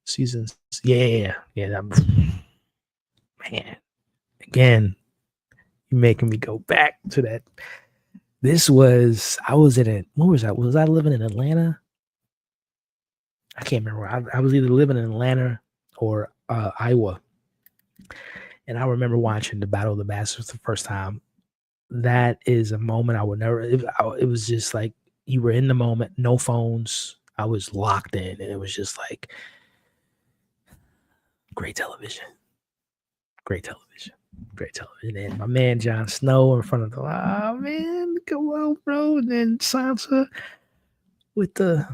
A: Seasons. Yeah. Man, again, you're making me go back to that. I was in it. What was that? Was I living in Atlanta? I can't remember. I was either living in Atlanta or Iowa. And I remember watching the Battle of the Bastards the first time. That is a moment I would never. It was just like you were in the moment, no phones. I was locked in, and it was just like great television. And my man Jon Snow in front of the, oh man, come on, bro. And then Sansa with the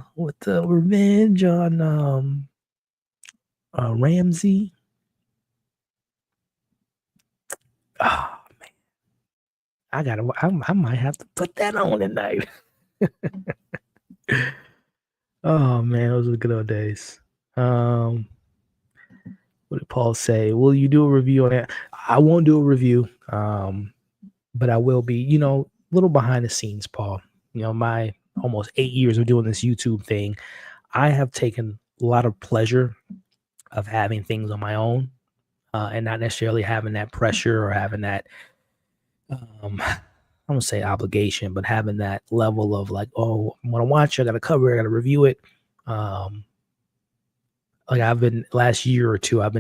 A: revenge on Ramsey. Oh man, I might have to put that on tonight. Oh man, those were good old days. What did Paul say? Will you do a review on it? I won't do a review, but I will be, a little behind the scenes, Paul. My almost 8 years of doing this YouTube thing, I have taken a lot of pleasure of having things on my own and not necessarily having that pressure or having that, I don't want to say obligation, but having that level of like, oh, I want to watch it, I got to cover it, I got to review it. Like I've been last year or two, I've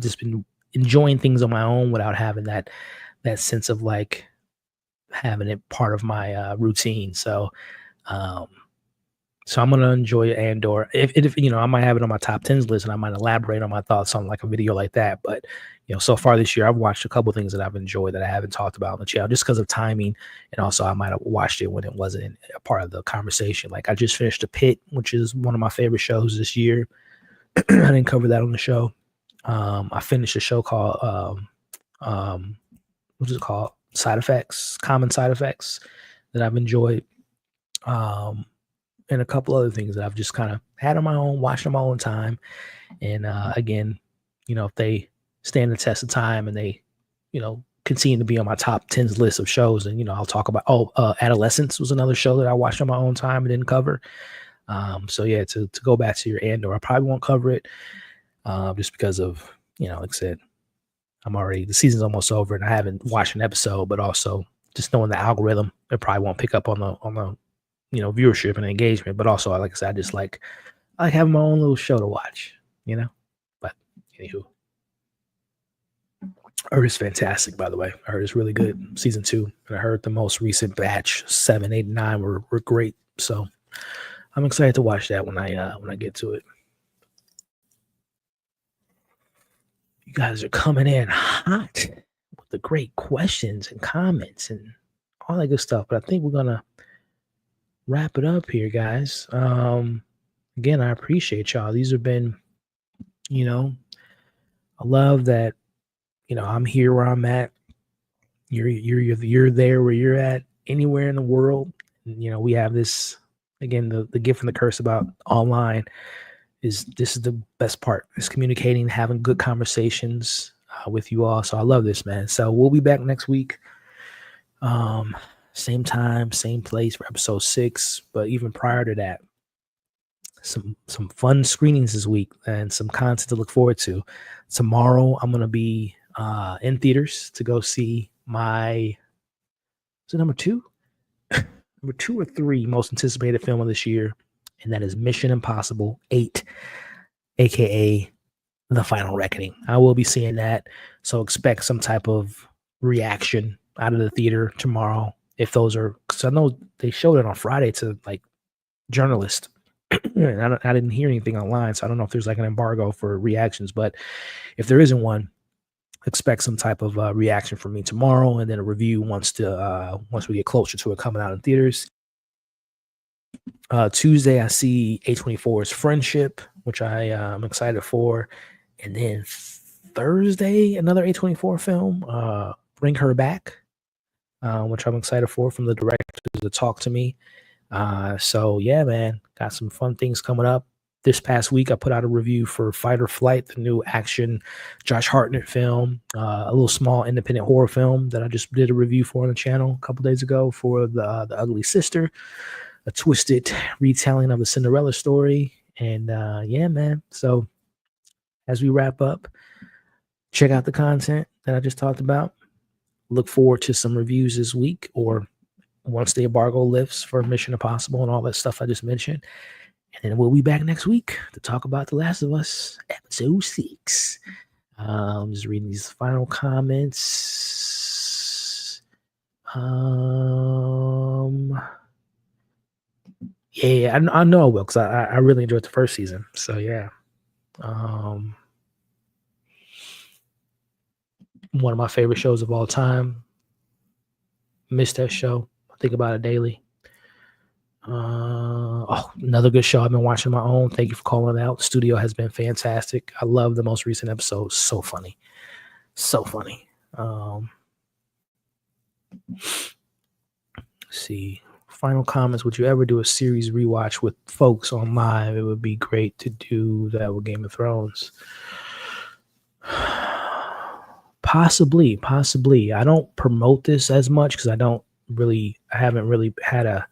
A: just been enjoying things on my own without having that sense of like having it part of my routine. So I'm gonna enjoy Andor. If I might have it on my top 10s list, and I might elaborate on my thoughts on like a video like that. But so far this year, I've watched a couple things that I've enjoyed that I haven't talked about on the channel, just because of timing, and also I might have watched it when it wasn't a part of the conversation. Like I just finished The Pit, which is one of my favorite shows this year. I didn't cover that on the show. I finished a show called what is it called? Common Side Effects, that I've enjoyed. And a couple other things that I've just kind of had on my own, watched on my own time. And again, if they stand the test of time and they, continue to be on my top 10s list of shows, and I'll talk about. Adolescence was another show that I watched on my own time and didn't cover. So yeah, to go back to your Andor, I probably won't cover it just because of, like I said, the season's almost over and I haven't watched an episode, but also just knowing the algorithm, it probably won't pick up on the viewership and engagement. But also, like I said, I like having my own little show to watch, but anywho. I heard it's fantastic, by the way. I heard it's really good. Season 2. And I heard the most recent batch, 7, 8, and 9 were great. So I'm excited to watch that when I get to it. You guys are coming in hot with the great questions and comments and all that good stuff. But I think we're gonna wrap it up here, guys. Again, I appreciate y'all. These have been, I love that. I'm here where I'm at. You're there where you're at. Anywhere in the world, we have this again. The gift and the curse about online is this is the best part. Is communicating, having good conversations with you all. So I love this, man. So we'll be back next week. Same time, same place for episode 6. But even prior to that, some fun screenings this week and some content to look forward to. Tomorrow, I'm gonna be in theaters to go see my. Is it number 2? Number 2 or 3 most anticipated film of this year, and that is Mission Impossible 8, aka The Final Reckoning. I will be seeing that, so expect some type of reaction out of the theater tomorrow. If those are, because I know they showed it on Friday to like journalists, and I didn't hear anything online, so I don't know if there's like an embargo for reactions. But if there isn't one, expect some type of reaction from me tomorrow, and then a review once we get closer to it coming out in theaters. Tuesday, I see A24's Friendship, which I'm excited for, and then Thursday, another A24 film, Bring Her Back, which I'm excited for, from the director to Talk to Me. So yeah, man, got some fun things coming up. This past week, I put out a review for Fight or Flight, the new action Josh Hartnett film, a little small independent horror film that I just did a review for on the channel a couple days ago for the Ugly Sister, a twisted retelling of the Cinderella story. And yeah, man. So as we wrap up, check out the content that I just talked about. Look forward to some reviews this week, or once the embargo lifts for Mission Impossible and all that stuff I just mentioned. And then we'll be back next week to talk about The Last of Us, episode 6. I'm just reading these final comments. Yeah, I know I will, because I really enjoyed the first season. So yeah. One of my favorite shows of all time. Missed that show. I think about it daily. Another good show I've been watching my own. Thank you for calling out. The studio has been fantastic. I love the most recent episode. So funny. Let's see. Final comments. Would you ever do a series rewatch with folks on live? It would be great to do that with Game of Thrones. Possibly. I don't promote this as much because I haven't really had a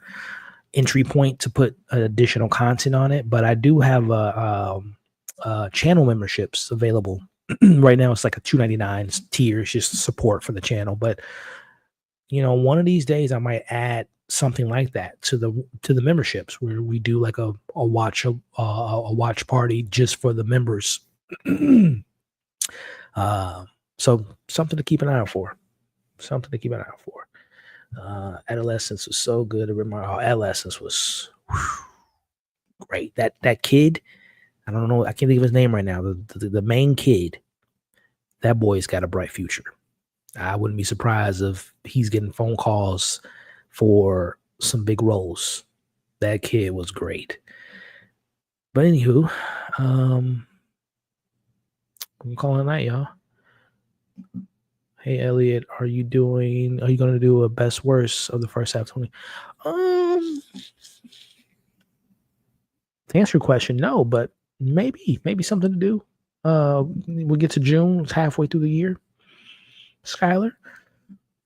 A: entry point to put additional content on it, but I do have channel memberships available right now. It's like a $2.99 tier. It's just support for the channel, but one of these days I might add something like that to the memberships, where we do like a watch party just for the members. So something to keep an eye out for. Adolescence was so good. I remember how Adolescence was great. That kid, I don't know, I can't think of his name right now. The main kid, that boy's got a bright future. I wouldn't be surprised if he's getting phone calls for some big roles. That kid was great. But anywho, I'm calling it a night, y'all. Hey Elliot, are you going to do a best worst of the first half 20? To answer your question, no, but maybe something to do. We'll get to June, it's halfway through the year. Skylar,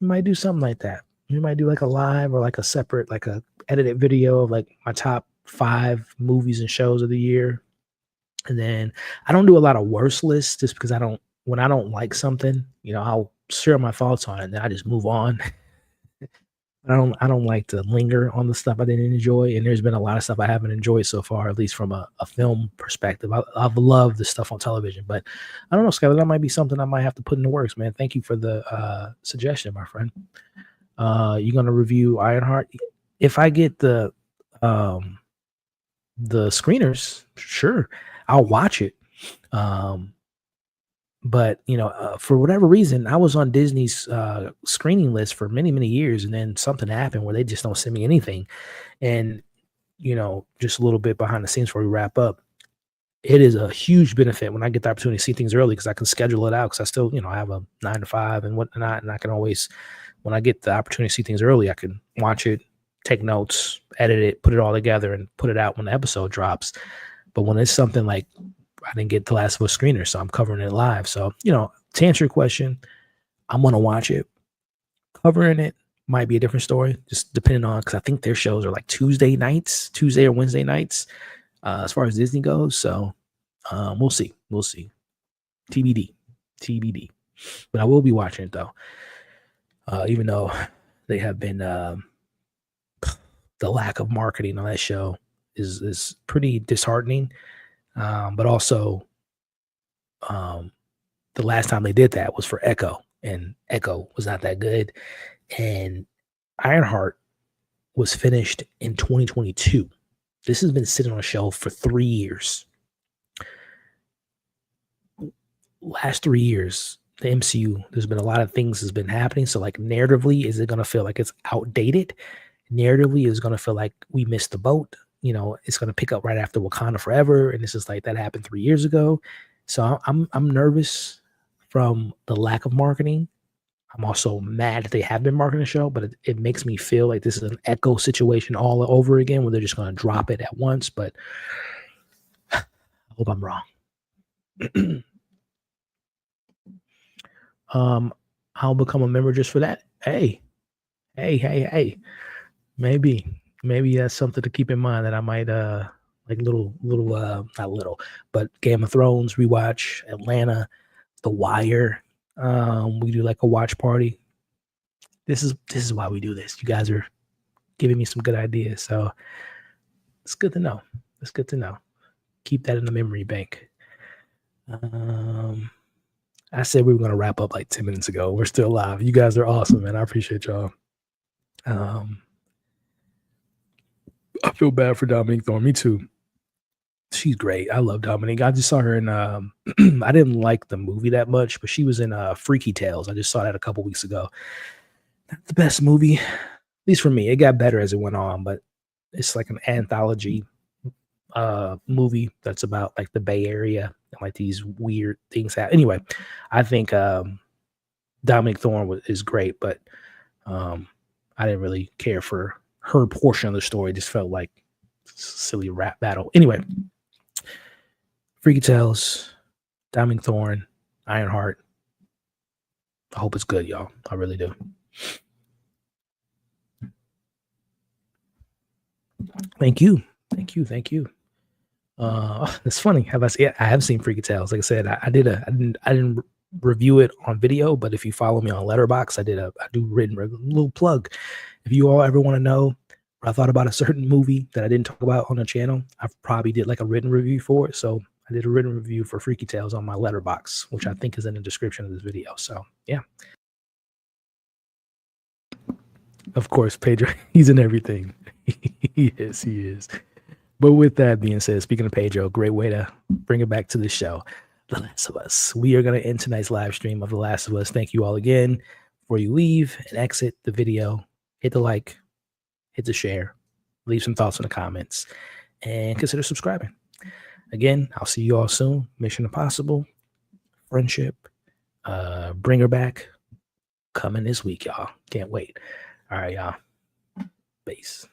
A: we might do something like that. We might do like a live or like a separate, like a edited video of like my top 5 movies and shows of the year. And then I don't do a lot of worst lists just because when I don't like something, I'll share my thoughts on it and then I just move on. I don't like to linger on the stuff I didn't enjoy, and there's been a lot of stuff I haven't enjoyed so far, at least from a film perspective. I've loved the stuff on television, but I don't know, Skylar, that might be something I might have to put in the works, man. Thank you for the suggestion, my friend. You're gonna review Ironheart? If I get the screeners, sure, I'll watch it. But for whatever reason, I was on Disney's screening list for many, many years, and then something happened where they just don't send me anything. And just a little bit behind the scenes before we wrap up, it is a huge benefit when I get the opportunity to see things early because I can schedule it out because I still, I have a 9 to 5 and whatnot, and I can always, when I get the opportunity to see things early, I can watch it, take notes, edit it, put it all together, and put it out when the episode drops. But when it's something like I didn't get The Last of Us screener, so I'm covering it live. So, to answer your question, I'm going to watch it. Covering it might be a different story, just depending on, because I think their shows are like Tuesday or Wednesday nights, as far as Disney goes. So we'll see. We'll see. TBD. But I will be watching it, though. Even though they have been, the lack of marketing on that show is pretty disheartening. But also, the last time they did that was for Echo, and Echo was not that good. And Ironheart was finished in 2022. This has been sitting on a shelf for 3 years. Last 3 years, the MCU, there's been a lot of things that's been happening. So, like, narratively, is it going to feel like it's outdated? Narratively, is going to feel like we missed the boat. It's going to pick up right after Wakanda Forever, and it's just like that happened 3 years ago. So I'm nervous from the lack of marketing. I'm also mad that they have been marketing the show, but it makes me feel like this is an Echo situation all over again, where they're just going to drop it at once. But I hope I'm wrong. I'll become a member just for that. Hey. Maybe that's something to keep in mind, that I might like not little, but Game of Thrones rewatch, Atlanta, The Wire. We do like a watch party. This is why we do this. You guys are giving me some good ideas, so it's good to know. It's good to know. Keep that in the memory bank. I said we were gonna wrap up like 10 minutes ago. We're still live. You guys are awesome, man. I appreciate y'all. I feel bad for Dominique Thorne. Me too. She's great. I love Dominique. I just saw her in I didn't like the movie that much, but she was in Freaky Tales. I just saw that a couple weeks ago. Not the best movie, at least for me. It got better as it went on, but it's like an anthology movie that's about like the Bay Area and like these weird things happen. Anyway, I think Dominique Thorne is great, but I didn't really care for her portion of the story. It just felt like silly rap battle. Anyway, Freaky Tales, Dominique Thorne, Ironheart. I hope it's good, y'all. I really do. Thank you. It's funny. I have seen Freaky Tales. Like I said, I didn't review it on video, but if you follow me on Letterboxd, I do written little plug. If you all ever want to know what I thought about a certain movie that I didn't talk about on the channel, I probably did like a written review for it. So I did a written review for Freaky Tales on my Letterboxd, which I think is in the description of this video. So yeah. Of course, Pedro, he's in everything. Yes, he is. But with that being said, speaking of Pedro, great way to bring it back to the show. The Last of Us. We are going to end tonight's live stream of The Last of Us. Thank you all again. Before you leave and exit the video, hit the like, hit the share, leave some thoughts in the comments, and consider subscribing. Again, I'll see you all soon. Mission Impossible, Friendship, Bring Her Back, coming this week, y'all. Can't wait. All right, y'all. Peace.